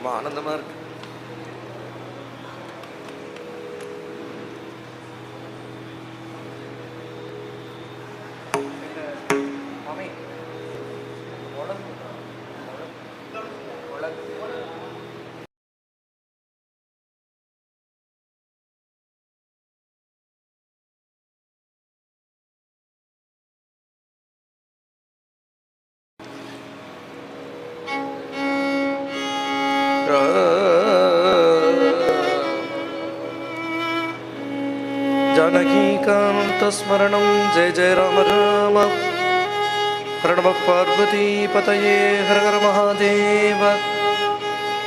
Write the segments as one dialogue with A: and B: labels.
A: ரொம்ப ஆனந்தமாக இருக்கு. जानकीकान्तस्मरणं जय जय राम राम हर नमः पार्वती पतये हर हर महादेव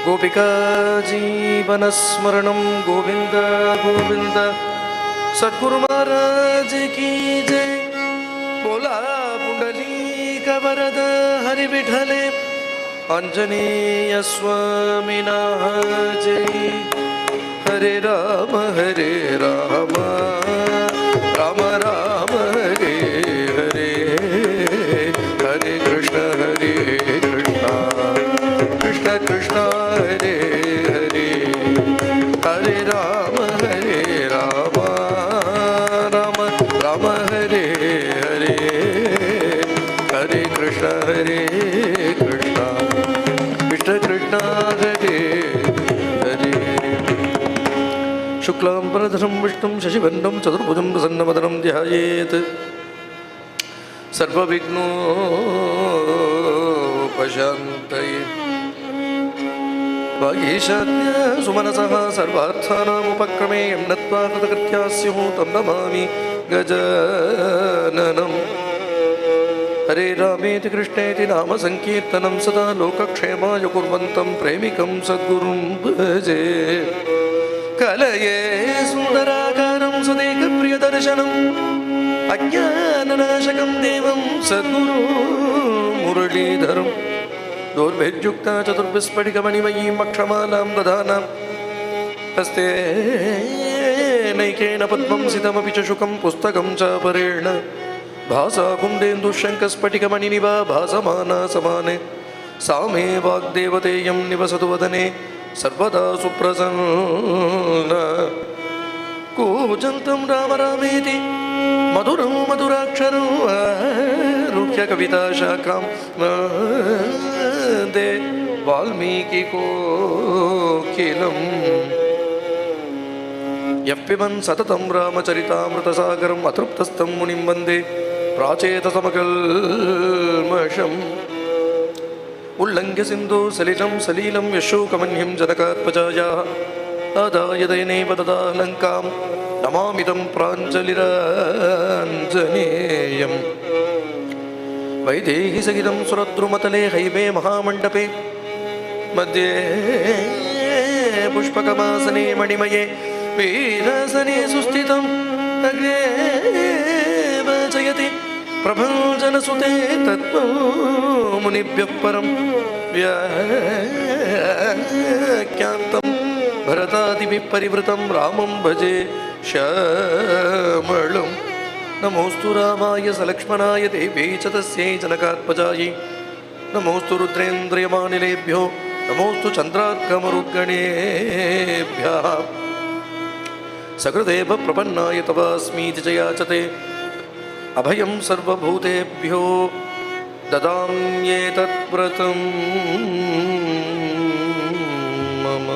A: गोपिका जीवनस्मरणं गोविंद गोविंद सद्गुरु महाराज की जय बोला पुंडलीक वरद हरि विठले आंजनेय स्वामी जय हरे राम राम राम हरे हरे हरे कृष्ण कृष्ण कृष्ण हरे हरे हरे राम राम राम हरे हरे हरे कृष्ण कृष्ण कृष्ण हरे हरे शुक्लांबरधरं विष्णुं शशिवर्णं चतुर्भुजं प्रसन्नवदनं ध्यायेत् सर्वविघ्नोपशान्तये वागीशान्य सुमनसः सर्वार्थानामुपक्रमे यं नत्वा कृतकृत्याः स्युः तं नमामि गजाननम् हरे रामेति कृष्णेति नाम संकीर्तनं सदा लोकक्षेमाय कुर्वन्तं प्रेमिकं सद्गुरुं भजे कलये सुन्दराकारं सुदेकप्रियदर्शनम् अज्ञाननाशकं देवं सद्गुरु मुरलीधरं दोर्भिर्युक्ता चतुर्विस्फटिकमणिमयीं अक्षमालां दधानां हस्ते नैकेन पद्मं सितमपि च शुकं पुस्तकं च परेण भासा कुण्डेन्दुशङ्कस्फटिकमणिनिभा भासमाना समाने सा मे वाग्देवतेयं निवसतु वदने सर्वदा सुप्रसन्ना कूजन्तं राम रामेति मधुरं मधुराक्षरं आरुह्य कविताशाखां वन्दे वाल्मीकिकोकिलम् यः पिबन् सततं रामचरितामृतसागरम् अतृप्तस्तं मुनिं वन्दे प्राचेतसमकल्मषम् उल्लङ्घ्य सिन्धु सलिलं सलीलं यशोकमन्यं जनकात्मजायाः आदाय दयनैव ददालङ्कां नमामिदं प्राञ्जलिराञ्जनेयम् वैदेहि सहितं सुरद्रुमतले हैमे महामण्डपे मध्ये पुष्पकमासने मणिमये वीरासने सुस्थितम् अग्रे जयति प्रभञ्जनसुते तत्त्वं मुनिभ्यः परं व्याख्यान्तं भरतादिभिः परिवृतं रामं भजे श्यामलं नमोऽस्तु रामाय सलक्ष्मणाय देव्यै च तस्यै जनकात्मजायै नमोऽस्तु रुद्रेन्द्रियमानिलेभ्यो नमोऽस्तु चन्द्रार्कमरुद्गणेभ्यः सकृदेव प्रपन्नाय तवास्मीति च याचते अभयं सर्वभूतेभ्यो ददाम्येतद्व्रतं मम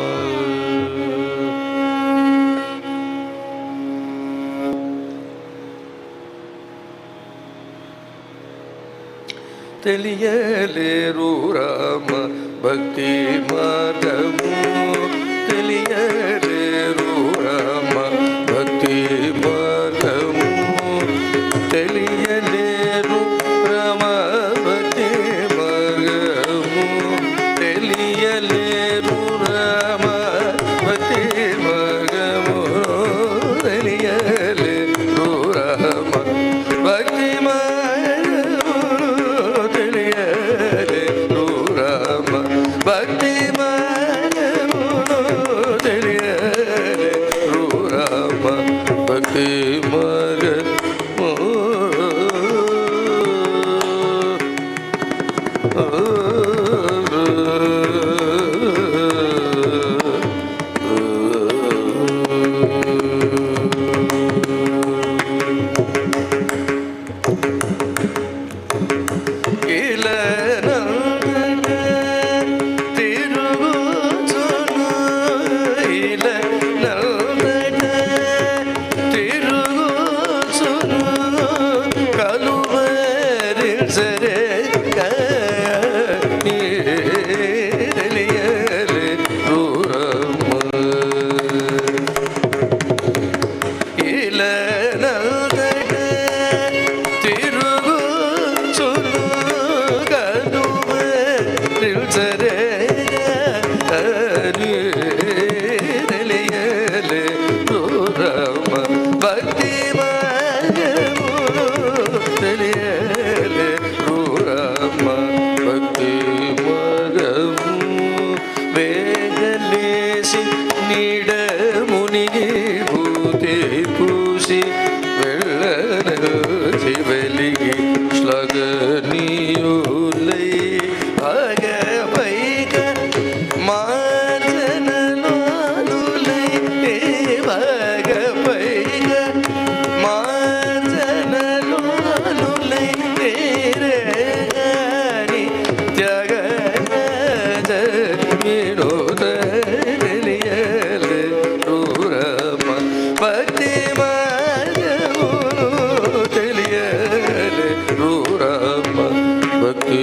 A: తెలియలేరు రామ భక్తి మార్గము తెలియలేరు రామ భక్తి మార్గము తెలియలేరు రామ భక్తి మార్గము తెలియలేరు రామ భక్తి మార్గము తెలియలేరు రామ భక్తి భక్తి భక్తి మార్గ తెలియలే రూరమ్మ భక్తి మార్గము తెలియలే రూరమ్మ భక్తి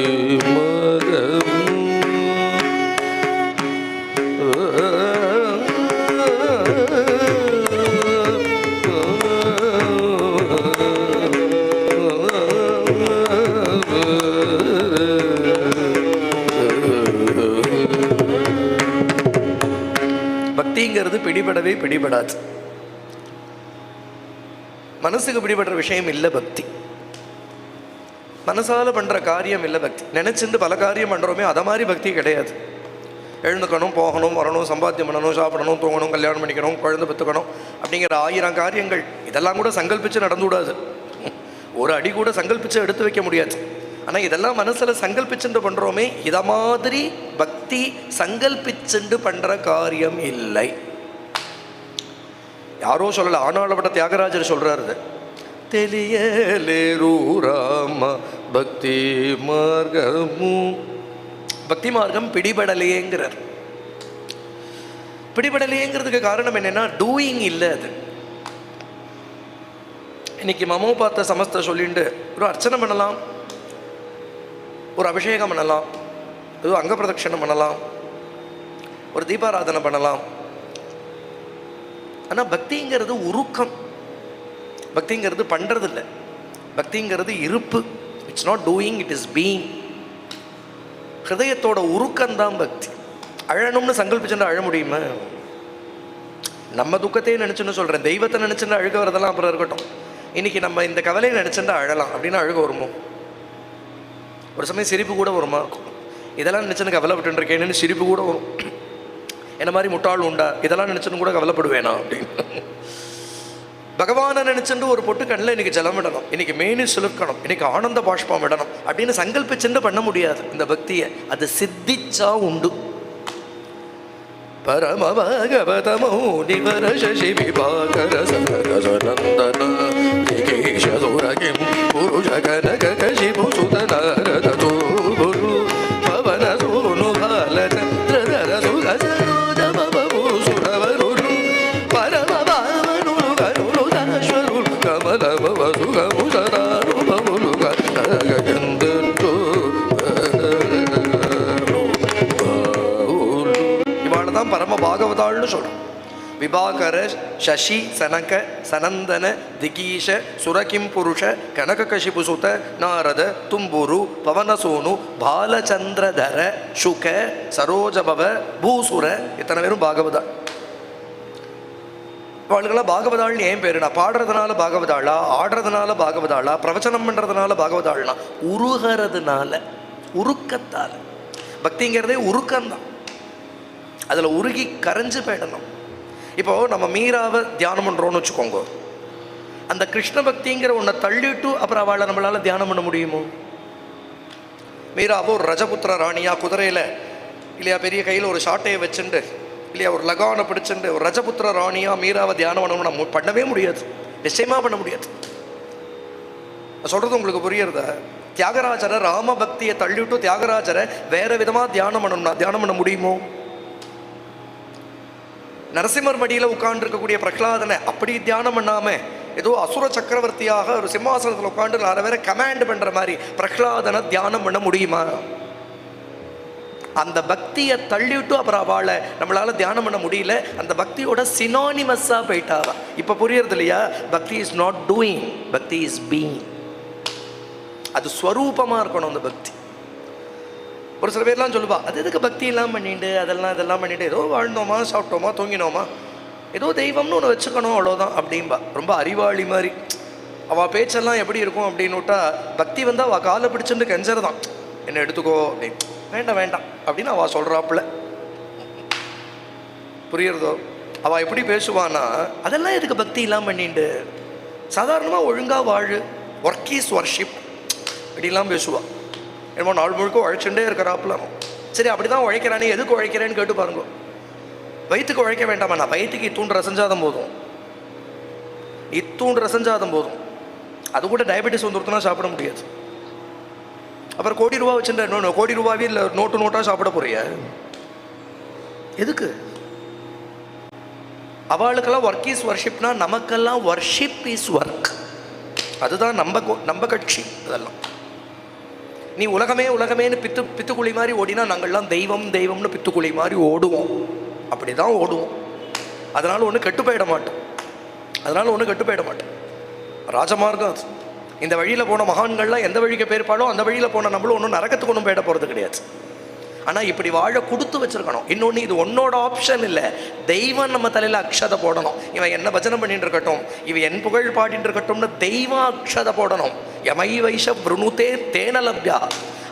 A: మార్గము. பக்திங்கிறது பிடிபடவே பிடிபடாது. மனசுக்கு பிடிபடுற விஷயம் இல்லை பக்தி. மனசால பண்ற காரியம் இல்லை பக்தி. நினைச்சிருந்து பல காரியம் பண்றோமே, அதை மாதிரி பக்தி கிடையாது. எழுந்துக்கணும், போகணும், வரணும், சம்பாத்தியம் பண்ணணும், சாப்பிடணும், தூங்கணும், கல்யாணம் பண்ணிக்கணும், குழந்தை பெற்றுக்கணும் அப்படிங்கிற 1000 காரியங்கள் இதெல்லாம் கூட சங்கல்பிச்சு நடந்து விடாது. ஒரு அடி கூட சங்கல்பிச்சு எடுத்து வைக்க முடியாது. ஆனால் இதெல்லாம் மனசில் சங்கல்பிச்சுட்டு பண்ணுறோமே, இதை மாதிரி பக்தி சங்கல்பிச்சுண்டு பண்ணுற காரியம் இல்லை. யாரோ சொல்லலை, ஆனாளப்பட்ட தியாகராஜர் சொல்கிறாரு, தெரியலேரூராம பக்தி மார்க்கமும். பக்தி மார்க்கம் பிடிபடலையேங்கிறார். பிடிபடலையேங்கிறதுக்கு காரணம் என்னென்னா டூயிங் இல்லை. அது இன்னைக்கு மமோ பார்த்த சமஸ்த சொல்லிட்டு ஒரு அர்ச்சனை பண்ணலாம், ஒரு அபிஷேகம் பண்ணலாம், ஏதோ அங்க பிரதட்சணம் பண்ணலாம், ஒரு தீபாராதனை பண்ணலாம். ஆனால் பக்திங்கிறது உருக்கம். பக்திங்கிறது பண்ணுறது இல்லை. பக்திங்கிறது இருப்பு. It's not doing, it is being. ஹிருதயத்தோட உருக்கம்தான் பக்தி. அழணும்னு சங்கல்பிச்சுட்டு அழ முடியுமா? நம்ம துக்கத்தையே நினச்சுன்னு சொல்கிறேன், தெய்வத்தை நினச்சுட்டு அழுக வரதெல்லாம் அப்புறம் இருக்கட்டும். இன்னைக்கு நம்ம இந்த கவலையை நினச்சுட்டு அழலாம் அப்படின்னு அழுக வருமோ? ஒரு சமயம் சிரிப்பு கூட வருமா இருக்கும். இதெல்லாம் நினச்சுன்னு கவலைப்பட்டு இருக்கேன்னு சிரிப்பு கூட வரும். என்ன மாதிரி முட்டாள் உண்டா, இதெல்லாம் நினச்சுன்னு கூட கவலைப்படுவேனா அப்படின்னு. பகவானை நினச்சுட்டு ஒரு பொட்டு கண்ணில் இன்னைக்கு ஜலம் விடணும், இன்னைக்கு மேனி சிலுக்கணும், இன்னைக்கு ஆனந்த பாஷ்பம் விடணும் அப்படின்னு சங்கல்பிச்சுட்டு பண்ண முடியாது இந்த பக்தியை. அது சித்திச்சா உண்டு. பரம பாகவதமோ நிவர சசி விபாகர சனந்தன புருஷ கனக கசிபு சுதனரத தூபுரு பவன சூனு பால சந்திரதர சுகசரோஜ பபு சுரவருரு பரம பாவனு கருணு தாஸ்வரு கமல வசுகமு சதாரு பமுலு கககந்து இவாளதான் பரம பாகவதாள்னு சொல்றோம். விபாகர சசி சனக சனந்தன திகீஷ சுரகிம் புருஷ கனக கசிபு சுத நாரத தும்புரு பவனசோனு பாலச்சந்திரதர சுக சரோஜபவ பூசுர. இத்தனை பேரும் பாகவதா. அவளுக்கெல்லாம் பாகவதாள்னு ஏன் பேருனா, பாடுறதுனால பாகவதாளா, ஆடுறதுனால பாகவதாளா, பிரவச்சனம் பண்ணுறதுனால பாகவதாள்னா உருகிறதுனால, உருக்கத்தால். பக்திங்கிறதே உருக்கம்தான். அதில் உருகி கரைஞ்சு போயிடணும். இப்போது நம்ம மீராவை தியானம் பண்ணுறோன்னு வச்சுக்கோங்க, அந்த கிருஷ்ண பக்திங்கிற ஒன்றை தள்ளிட்டு அப்புறம் அவளை நம்மளால் தியானம் பண்ண முடியுமோ? மீராவோ ஒரு ரஜபுத்திர ராணியா குதிரையில் இல்லையா, பெரிய கையில் ஒரு ஷாட்டையை வச்சுண்டு இல்லையா, ஒரு லகானை பிடிச்சுண்டு ஒரு ரஜபுத்திர ராணியா மீராவை தியானம் பண்ணணும் நம்ம பண்ணவே முடியாது. நிச்சயமாக பண்ண முடியாது. சொல்கிறது உங்களுக்கு புரியுறதா? தியாகராஜரை ராம பக்தியை தள்ளிவிட்டு தியாகராஜரை வேறு விதமாக தியானம் பண்ணணும்னா தியானம் பண்ண முடியுமோ? நரசிம்மர் மடியில் உட்கார்ந்துருக்கக்கூடிய பிரகலாதனை அப்படி தியானம் பண்ணாமல் ஏதோ அசுர சக்கரவர்த்தியாக ஒரு சிம்மாசனத்தில் உட்காந்து அதை வேற கமாண்ட் பண்ணுற மாதிரி பிரகலாதனை தியானம் பண்ண முடியுமா? அந்த பக்தியை தள்ளிவிட்டு அப்புறம் அவளை நம்மளால் தியானம் பண்ண முடியல. அந்த பக்தியோட சினானிமஸாக போயிட்டாவா. இப்போ புரியுறது இல்லையா? பக்தி இஸ் நாட் டூயிங், பக்தி இஸ் பீயிங். அது ஸ்வரூபமாக இருக்கணும் அந்த பக்தி. ஒரு சில பேர்லாம் சொல்லுவா, அது எதுக்கு பக்தி எல்லாம் பண்ணிட்டு அதெல்லாம் பண்ணிட்டு ஏதோ வாழ்ந்தோமா, சாப்பிட்டோமா, தூங்கினோமா, ஏதோ தெய்வம்னு ஒன்று வச்சுக்கணும் அவ்வளோதான் அப்படின்பா. ரொம்ப அறிவாளி மாதிரி. அவள் பேச்செல்லாம் எப்படி இருக்கும் அப்படின்னு விட்டா, பக்தி வந்து அவள் காலை பிடிச்சிட்டு கெஞ்சறதான், என்னை எடுத்துக்கோ அப்படின்னு. வேண்டாம் வேண்டாம் அப்படின்னு அவள் சொல்கிறாப்புல. புரியுறதோ? அவள் எப்படி பேசுவான்னா, அதெல்லாம் எதுக்கு பக்தி எல்லாம் பண்ணிட்டு, சாதாரணமாக ஒழுங்காக வாழு, ஒர்க் இஸ் வர்ஷிப் அப்படிலாம் பேசுவாள். என்னமோ நாள் முழுக்க உழைச்சுட்டே இருக்கிறாப்புல. சரி, அப்படி தான் உழைக்கிறானே, எதுக்கு உழைக்கிறேன்னு கேட்டு பாருங்க. வயிற்றுக்கு உழைக்க வேண்டாமா? நான் வயிற்றுக்கு இத்தூண்டு ரசஞ்சாதம் போதும், இத்தூண்டு ரசஞ்சாதம் போதும். அது கூட டயபெட்டிஸ் வந்துருத்துனா சாப்பிட முடியாது. அப்புறம் கோடி ரூபா வச்சுட்டு இன்னொன்று கோடி ரூபாவே இல்லை நோட்டாக சாப்பிட போறிய. எதுக்கு? அவளுக்கெல்லாம் ஒர்க் இஸ் வர்ஷிப்னா நமக்கெல்லாம் வர்ஷிப் இஸ் ஒர்க். அதுதான் நம்ம கட்சி. அதெல்லாம் நீ உலகமே உலகமேன்னு பித்துக்குழி மாதிரி ஓடினா நாங்கள்லாம் தெய்வம் தெய்வம்னு பித்துக்குழி மாதிரி ஓடுவோம். அப்படி தான் ஓடுவோம். அதனால் ஒன்றும் கெட்டு போயிட மாட்டோம். ராஜமார்க்கம் அது. இந்த வழியில் போன மகான்கள்லாம் எந்த வழிக்கு போயிருப்பாளோ அந்த வழியில் போன நம்மளும் ஒன்றும் நரகத்துக்கு ஒன்றும் போயிட போகிறது கிடையாது. ஆனால் இப்படி வாழ கொடுத்து வச்சிருக்கணும். இன்னொன்று, இது உன்னோட ஆப்ஷன் இல்லை. தெய்வம் நம்ம தலையில் அக்ஷதை போடணும். இவன் என்ன பஜனை பண்ணிட்டு இருக்கட்டும், இவன் என் புகழ் பாடிட்டு இருக்கட்டும்னு தெய்வம் அக்ஷதை போடணும். யமை வைஷ விருணுதே தேனலப்யா.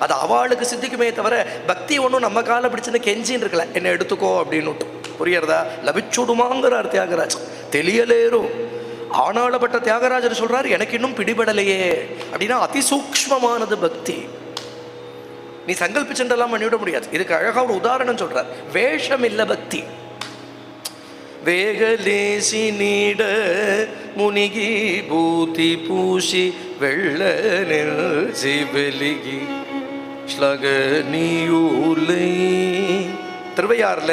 A: அது அவளுக்கு சித்திக்குமே தவிர பக்தி ஒன்றும் நம்ம காலை பிடிச்சுன்னு கெஞ்சின்னு இருக்கல, என்னை எடுத்துக்கோ அப்படின்னுட்டு. புரியுறதா? லபிச்சுடுமாங்கிறார் தியாகராஜ். தெளியலேரும் ஆனாலப்பட்ட தியாகராஜர் சொல்றாரு, எனக்கு இன்னும் பிடிபடலையே அப்படின்னா அதிசூக்ஷ்மமானது பக்தி. நீ சங்கல்பிச்சுட்டெல்லாம் பண்ணிவிட முடியாது. இதுக்கு அழகா ஒரு உதாரணம் சொல்றார். வேஷம் இல்ல பக்தி. வேகலேசி நீட முனிகி பூதி பூசி வெள்ள நெல்சி வெலிகி ஸ்லகனியூலை. திருவையாறுல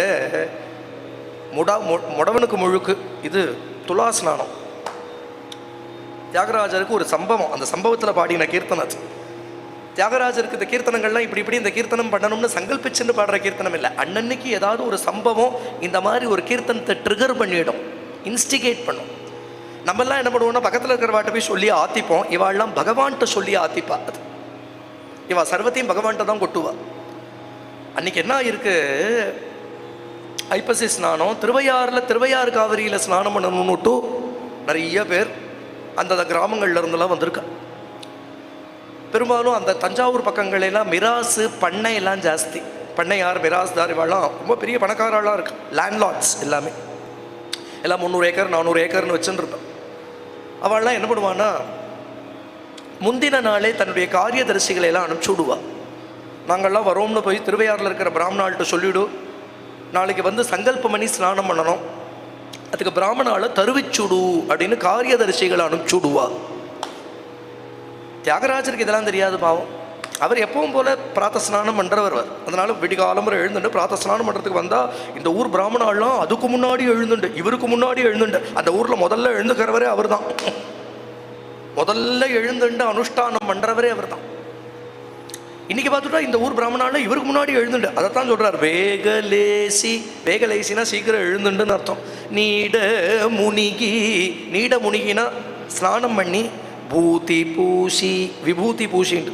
A: முடவனுக்கு முழுக்கு இது துலா ஸ்நானம். தியாகராஜருக்கு ஒரு சம்பவம், அந்த சம்பவத்தில் பாடின கீர்த்தனம். தியாகராஜருக்கு இந்த கீர்த்தனங்கள்லாம் இப்படி இந்த கீர்த்தனம் பண்ணணும்னு சங்கல்பிச்சுன்னு பாடுற கீர்த்தனம் இல்லை. அன்னன்னைக்கு ஏதாவது ஒரு சம்பவம் இந்த மாதிரி ஒரு கீர்த்தனத்தை ட்ரிகர் பண்ணிடும், இன்ஸ்டிகேட் பண்ணும். நம்மெல்லாம் என்ன பண்ணுவோம்னா, பக்கத்தில் இருக்கிறவாட்ட போய் சொல்லி ஆத்திப்போம். இவாள்லாம் பகவான்கிட்ட சொல்லி ஆத்திப்பா. அது இவா சர்வத்தையும் பகவான்கிட்ட தான் கொட்டுவா. அன்னைக்கு என்ன இருக்கு, ஐப்பசி ஸ்நானம். திருவையாறு காவிரியில் ஸ்நானம் பண்ணணும்னுட்டு நிறைய பேர் அந்த கிராமங்கள்ல இருந்தெல்லாம் வந்திருக்கா. பெரும்பாலும் அந்த தஞ்சாவூர் பக்கங்களெல்லாம் மிராசு பண்ணையெல்லாம் ஜாஸ்தி. பண்ணையார், மிராஸ்தார் இவெல்லாம் ரொம்ப பெரிய பணக்காரெல்லாம் இருக்கு. லேண்ட்லார்ட்ஸ் எல்லாம் 300 ஏக்கர் 400 ஏக்கர்னு வச்சுருப்பேன். அவள்லாம் என்ன பண்ணுவான்னா, முந்தின நாளே தன்னுடைய காரியதரிசிகளை எல்லாம் அனுப்பிச்சி விடுவா. நாங்கள்லாம் வரோம்னு போய் திருவையாறில் இருக்கிற பிராமணாள்கிட்ட சொல்லிவிடும், நாளைக்கு வந்து சங்கல்பம் பண்ணி ஸ்நானம் பண்ணணும், அதுக்கு பிராமணால தருவிச்சுடு அப்படின்னு காரியதரிசிகளை அனுப்பிச்சி விடுவா. தியாகராஜருக்கு இதெல்லாம் தெரியாது பாவம். அவர் எப்பவும் போல பிராத்த ஸ்நானம் பண்ணுறவர். அதனால விடிகாலம்பரம் எழுந்துட்டு பிராத்த ஸ்நானம் பண்ணுறதுக்கு வந்தால் இந்த ஊர் பிராமணாலாம் அதுக்கு முன்னாடி எழுந்துண்டு, இவருக்கு முன்னாடி எழுந்துண்டு. அந்த ஊரில் முதல்ல எழுந்துக்கிறவரே அவர் தான். முதல்ல எழுந்துண்டு அனுஷ்டானம் பண்ணுறவரே அவர் தான். இன்னைக்கு பார்த்துட்டா இந்த ஊர் பிராமணால இவருக்கு முன்னாடி எழுந்துண்டு. அதைத்தான் சொல்றார், வேகலேசினா சீக்கிரம் எழுந்துண்டுன்னு அர்த்தம். நீட முனிகினா ஸ்நானம் பண்ணி பூதி பூசி, விபூதி பூசிண்டு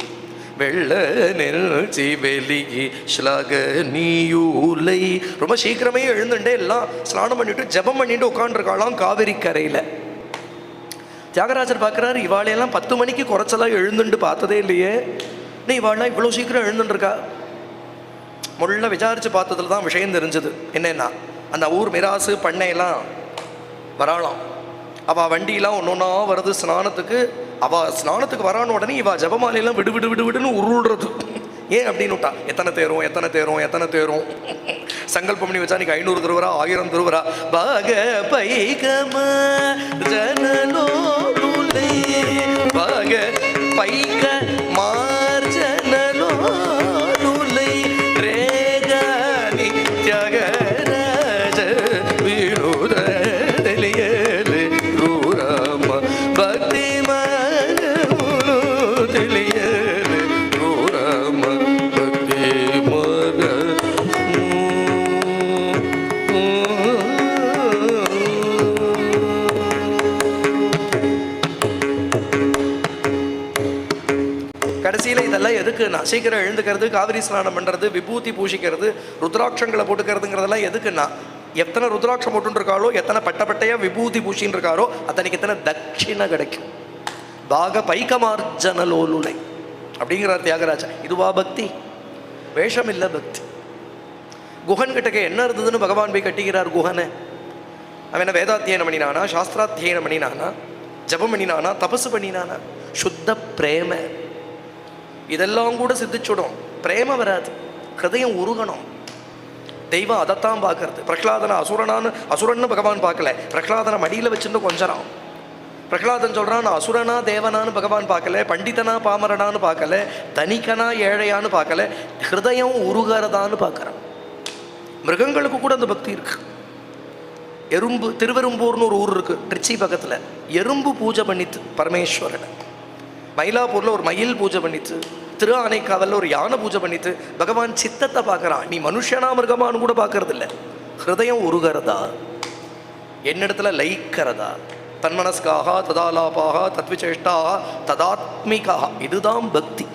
A: வெள்ள நெல்சி வெலிகி ஸ்லகனியூலை. ரொம்ப சீக்கிரமே எழுந்துட்டே எல்லாம் ஸ்நானம் பண்ணிட்டு ஜபம் பண்ணிட்டு உட்காந்துருக்காளாம் காவிரி கரையில். தியாகராஜர் பார்க்குறாரு, இவாளையெல்லாம் 10 மணிக்கு குறைச்சலாம் எழுந்துட்டு பார்த்ததே இல்லையே, நீ இவாள்லாம் இவ்வளோ சீக்கிரம் எழுந்துட்டுருக்கா. முள்ள விசாரித்து பார்த்ததுல தான் விஷயம் தெரிஞ்சது. என்னன்னா, அந்த ஊர் மிராசு பண்ணையெல்லாம் வராளாம். அவள் வண்டியெல்லாம் ஒன்றா வருது ஸ்நானத்துக்கு. அவள் ஸ்நானத்துக்கு வரான உடனே இவள் ஜபமாலையெல்லாம் விடுன்னு உருள்றது. ஏன் அப்படின்னு விட்டா, எத்தனை தேரும் சங்கல்பம் பண்ணி வச்சா நீங்க 500 திருவரா 1000 திருவரா பாக பைகம ஜனலோலுலை பாக பைக மார்ஜனலோலுலை ரேகானி தியாகராஜ வினோத தெளியலே ரூராம பக்தி மனமுலு தெளியலே ரூராம பக்தி மன. கடைசியில் இதெல்லாம் எதுக்குன்னா, சீக்கிரம் எழுந்துக்கிறது, காவிரி ஸ்நானம் பண்ணுறது, விபூதி பூசிக்கிறது, ருத்ராட்சங்களை போட்டுக்கிறதுங்கிறதெல்லாம் எதுக்குன்னா, எத்தனை ருத்ராட்சம் போட்டுருக்காளோ, எத்தனை பட்டையாக விபூதி பூசின்னு இருக்காரோ அத்தனைக்கு எத்தனை தட்சிணை கிடைக்கும். பாக பைகமார்ஜனலோலுலை அப்படிங்கிறார் தியாகராஜா. இதுவா பக்தி? வேஷம் இல்லை பக்தி. குஹன் கிட்டக்க என்ன இருந்ததுன்னு பகவான் போய் கட்டிக்கிறார் குஹனை. அவன் என்ன வேதாத்தியனம் பண்ணினானா, சாஸ்திராத்தியனம் பண்ணினானா, ஜபம் பண்ணினானா, தபசு பண்ணினானா? சுத்த பிரேம. இதெல்லாம் கூட சித்திச்சுடும். பிரேம வராது, ஹிருதயம் உருகணும். தெய்வம் அதைத்தான் பார்க்கறது. பிரகலாதனை அசுரன்னு பகவான் பார்க்கல, பிரகலாதனை மடியில் வச்சுட்டு கொஞ்சறான். பிரகலாதன் சொல்றான், நான் அசுரனா தேவனான்னு பகவான் பார்க்கல, பண்டிதனா பாமரனான்னு பார்க்கல, தனிக்கனா ஏழையான்னு பார்க்கல, ஹிருதயம் உருகிறதான்னு பார்க்கறான். மிருகங்களுக்கு கூட அந்த பக்தி இருக்கு. எறும்பு, திருவெரும்பூர்னு ஒரு ஊர் இருக்கு திருச்சி பக்கத்தில், எறும்பு பூஜை பண்ணித்து பரமேஸ்வரனை. மயிலாப்பூரில் ஒரு மயில் பூஜை பண்ணித்து, திரு ஆனைக்காவலில் ஒரு யானை பூஜை பண்ணித்து பகவான் சித்தத்தை பார்க்குறான். நீ மனுஷனா மிருகமானு கூட பார்க்கறது இல்லை, ஹிருதயம் உருகிறதா, என்னிடத்துல லயிக்கிறதா, தன்மனஸ்காக ததாலாபாக தத்விசேஷ்டாக ததாத்மிகாக, இதுதான் பக்தி.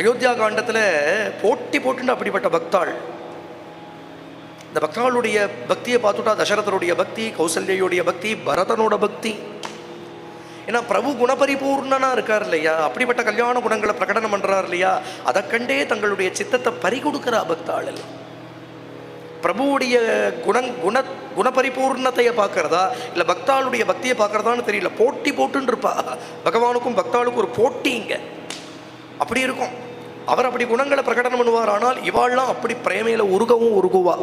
A: அயோத்தியா காண்டத்தில் போட்டி போட்டுன்னு அப்படிப்பட்ட பக்தாள். இந்த பக்தாளுடைய பக்தியை பார்த்துட்டா தசரதனுடைய பக்தி, கௌசல்யுடைய பக்தி, பரதனோட பக்தி. ஏன்னா பிரபு குணபரிபூர்ணனா இருக்கார் இல்லையா, அப்படிப்பட்ட கல்யாண குணங்களை பிரகடனம் பண்றார் இல்லையா, அதை கண்டே தங்களுடைய சித்தத்தை பறி கொடுக்கிற பக்தாள் எல்லாம். பிரபுவுடைய குணபரிபூர்ணத்தையை பார்க்கறதா இல்லை பக்தாளுடைய பக்தியை பார்க்கறதான்னு தெரியல, போட்டி போட்டுன்னு இருப்பா. பகவானுக்கும் பக்தாளுக்கும் ஒரு போட்டி இங்க அப்படி இருக்கும். அவர் அப்படி குணங்களை பிரகடனம் பண்ணுவார். ஆனால் இவாள்லாம் அப்படி பிரேமையில உருகுவா.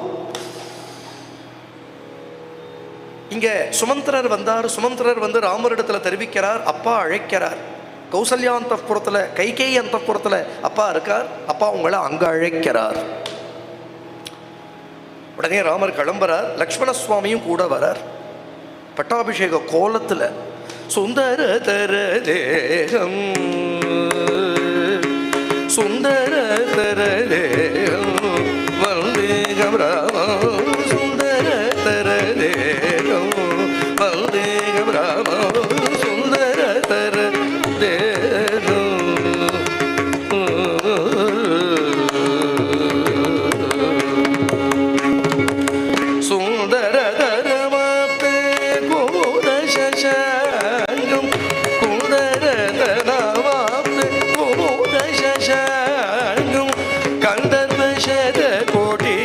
A: இங்க சுமந்திரர் வந்தார். சுமந்திரர் வந்து ராமரிடத்துல தெரிவிக்கிறார், அப்பா அழைக்கிறார். கௌசல்யா அந்தப்புறத்துல, கைகேயி அந்தப்புறத்துல அப்பா இருக்கார், அப்பா உங்களை அங்க அழைக்கிறார். உடனே ராமர் கிளம்புறார், லக்ஷ்மண சுவாமியும் கூட வரார். பட்டாபிஷேக கோலத்துல சுந்தர தர தேகம் சுந்தர தர தேகம் வந்தேகம் ராம சுந்தர தர தேகம் வந்தேகம் ராம சுந்தர தர தேகம் சுந்தர தரமாத்தே கோத சசாங்கம் குந்தர தரமாத்தே கோத சசாங்கம் கந்தர்பஷத கோடி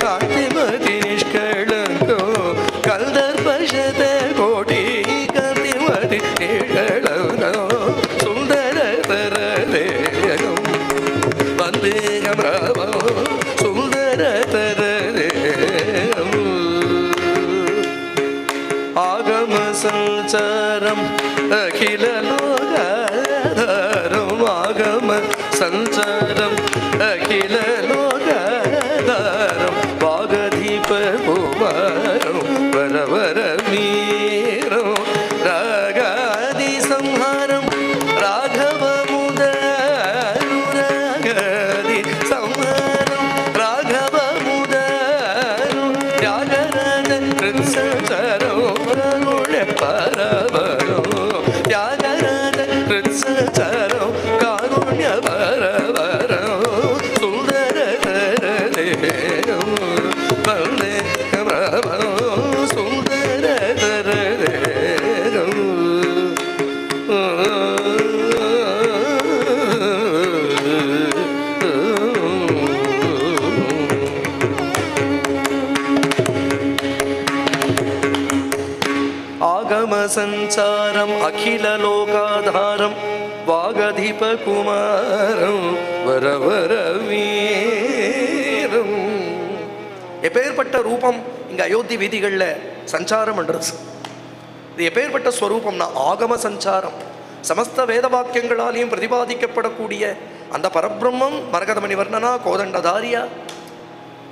A: காந்திமதி நிஷ்களங்கம் கந்தர்பஷத கோடி காந்திமதி நிஷ்களங்கம் சுந்தர தர தேகம் வந்தேகம் ராம சுந்தர தர தேகம் ஆகம சஞ்சாரம் அகில லோகாதாரம் ஆகம சஞ்சாரம் அகில லோகாதாரம் வாகதீப குமாரம் வரவர மீரம் ராகாதி சம்ஹாரம் ராகவ முதாரு ராகாதி சம்ஹாரம் ராகவ முதாரு தியாகராஜ கிருத்சரம் பரவரோ தியாகராஜ கிருத்சரம் காருண்ய பரவரோ சுந்தர தர தேகம் வந்தேகம் ராம சுந்தர தர தேகம் ஆகம சஞ்சாரம் அகில லோகாதாரம் வாகதீப குமாரம் வரவர வீரம். எப்பேற்பட்ட ரூபம் இங்க அயோத்தி வீதிகள்ல சஞ்சாரம் பண்றது. இது எப்பேற்பட்ட ஸ்வரூபம்னா ஆகம சஞ்சாரம், சமஸ்த வேத வாக்கியங்களாலையும் பிரதிபாதிக்கப்படக்கூடிய அந்த பரபிரம்மம் மரகதமணி வர்ணனா கோதண்டதாரியா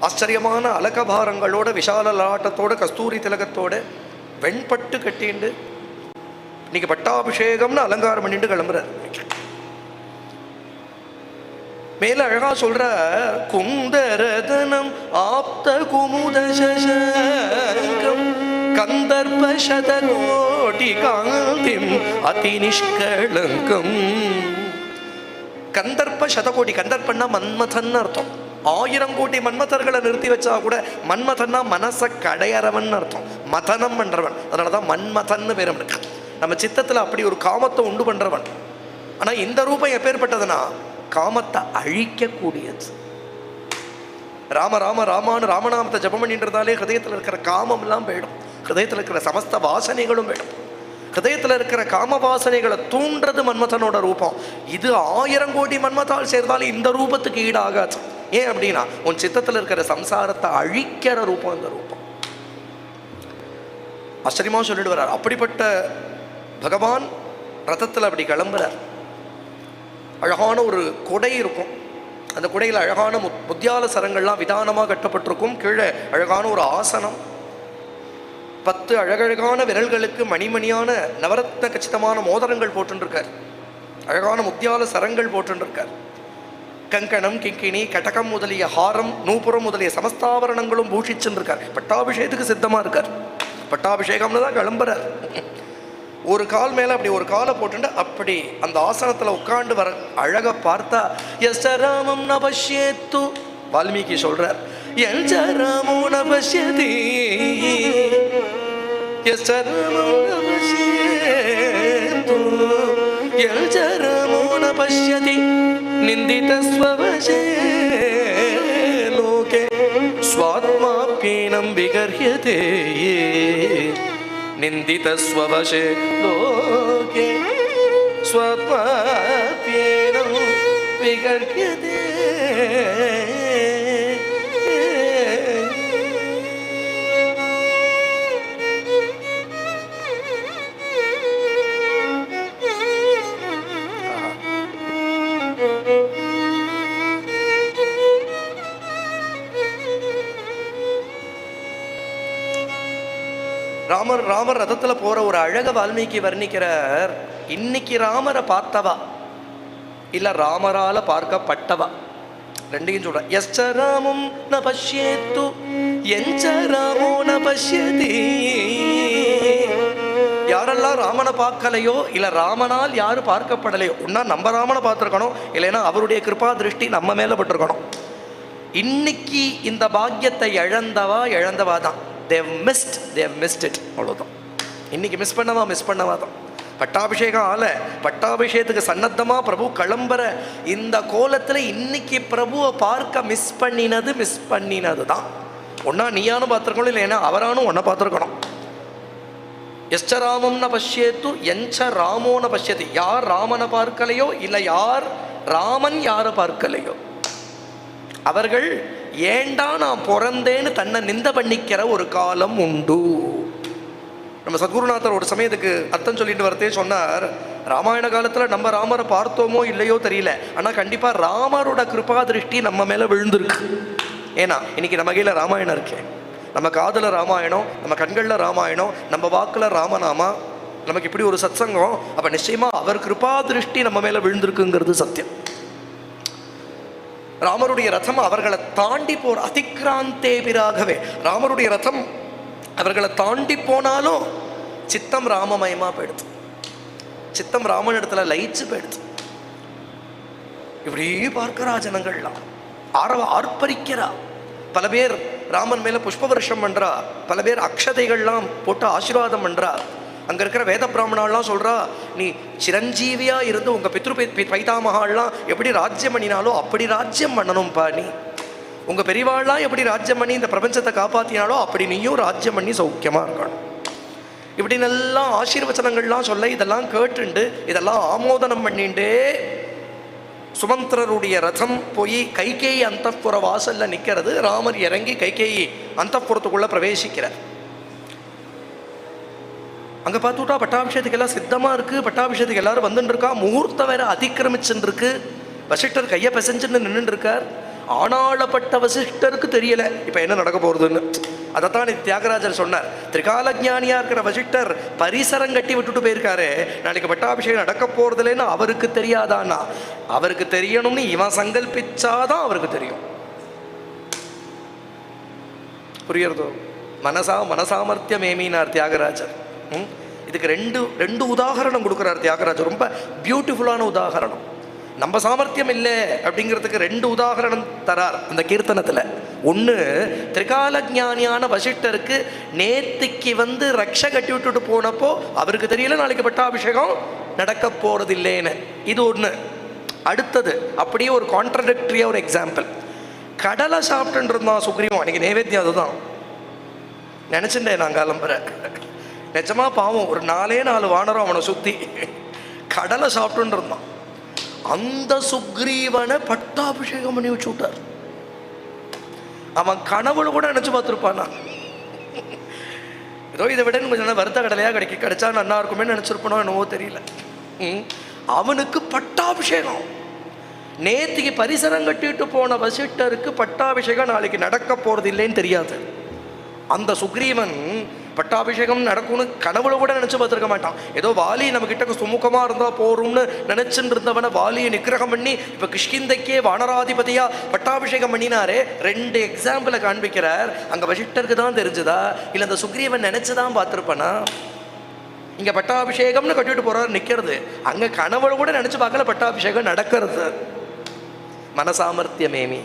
A: ஆச்சரியமான அலகபாரங்களோட விஷால லாட்டத்தோட கஸ்தூரி திலகத்தோட வெண்பட்டு கட்டிண்டு இன்னைக்கு பட்டாபிஷேகம்னு அலங்காரம் பண்ணிட்டு கிளம்புறார். மேல அழகா சொல்ற குந்தரதனம் ஆப்த குமுத சசங்கம் கந்தர்ப சதகோடி காந்திம் அதி நிஷ்களங்கம். கந்தர்ப சதகோடி, கந்தர்பன்னா மன்மதன் அர்த்தம். 1000 கோடி மன்மதர்களை நிறுத்தி வச்சா கூட மன்மதன்னா மனசை கடையறவன் அர்த்தம், மதனம் பண்றவன். அதனாலதான் மன்மதன்னு பேரும் இருக்கு. நம்ம சித்தத்துல அப்படி ஒரு காமத்தை உண்டு பண்றவன். ஆனா இந்த ரூபம் எப்பேற்பட்டதுன்னா காமத்தை அழிக்க கூடியது. ராம ராம ராமான்னு ராமநாமத்தை ஜபம் பண்ணின்றதாலே ஹிருதயத்தில் இருக்கிற காமம் எல்லாம் போயிடும், ஹிருதயத்தில் இருக்கிற சமஸ்த வாசனைகளும் போயிடும். ஹிருதயத்தில் இருக்கிற காம வாசனைகளை தூண்டுறது மன்மதனோட ரூபம். இது 1000 கோடி மன்மதால் சேர்ந்தாலும் இந்த ரூபத்துக்கு ஈடாகாது. ஏன் அப்படின்னா உன் சித்தத்தில் இருக்கிற சம்சாரத்தை அழிக்கிற ரூபம் இந்த ரூபம். ஆச்சரியமா சொல்லிட்டு வர்றார். அப்படிப்பட்ட பகவான் ரதத்தில் அப்படி கிளம்புறார். அழகான ஒரு கொடை இருக்கும், அந்த குடையில் அழகான முத்தியால சரங்கள்லாம் விதானமாக கட்டப்பட்டிருக்கும். கீழே அழகான ஒரு ஆசனம், 10 அழகழகான விரல்களுக்கு மணிமணியான நவரத்ன கச்சிதமான மோதிரங்கள் போட்டுருக்கார். அழகான முத்தியால சரங்கள் போட்டுருக்கார். கங்கணம், கிங்கிணி, கடகம் முதலிய ஹாரம், நூபுரம் முதலிய சமஸ்தாபரணங்களும் பூஷிச்சுருக்கார். பட்டாபிஷேகத்துக்கு சித்தமாக இருக்கார். பட்டாபிஷேகம்னு தான் கிளம்புறார். ஒரு கால் மேலே அப்படி ஒரு காலை போட்டுட்டு அப்படி அந்த ஆசனத்தில் உட்காண்டு வர அழகை பார்த்தா யஸ்ராமம் நபஷ்யேத்து வால்மீகி சொல்றார். யல்ஜராமோ நபஷ்யதி யஸ்ராமம் நபஷ்யேத்து யல்ஜராமோ நபஷ்யதி நிந்திதஸ்வவசே லோகே ஸ்வாத்மாப்யேனம் விகர்ஹ்யதே நிந்திதஸ்வவசே லோகே ஸ்வாத்மாப்யேனம் விகர்ஹ்யதே. ராமர் ரதத்தில் போற ஒரு அழக வால்மீகி வர்ணிக்கிறார். இன்னைக்கு ராமரை பார்த்தவா இல்ல ராமரால பார்க்கப்பட்டவா ரெண்டையும் சொல்ற. யஸ்ச ராமம் ந பஷ்யேத்து யஞ்ச ராமோ ந பஷ்யதி. யாரெல்லாம் ராமனை பார்க்கலையோ இல்ல ராமனால் யாரு பார்க்கப்படலையோ, ஒன்னா நம்ம ராமனை பார்த்துருக்கணும், இல்லைன்னா அவருடைய கிருபா திருஷ்டி நம்ம மேல பட்டிருக்கணும். இன்னைக்கு இந்த பாக்கியத்தை இழந்தவா தான். They've missed it. அவ்வளோதான். இன்னைக்கு மிஸ் பண்ணவா தான். பட்டாபிஷேகம் ஆல, பட்டாபிஷேகத்துக்கு சன்னத்தமா பிரபு கிளம்புற இந்த கோலத்துல இன்னைக்கு பிரபுவை பார்க்க மிஸ் பண்ணினது தான். ஒன்னா நீயானும் பார்த்துருக்கணும், இல்லைன்னா அவரானும் ஒன்ன பார்த்துருக்கணும். எஸ்ச ராமம்னு பஷ்யேத்து எஞ்ச ராமோன பஷ்யதி. யார் ராமனை பார்க்கலையோ இல்லை யார் ராமன் யாரை பார்க்கலையோ அவர்கள் ஏண்டா நான் பிறந்தேன்னு தன்னை நிந்த பண்ணிக்கிற ஒரு காலம் உண்டு. நம்ம சத்குருநாதர் ஒரு சமயத்துக்கு அர்த்தம் சொல்லிட்டு வரதே சொன்னார். ராமாயண காலத்தில் நம்ம ராமரை பார்த்தோமோ இல்லையோ தெரியல, ஆனால் கண்டிப்பாக ராமரோட கிருபா திருஷ்டி நம்ம மேலே விழுந்திருக்கு. ஏன்னா இன்னைக்கு நம்ம கையில் ராமாயணம் இருக்கு, நம்ம காதில் ராமாயணம், நம்ம கண்களில் ராமாயணம், நம்ம வாக்கில் ராமநாமா, நமக்கு இப்படி ஒரு சத்சங்கம். அப்போ நிச்சயமாக அவர் கிருபா திருஷ்டி நம்ம மேலே விழுந்திருக்குங்கிறது சத்தியம். ராமருடைய ரதம் அவர்களை தாண்டி போற அதிக்ராந்தேபிராகவே, ராமருடைய ரதம் அவர்களை தாண்டி போனாலும் சித்தம் ராமமயமா போயிடுது. சித்தம் ராமன் இடத்துல லயிச்சு போயிடுது. இப்படி பார்க்கிறா ஜனங்கள்லாம், ஆர்ப்பரிக்கிறா. பல பேர் ராமன் மேல புஷ்ப வருஷம் பண்றா, பல பேர் அக்ஷதைகள்லாம் போட்டு ஆசீர்வாதம் பண்றா. அங்கே இருக்கிற வேத பிராமணாலாம் சொல்கிறா, நீ சிரஞ்சீவியாக இருந்து உங்கள் பைதாமகாலாம் எப்படி ராஜ்யம் பண்ணினாலோ அப்படி ராஜ்யம் பண்ணணும்ப்பா. நீ உங்கள் பெரியவாள்லாம் எப்படி ராஜ்யம் பண்ணி இந்த பிரபஞ்சத்தை காப்பாற்றினாலோ அப்படி நீயும் ராஜ்யம் பண்ணி சௌக்கியமாக இருக்கணும். இப்படி நல்லா ஆசீர்வச்சனங்கள்லாம் சொல்ல இதெல்லாம் கேட்டுண்டு இதெல்லாம் ஆமோதனம் பண்ணிண்டே சுமந்திரருடைய ரதம் போய் கைகேயி அந்தப்புற வாசலில் நிற்கிறது. ராமர் இறங்கி கைகேயி அந்தப்புறத்துக்குள்ளே பிரவேசிக்கிறார். அங்கே பார்த்துட்டா பட்டாபிஷேகத்துக்கு எல்லாம் சித்தமாக இருக்குது. பட்டாபிஷேகத்துக்கு எல்லாரும் வந்துட்டு இருக்கா. முகூர்த்தம் வேற அதிக்கிரமிச்சுன்னு இருக்கு. வசிஷ்டர் கையை பிசைஞ்சுன்னு நின்றுட்டு இருக்கார். ஆனாளப்பட்ட வசிஷ்டருக்கு தெரியலை இப்போ என்ன நடக்க போகிறதுன்னு. அதைத்தான் தியாகராஜர் சொன்னார். திரிகாலஜானியாக இருக்கிற வசிஷ்டர் பரிசரம் கட்டி விட்டுட்டு போயிருக்காரு. நாளைக்கு பட்டாபிஷேகம் நடக்க போகிறதுலன்னு அவருக்கு தெரியாதானா? அவருக்கு தெரியணும்னு இவன் சங்கல்பிச்சாதான் அவருக்கு தெரியும். புரியுறதோ? மனசாமர்த்தியம் ஏமினார் தியாகராஜர். இதுக்கு ரெண்டு உதாகரணம் கொடுக்குறார் தியாகராஜர். ரொம்ப பியூட்டிஃபுல்லான உதாகரணம். நம்ம சாமர்த்தியம் இல்லை அப்படிங்கிறதுக்கு 2 உதாகரணம் தரார் அந்த கீர்த்தனத்தில். ஒன்று, திரிகால ஞானியான வசிஷ்டருக்கு நேத்திக்கு வந்து ரக்ஷ கட்டி விட்டுட்டு போனப்போ அவருக்கு தெரியல நாளைக்கு பட்டாபிஷேகம் நடக்க போகிறதில்லைன்னு. இது ஒன்று. அடுத்தது அப்படியே ஒரு கான்ட்ரடிக்டரியாக ஒரு எக்ஸாம்பிள். கடலை சாப்பிட்டுன்னு இருந்தான் சுக்ரீவன். அன்றைக்கி நைவேத்தியம் அதுதான் நினச்சிட்டேன் நான் கிளம்புறேன். நிஜமா பாவம், ஒரு 4 வானரம் அவனை சுற்றி கடலை சாப்பிட்டுன்னு இருந்தான். அந்த சுக்ரீவனை பட்டாபிஷேகம் பண்ணி வச்சு விட்டார். அவன் கனவுல கூட நினச்சி பார்த்துருப்பானா, ஏதோ இதை விட கொஞ்சம் வருத்த கடலையாக கிடைச்சா நல்லா இருக்குமே நினச்சிருப்பனோ என்னவோ தெரியல. அவனுக்கு பட்டாபிஷேகம். நேத்திக்கு பரிசரம் கட்டிட்டு போன வசிஷ்டருக்கு பட்டாபிஷேகம் நாளைக்கு நடக்க போறது இல்லைன்னு தெரியாது. அந்த சுக்ரீவன் பட்டாபிஷேகம் நடக்கும்னு கனவுல கூட நினைச்சு பார்த்துருக்க மாட்டான். ஏதோ வாலி நம்ம கிட்ட சுமுகமா இருந்தா போறோம்னு நினைச்சுட்டு இருந்தவன வாலியை நிக்கிரகம் பண்ணி இப்ப கிஷ்கிந்தைக்கே வானராதிபதியா பட்டாபிஷேகம் பண்ணினாரே. 2 எக்ஸாம்பிளை காண்பிக்கிறார். அங்க வசிஷ்டருக்கு தான் தெரிஞ்சுதா இல்ல அந்த சுக்ரீவன் நினைச்சுதான் பார்த்திருப்பானா? இங்க பட்டாபிஷேகம்னு கட்டிட்டு போறாரு நிக்கிறது, அங்க கனவுல கூட நினைச்சு பார்க்கல பட்டாபிஷேகம் நடக்கிறது. மனசாமர்த்தியமேமி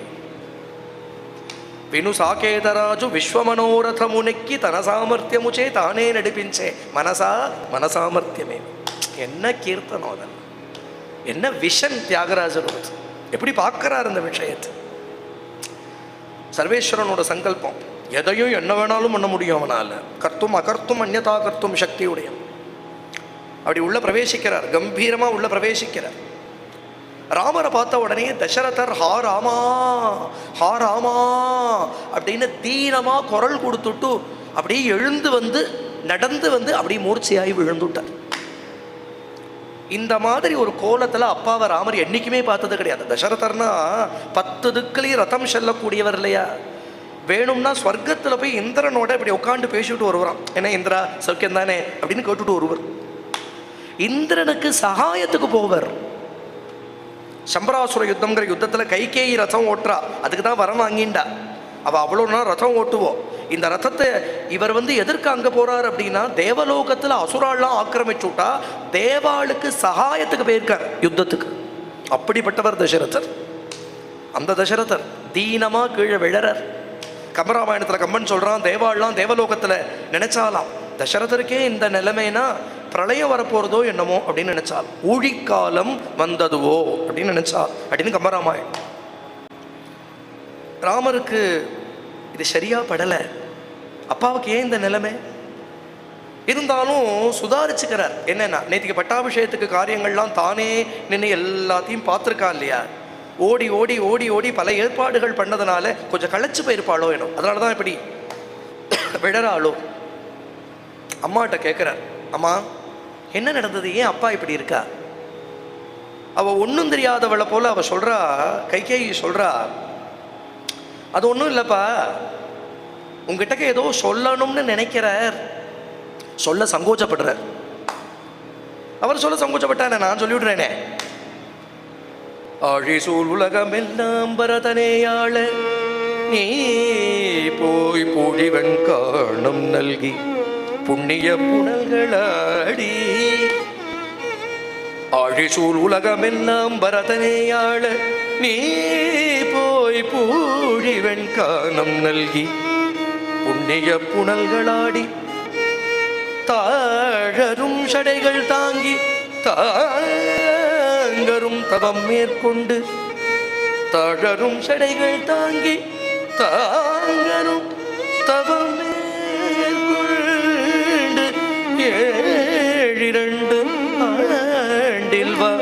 A: విను సాకేతరాజు విశ్వమనోరథమునెక్కి తన సామర్థ్యముచే తానే నడిపించే మనసా మనసామర్థ్యమే. என்ன கீர்த்தனம் அதெல்லாம், என்ன விஷன் தியாகராஜர் எப்படி பார்க்கிறார் அந்த விஷயத்தை. சர்வேஸ்வரனோட சங்கல்பம் எதையும் என்ன வேணாலும் பண்ண முடியும் அவனால. கர்த்தும் அகர்த்தும் அந்யதா கர்த்தும் சக்தியுடைய. அப்படி உள்ள பிரவேசிக்கிறார், கம்பீரமா உள்ள பிரவேசிக்கிறார். ராமரை பார்த்த உடனே தசரதர் ஹா ராமா ஹா ராமா அப்படின்னு தீனமா குரல் கொடுத்துட்டு அப்படியே எழுந்து வந்து நடந்து வந்து அப்படியே மூர்ச்சையாகி விழுந்துட்டார். இந்த மாதிரி ஒரு கோலத்துல அப்பாவை ராமர் என்னைக்குமே பார்த்தது கிடையாது. தசரதர்னா 10 திக்குலையும் ரதம் செல்லக்கூடியவர் இல்லையா. வேணும்னா ஸ்வர்க்கத்துல போய் இந்திரனோட இப்படி உட்காந்து பேசிட்டு வருவாராம். ஏன்னா இந்திரா சௌக்கியம் தானே அப்படின்னு கேட்டுட்டு வருவர். இந்திரனுக்கு சகாயத்துக்கு போவர். சம்பராசுர யுத்தம்ங்கிற யுத்தத்துல கைகேயி ரதம் ஓட்டுறா, அதுக்கு தான் வரம் வாங்கிண்டா. அவ அவ்வளோ நாள் ரதம் ஓட்டுவோம். இந்த ரதத்தை இவர் வந்து எதற்கு அங்க போறாரு அப்படின்னா, தேவலோகத்துல அசுராலாம் ஆக்கிரமிச்சு விட்டா தேவாளுக்கு சகாயத்துக்கு போயிருக்கார் யுத்தத்துக்கு. அப்படிப்பட்டவர் தசரதர். அந்த தசரதர் தீனமா கீழே விழறார். கம்பராமாயணத்துல கம்பன் சொல்றான், தேவாள்லாம் தேவலோகத்துல நினைச்சாலாம் தசரதருக்கே இந்த நிலைமைனா பிரளயம் வரப்போறதோ என்னமோ அப்படின்னு நினைச்சால், ஊழிக்காலம் வந்ததுவோ அப்படின்னு நினைச்சால் அப்படின்னு கம்பராமாயணம். ராமருக்கு இது சரியா படல. அப்பாவுக்கு ஏன் இந்த நிலைமை இருந்தாலும் சுதாரிச்சுக்கிறார். என்னன்னா நேற்றுக்கு பட்டாபிஷேகத்துக்கு காரியங்கள்லாம் தானே நின்று எல்லாத்தையும் பார்த்துருக்கா இல்லையா. ஓடி ஓடி ஓடி ஓடி பல ஏற்பாடுகள் பண்ணதுனால கொஞ்சம் களைச்சு போயிருப்பாளோ என்னோ, அதனாலதான் இப்படி விழறாளோ. அம்மாட்ட கேட்கிறார், அம்மா என்ன நடந்தது, ஏன் அப்பா இப்படி இருக்கா? அவ ஒன்றும் தெரியாதவளை போல அவ சொல்றா, கைகேயி சொல்றா, அது ஒன்றும் இல்லப்பா, உங்ககிட்ட ஏதோ சொல்லணும்னு நினைக்கிறார், சொல்ல சங்கோச்சப்படுறார். அவர் சொல்ல சங்கோச்சப்பட்டானே, நான் சொல்லிவிடுறேனே. ஆழிசூழ் உலகமெல்லாம் பரதனேயாள நீ போய் பொழிவன் காணம் நல்கி புண்ணிய புனல்களாடி. ஆழிசூழ் உலகமெல்லாம் பரதனேயாள நீ போய் பொழிவன் காணம் நல்கி புண்ணிய புனல்களாடி. தாழரும் சடைகள் தாங்கி தாங்கரும் தவம் மேற்கொண்டு, தாழரும் சடைகள் தாங்கி தாங்கரும் தவம் மேற்கொண்டு, 7 ஆண்டில் வா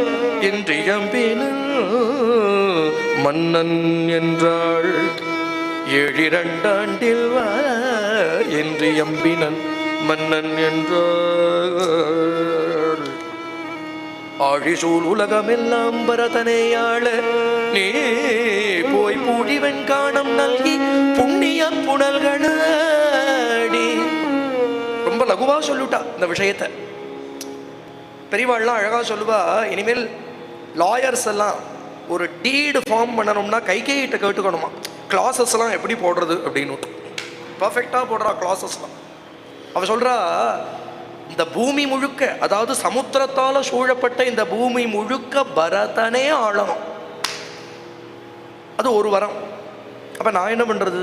A: என்று எம்பினன் மன்னன் என்றாள். 7 ஆண்டில் வா என்று எம்பினன் மன்னன் என்றாள். ஆழிசூழ் உலகமெல்லாம் பரதனேயாள நீ போய் பூழிவன் காணம் நல்கி புண்ணிய புனல்களாடி. ரொம்ப லகுவா சொல்லிட்டா இந்த விஷயத்தை. பெரியவாள்லாம் அழகா சொல்லுவா, இனிமேல் லாயர்ஸ் எல்லாம் ஒரு டீடு ஃபார்ம் பண்ணணும்னா கைகேயிட்ட கேட்டுக்கணுமா, கிளாஸஸ் எல்லாம் எப்படி போடுறது அப்படின்னு. பர்ஃபெக்டா போடுறா கிளாஸஸ்லாம். அவ சொல்றா, இந்த பூமி முழுக்க, அதாவது சமுத்திரத்தால சூழப்பட்ட இந்த பூமி முழுக்க பரதனே ஆளணும், அது ஒரு வரம். அப்ப நான் என்ன பண்றது,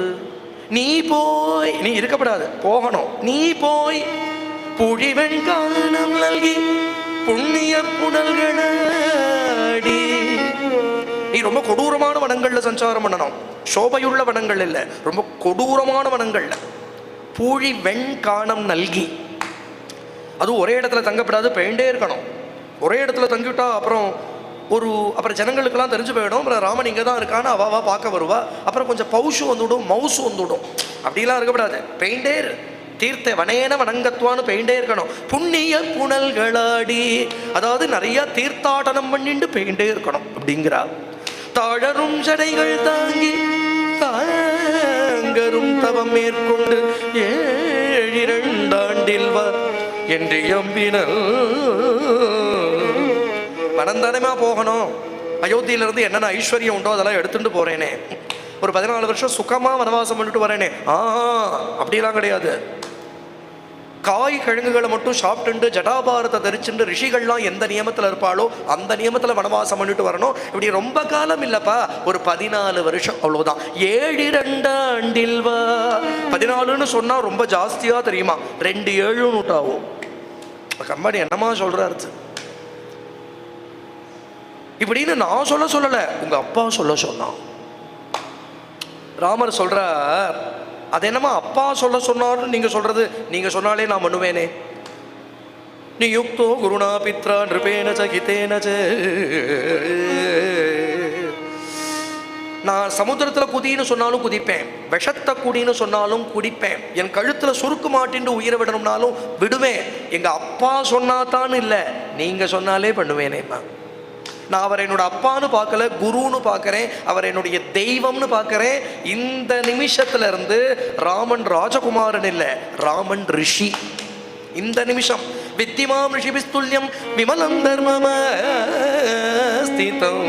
A: நீ போய், நீ இருக்கப்படாது, போகணும், நீ போய் புழிவன் காணம் நல்கி புண்ணிய புனல்களாடி. நீ ரொம்ப கொடூரமான வனங்கள்ல சஞ்சாரம் பண்ணணும், சோபையுள்ள வனங்கள் இல்லை, ரொம்ப கொடூரமான வனங்கள்ல. பூழி வெண்காணம் நல்கி, அது ஒரே இடத்துல தங்கப்படாது, பெயிண்டே இருக்கணும். ஒரே இடத்துல தங்கிவிட்டா அப்புறம் அப்புறம் ஜனங்களுக்கெல்லாம் தெரிஞ்சு போயிடும். அப்புறம் ராமன் இங்கே தான் இருக்கான்னு அவாவா பார்க்க வருவா. அப்புறம் கொஞ்சம் பவுஷு வந்துவிடும், மவுசு வந்துவிடும். அப்படிலாம் இருக்கக்கூடாது, பெயிண்டே தீர்த்த வனேன வணங்கத்வான்னு பெயிண்டே இருக்கணும். புண்ணிய புனல்களாடி, அதாவது நிறைய தீர்த்தாடனம் பண்ணிட்டு பெயிண்டே இருக்கணும் அப்படிங்கிறா. தாழரும் ஜடைகள் தாங்கி தாங்கரும் தவம் மேற்கொண்டு 7 ஆண்டில் வா என்று எம்பினல். மனந்தானமா போகணும். அயோத்தியிலிருந்து என்னென்ன ஐஸ்வர்யம் உண்டோ அதெல்லாம் எடுத்துட்டு போறேனே, ஒரு 14 வருஷம் சுகமா வனவாசம் பண்ணிட்டு வரேனே, அப்படிலாம் கிடையாது. காய் கிழங்குகளை மட்டும் சாப்பிட்டு ஜடாபாரத்தை தரிச்சுட்டு ரிஷிகள்லாம் எந்த நியமத்தில் இருப்பாளோ அந்த நியமத்தில் வனவாசம் பண்ணிட்டு வரணும். இப்படி ரொம்ப காலம் இல்லப்பா, ஒரு 14 வருஷம் அவ்வளவுதான். 7 ஆண்டில் வா. 14ன்னு சொன்னா ரொம்ப ஜாஸ்தியா தெரியுமா, 2 7 ஆகும். கம்பெனி என்னமா சொல்றாரு இப்படின்னு நான் சொல்லல, உங்க அப்பா சொன்னான். ராமர் சொல்றார், அது என்னமா அப்பா சொன்னாரு நீங்க சொல்றது, நீங்க சொன்னாலே நான் பண்ணுவேனே. நீ யுக்தோ குருணா பித்ரா நிருபேன சகிதேன. நான் சமுத்திரத்தில் குதின்னு சொன்னாலும் குதிப்பேன், விஷத்தை குடின்னு சொன்னாலும் குடிப்பேன், என் கழுத்தில் சுருக்கு மாட்டின்னு உயிரை விடணும்னாலும் விடுவேன். எங்க அப்பா சொன்னாதான் இல்லை, நீங்க சொன்னாலே பண்ணுவேனேம்மா. நான் அவர் என்னோட அப்பான்னு பார்க்கல, குருன்னு பார்க்கிறேன், அவர் என்னுடைய தெய்வம்னு பார்க்கிறேன். இந்த நிமிஷத்துல இருந்து ராமன் ராஜகுமாரன் இல்லை, ராமன் ரிஷி. இந்த நிமிஷம் வித்திமாம் ரிஷி பிஸ்துல்யம் விமலம் தர்மம ஸ்திதம்.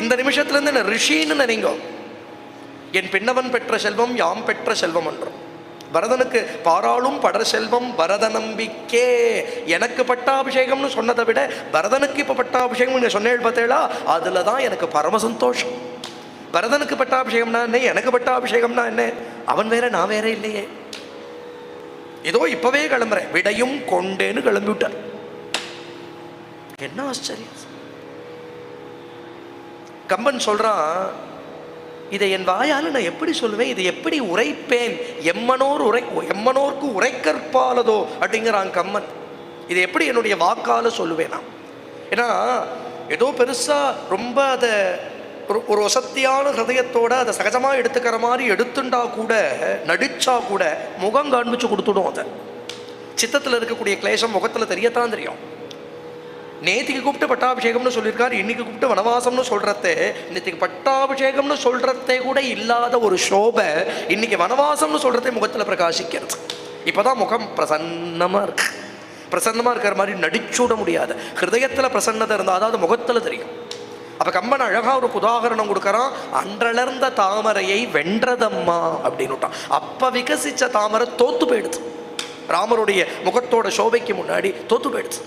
A: இந்த நிமிஷத்துல இருந்து என்ன ரிஷின்னு நினைங்க. என் பின்னவன் பெற்ற செல்வம் யாம் பெற்ற செல்வம் என்றும். பரதனுக்கு பாராளும் படர் செல்வம் பரத நம்பிக்கே. எனக்கு பட்டாபிஷேகம்னு சொன்னதை விட பரதனுக்கு இப்ப பட்டாபிஷேகம் நீங்க சொன்னேன் பார்த்தேளா, அதுலதான் எனக்கு பரம சந்தோஷம். பரதனுக்கு பட்டாபிஷேகம்னா என்ன, எனக்கு பட்டாபிஷேகம்னா என்ன, அவன் வேற நான் வேற இல்லையே. ஏதோ இப்பவே கிளம்புறேன், விடையும் கொண்டேன்னு கிளம்பி விட்டார். என்ன ஆச்சரியம். கம்பன் சொல்றான், இதை என் வாயால் நான் எப்படி சொல்லுவேன், இதை எப்படி உரைப்பேன், எம்மனோர்க்கு உரைக்கற்பாலதோ அப்படிங்கிறான் கம்மன். இதை எப்படி என்னுடைய வாக்கால சொல்லுவேன் நான். ஏன்னா ஏதோ பெருசா ரொம்ப அதை ஒரு வசத்தியான ஹிருதயத்தோட அதை சகஜமா எடுத்துக்கிற மாதிரி எடுத்துட்டா கூட, நடிச்சா கூட முகம் காண்பிச்சு கொடுத்துடும். அதை சித்தத்தில் இருக்கக்கூடிய கிளேசம் முகத்துல தெரியத்தான் தெரியும். நேத்திக்கு கூப்பிட்டு பட்டாபிஷேகம்னு சொல்லியிருக்காரு, இன்னைக்கு கூப்பிட்டு வனவாசம்னு சொல்றதே, நேத்திக்கு பட்டாபிஷேகம்னு சொல்றதே கூட இல்லாத ஒரு சோபை இன்னைக்கு வனவாசம்னு சொல்றதே முகத்துல பிரகாசிக்கிறது. இப்பதான் முகம் பிரசன்னமா இருக்கு. பிரசன்னமா இருக்கிற மாதிரி நடிச்சுட முடியாது. ஹிருதயத்துல பிரசன்னதை இருந்தால் அதாவது முகத்துல தெரியும். அப்ப கம்பன் அழகா ஒரு உதாகரணம் கொடுக்கறான். அன்றளர்ந்த தாமரையை வென்றதம்மா அப்படின்னு. அப்ப விகசிச்ச தாமரை தோத்து போயிடுச்சு. ராமருடைய முகத்தோட சோபைக்கு முன்னாடி தோத்து போயிடுச்சு.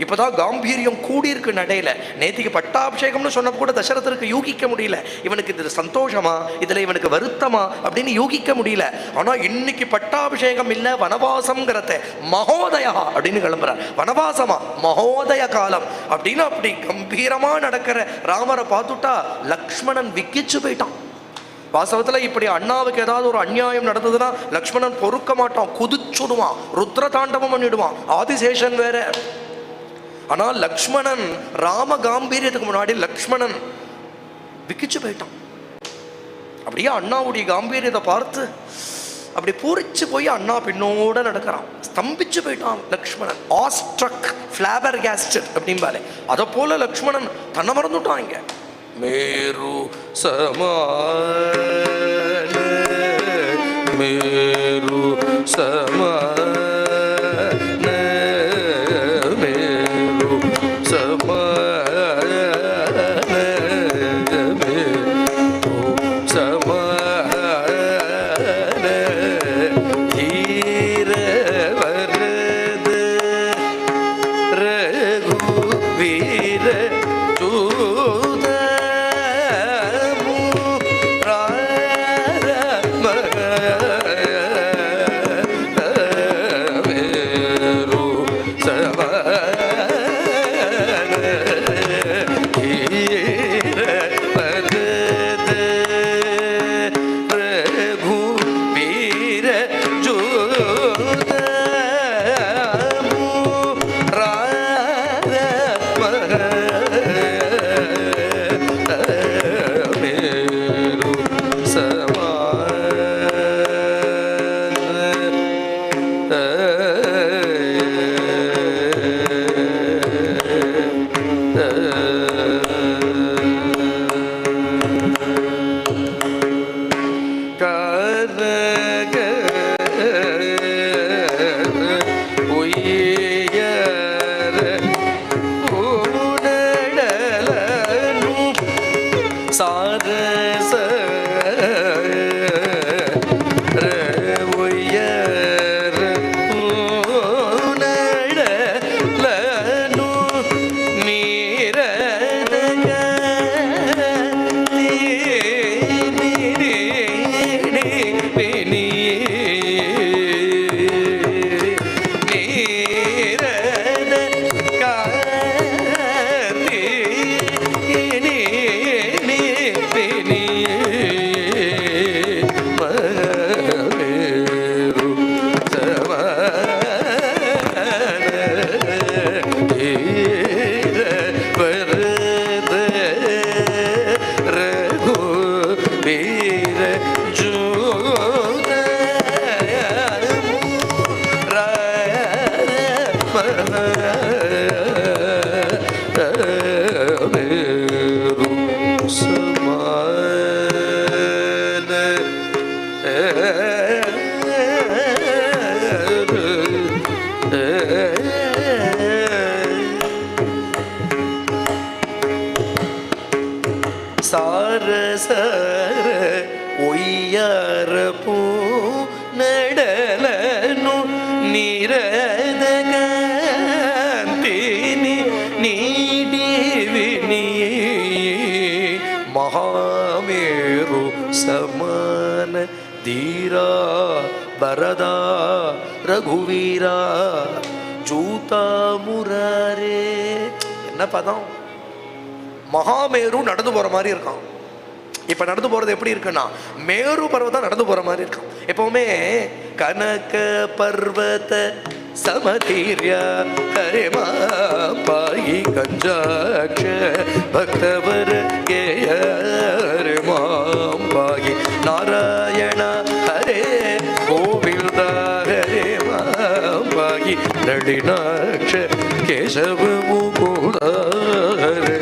A: இப்போதான் காம்பீரியம் கூடியிருக்கு நடையில. நேத்திக்கு பட்டாபிஷேகம்னு சொன்ன கூட தசரதற்கு யூகிக்க முடியல, இவனுக்கு இது சந்தோஷமா இதுல இவனுக்கு வருத்தமா அப்படின்னு யூகிக்க முடியல. ஆனா இன்னைக்கு பட்டாபிஷேகம் இல்ல, வனவாசம்ங்கிறத மகோதயா அப்படின்னு கிளம்புறார். வனவாசமா மகோதய காலம் அப்படின்னு அப்படி கம்பீரமா நடக்கிற ராமரை பார்த்துட்டா லக்ஷ்மணன் விக்கிச்சு போயிட்டான். வாசவத்துல இப்படி அண்ணாவுக்கு ஏதாவது ஒரு அநியாயம் நடந்ததுன்னா லக்ஷ்மணன் பொறுக்க மாட்டான், குதிச்சுடுவான், ருத்ர தாண்டவம் பண்ணிடுவான், ஆதிசேஷன் வேற. ஆனால் லக்ஷ்மணன் ராம காம்பீரியத்துக்கு முன்னாடி லக்ஷ்மணன் விக்கிச்சு போயிட்டான். அப்படியே அண்ணாவுடைய காம்பீரியத்தை பார்த்து அப்படி பூரிச்சு போய் அண்ணா பின்னோட நடக்கிறான். ஸ்தம்பிச்சு போயிட்டான் லக்ஷ்மணன். ஆஸ்ட்ரக் ஃபிளாபர் கேஸ்டட் அப்படிம்பாலே அதை போல லக்ஷ்மணன் தன்னை மறந்துட்டான். இங்க மேரு சமான மேரு சமான வீர ಒಯ್ಯಾರಪೂ ನಡಲನು ನೀರದಗಂತಿನಿ ನೀಡಿವಿನಿ ಮಹಾಮೇರು ಸಮಾನ ಧೀರ ಬರದ ரகுவீர ஜூதா முராரே. என்ன பதம்? மகாமேரு நடந்து போற மாதிரி இருக்கான். இப்ப நடந்து போறது எப்படி இருக்குன்னா மேரு பர்வதம் நடந்து போற மாதிரி இருக்கும். எப்பவுமே கனக பர்வத சமதீர்ய ஹரிமா பாயி கஞ்சாட்ச பக்தவர் கேயரிமாம் பாயி நாராயண ஹரே கோவிந்த ஹரே மாம் பாயி நளினாட்ச கேசவ முகுந்த ஹரே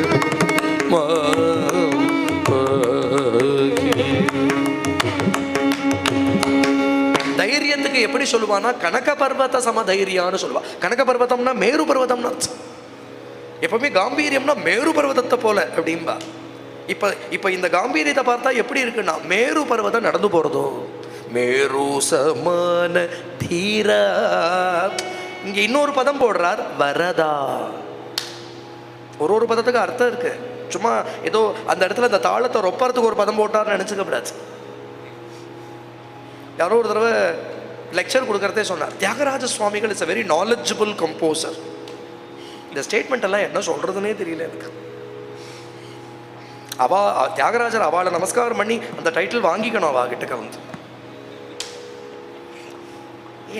A: மாம். தைரியத்துக்கு எப்படி சொல்லுவானா கனக பர்வத சம தைரியான்னு சொல்லுவா. கனக பர்வதம்னா மேரு பர்வதம்னு அர்த்தம். எப்பவுமே காம்பீரியம்னா மேரு பர்வதத்தை போல அப்படின்பா. இப்ப இந்த காம்பீரியத்தை பார்த்தா எப்படி இருக்குன்னா மேரு பர்வதம் நடந்து போறதோ மேரு சமான தீரா. இங்க இன்னொரு பதம் போடுறார் வரதா. ஒரு பதத்துக்கு அர்த்தம் இருக்கு. சும்மா ஏதோ அந்த இடத்துல அந்த தாளத்தை ரொப்பறதுக்கு ஒரு பதம் போட்டார்னு நினைச்சுக்க கூடாது. யாரோ ஒரு தடவை லெக்சர் கொடுக்கறதே சொன்னார், தியாகராஜ சுவாமிகள் is a very knowledgeable composer. இந்த ஸ்டேட்மெண்ட் எல்லாம் என்ன சொல்றதுன்னே தெரியல எனக்கு. தியாகராஜர் அவளை நமஸ்காரம் பண்ணி அந்த டைட்டில் வாங்கிக்கணும். அவ கிட்டக்க வந்து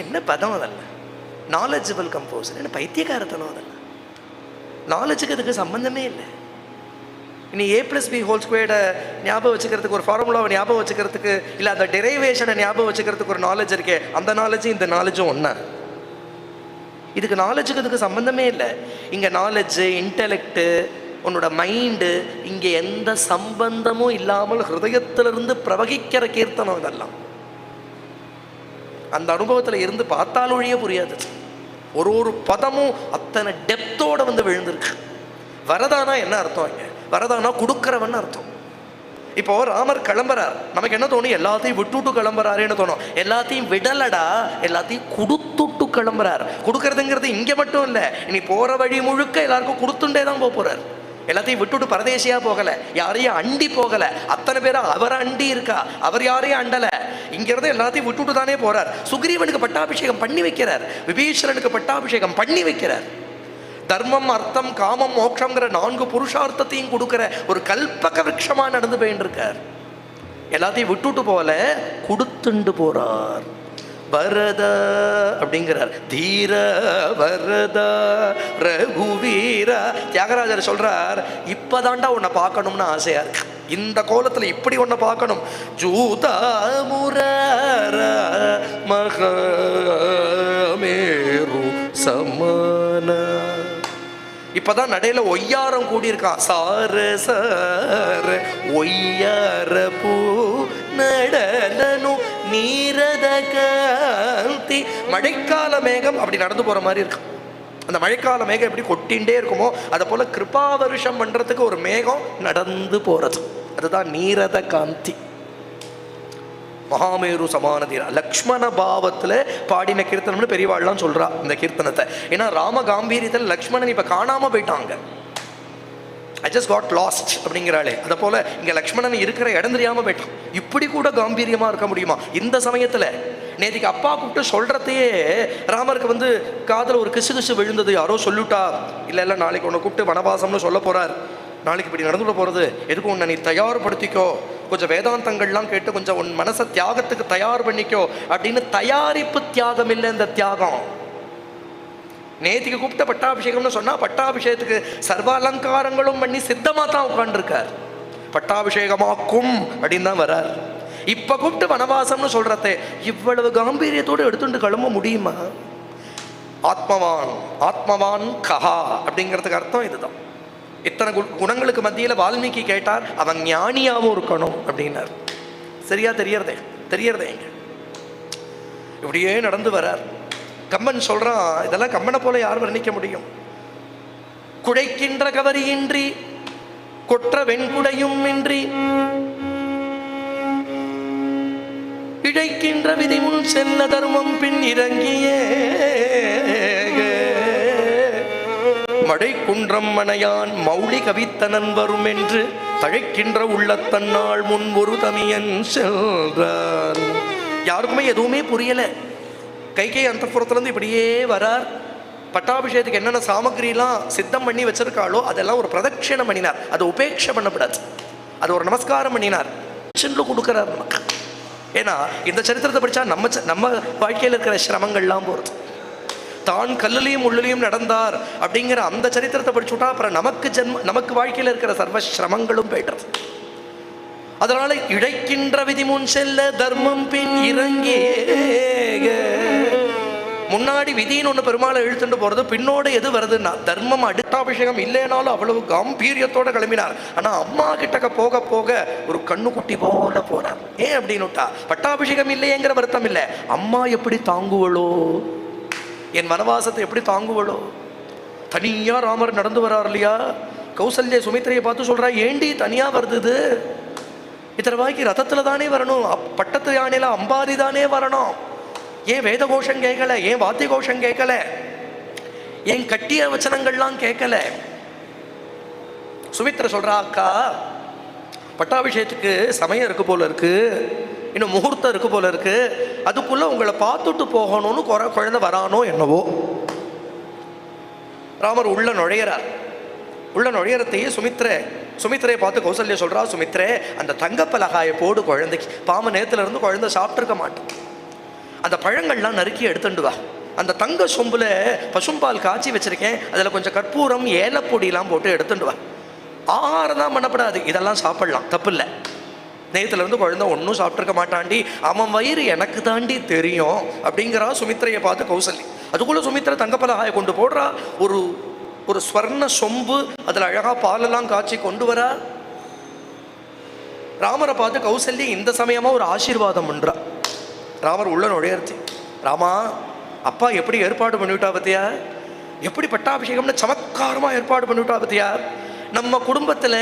A: என்ன பதம் அதல்ல, நாலெட்ஜபிள் கம்போசர் என்ன பைத்தியக்காரத்தனம் அதல்ல. நாலேஜுக்கு அதுக்கு சம்பந்தமே இல்லை. இனி A+B² ஞாபகம் வச்சுக்கிறதுக்கு ஒரு ஃபார்முலாவை ஞாபகம் வச்சுக்கிறதுக்கு இல்லை அந்த டெரைவேஷனை ஞாபகம் வச்சுக்கிறதுக்கு ஒரு நாலேஜ் இருக்கே, அந்த நாலேஜும் இந்த நாலேஜும் ஒன்றா. இதுக்கு நாலேஜுக்கு இதுக்கு சம்பந்தமே இல்லை. இங்கே நாலேஜு இன்டெலெக்டு உன்னோட மைண்டு இங்கே எந்த சம்பந்தமும் இல்லாமல் ஹிருதயத்திலிருந்து பிரவகிக்கிற கீர்த்தனம் இதெல்லாம். அந்த அனுபவத்தில் இருந்து பார்த்தாலொழிய புரியாது. ஒரு பதமும் அத்தனை டெப்த்தோட வந்து விழுந்திருக்கு. வரதானா என்ன அர்த்தம்? இங்கே வரதானா கொடுக்கிறவன் அர்த்தம். இப்போ ராமர் கிளம்புறார், நமக்கு என்ன தோணும்? எல்லாத்தையும் விட்டுட்டு கிளம்புறாருன்னு தோணும். எல்லாத்தையும் விடலடா, எல்லாத்தையும் கொடுத்துட்டு கிளம்புறார். கொடுக்கறதுங்கிறது இங்கே மட்டும் இல்லை, இனி போற வழி முழுக்க எல்லாருக்கும் கொடுத்துட்டே தான் போறார். எல்லாத்தையும் விட்டுட்டு பரதேசியா போகல, யாரையும் அண்டி போகல. அத்தனை பேரும் அவர் அண்டி இருக்கா, அவர் யாரையும் அண்டல. இங்கிறது எல்லாத்தையும் விட்டுட்டு தானே போறார். சுக்ரீவனுக்கு பட்டாபிஷேகம் பண்ணி வைக்கிறார், விபீஷணனுக்கு பட்டாபிஷேகம் பண்ணி வைக்கிறார். தர்மம் அர்த்தம் காமம் மோட்சம்ங்கிற 4 புருஷார்த்தத்தையும் கொடுக்கிற ஒரு கல்பக விருட்சமா நடந்து போயின்னு இருக்கார். எல்லாத்தையும் விட்டுட்டு போல கொடுத்துண்டு போறார். வரத அப்படிங்கிறார், தீர வரத ரகுவீரா. தியாகராஜர் சொல்றார், இப்பதான்டா உன்னை பார்க்கணும்னு ஆசையா இருக்கு. இந்த கோலத்துல இப்படி ஒன்ன பார்க்கணும். ஜூதா முரார மகாமேரு சமான. இப்பதான் நடையில ஒய்யாரம் கூடியிருக்கான். சார சார ஒய்யார பூ நடலனு நீரத காந்தி. மழைக்கால மேகம் அப்படி நடந்து போற மாதிரி இருக்கு. அந்த மழைக்கால மேகம் எப்படி கொட்டின்றே இருக்குமோ அதை போல கிருபா வருஷம் பண்றதுக்கு ஒரு மேகம் நடந்து போறது. அதுதான் நீரத காந்தி. மகாமேரு சமான தீர லக்ஷ்மண பாவத்தில் பாடின கீர்த்தனம்னு பெரியவாள்லாம் சொல்றா இந்த கீர்த்தனத்தை. ஏன்னா ராம காம்பீரியத்தில் லக்ஷ்மணன் இப்போ காணாமல் போயிட்டாங்க. ஐ ஜஸ்ட் காட் லாஸ்ட் அப்படிங்கிறாளே, அதை போல இங்கே லக்ஷ்மணன் இருக்கிற இடம் தெரியாமல் போயிட்டான். இப்படி கூட காம்பீரியமாக இருக்க முடியுமா இந்த சமயத்தில்? நேற்றுக்கு அப்பா கூப்பிட்டு சொல்கிறதையே ராமருக்கு காதில் ஒரு கிசு கிசு விழுந்தது. யாரோ சொல்லிவிட்டா, இல்லை நாளைக்கு உன்னை கூப்பிட்டு வனவாசம்னு சொல்ல போகிறார், நாளைக்கு இப்படி நடந்துட போகிறது, எதுக்கும் உன்னை நீ தயார்படுத்திக்கோ, கொஞ்சம் வேதாந்தங்கள்லாம் கேட்டு கொஞ்சம் உன் மனசை தியாகத்துக்கு தயார் பண்ணிக்கோ அப்படின்னு. தயாரிப்பு தியாகம் இல்லை இந்த தியாகம். நேத்திக்கு கூப்பிட்ட பட்டாபிஷேகம்னு சொன்னால் பட்டாபிஷேகத்துக்கு சர்வ அலங்காரங்களும் பண்ணி சித்தமாக தான் உட்காந்துருக்கார். பட்டாபிஷேகமாக்கும் அப்படின்னு தான் வரார். இப்போ கூப்பிட்டு வனவாசம்னு சொல்கிறதே இவ்வளவு காம்பீரியத்தோடு எடுத்துட்டு கிளம்ப முடியுமா? ஆத்மவான் ஆத்மவான் கஹா அப்படிங்கிறதுக்கு அர்த்தம் இதுதான். இத்தனை குணங்களுக்கு மத்தியில் வால்மீகி கேட்டார், அவன் ஞானியாகவும் இருக்கணும் அப்படின்னார். சரியா தெரியறதே இப்படியே நடந்து வரார். கம்பன் சொல்றான், இதெல்லாம் கம்பனை போல யார் வர்ணிக்க முடியும்? குழைக்கின்ற கவரியின்றி கொற்ற வெண்குடையும் இன்றி இழைக்கின்ற விதி முன் செல்ல தர்மம் பின் இறங்கியே மடை குன்றம் மனையான் மௌளி கவித்தனன் வரும் என்று தழைக்கின்ற உள்ளத்தன்னாள் முன் ஒரு தமியன் சென்றான். யாருக்குமே எதுவுமே புரியல. கைகை அந்தப்புறத்துலேருந்து இப்படியே வரார். பட்டாபிஷேகத்துக்கு என்னென்ன சாமகிரிலாம் சித்தம் பண்ணி வச்சிருக்காளோ அதெல்லாம் ஒரு பிரதட்சிணம் பண்ணினார். அது உபேட்சை பண்ணப்படாது, அது ஒரு நமஸ்காரம் பண்ணினார். சென்று கொடுக்குறார் நமக்கு. ஏன்னா இந்த சரித்திரத்தை படித்தா நம்ம வாழ்க்கையில் இருக்கிற சிரமங்கள்லாம் போகிறது. தான் கல்லுலையும் உள்ளிலையும் நடந்தார் அப்படிங்கிற அந்த சரித்திரத்தை படிச்சுட்டா அப்புறம் நமக்கு வாழ்க்கையில் இருக்கிற சர்வ சிரமங்களும் போய்டுறது. அதனால இழைக்கின்ற விதி முன் செல்ல தர்மம் பின் இறங்கி. முன்னாடி விதின்னு ஒன்று பெருமாளை இழுத்துட்டு போகிறது, பின்னோட எது வருதுன்னா தர்மம். பட்டாபிஷேகம் இல்லைனாலும் அவ்வளவு காம்பீரியத்தோடு கிளம்பினார். ஆனால் அம்மா கிட்டக்க போக போக ஒரு கண்ணுக்குட்டி போல போனார். ஏன் அப்படின்னுட்டா பட்டாபிஷேகம் இல்லையேங்கிற வருத்தம் இல்லை, அம்மா எப்படி தாங்குவளோ, என் வனவாசத்தை எப்படி தாங்குவளோ. தனியாக ராமர் நடந்து வர்றார் இல்லையா, கௌசல்யா சுமித்திரையை பார்த்து சொல்கிறா, ஏண்டி தனியாக வருது, இத்தனை வாய்க்கு ரதத்தில் தானே வரணும், பட்டத்து யானையில் அம்பாரி தானே வரணும், ஏன் வேத கோஷம் கேட்கல, ஏன் வாத்திய கோஷம் கேட்கல, ஏன் கட்டிய வச்சனங்கள்லாம் கேட்கல. சுமித்திரை சொல்றா, அக்கா பட்டாபிஷேகத்துக்கு சமயம் இருக்கு போல இருக்கு, இன்னும் முகூர்த்தம் இருக்கு போல இருக்கு, அதுக்குள்ள உங்களை பார்த்துட்டு போகணும்னு குழந்தை வரானோ என்னவோ. ராமர் உள்ள நுழையிறார். உள்ள நுழையறதையே சுமித்திரையை பார்த்து கௌசல்யா சொல்றா, சுமித்திரே அந்த தங்கப்பலகாயை போடு குழந்தைக்கு, பாம நேரத்துல இருந்து குழந்தை சாப்பிட்டுருக்க மாட்டேன், அந்த பழங்கள்லாம் நறுக்கி எடுத்துட்டு வா, அந்த தங்க சொம்புல பசும்பால் காய்ச்சி வச்சிருக்கேன், அதில் கொஞ்சம் கற்பூரம் ஏலப்பொடியெல்லாம் போட்டு எடுத்துட்டு வா. ஆகாரம் தான் பண்ணப்படாது, இதெல்லாம் சாப்பிடலாம், தப்பு இல்லை. நேரத்துல இருந்து குழந்தை ஒன்றும் சாப்பிட்ருக்க மாட்டாண்டி, அவன் வயிறு எனக்கு தாண்டி தெரியும் அப்படிங்கிறா சுமித்திரையை பார்த்து கௌசல்யா. அதுக்குள்ள சுமித்திரை தங்கப்பலகாயை கொண்டு போடுறா, ஒரு ஸ்வர்ண சொம்பு, அதில் அழகா பாலெல்லாம் காய்ச்சி கொண்டு வரா. ராமரை பார்த்து கௌசல்யா இந்த சமயமா ஒரு ஆசீர்வாதம் பண்றா. ராமர் உள்ள நுழையர்த்தி, ராமா அப்பா எப்படி ஏற்பாடு பண்ணிவிட்டா பத்தியா, எப்படி பட்டாபிஷேகம்னு சமத்காரமாக ஏற்பாடு பண்ணிவிட்டா பத்தியா. நம்ம குடும்பத்தில்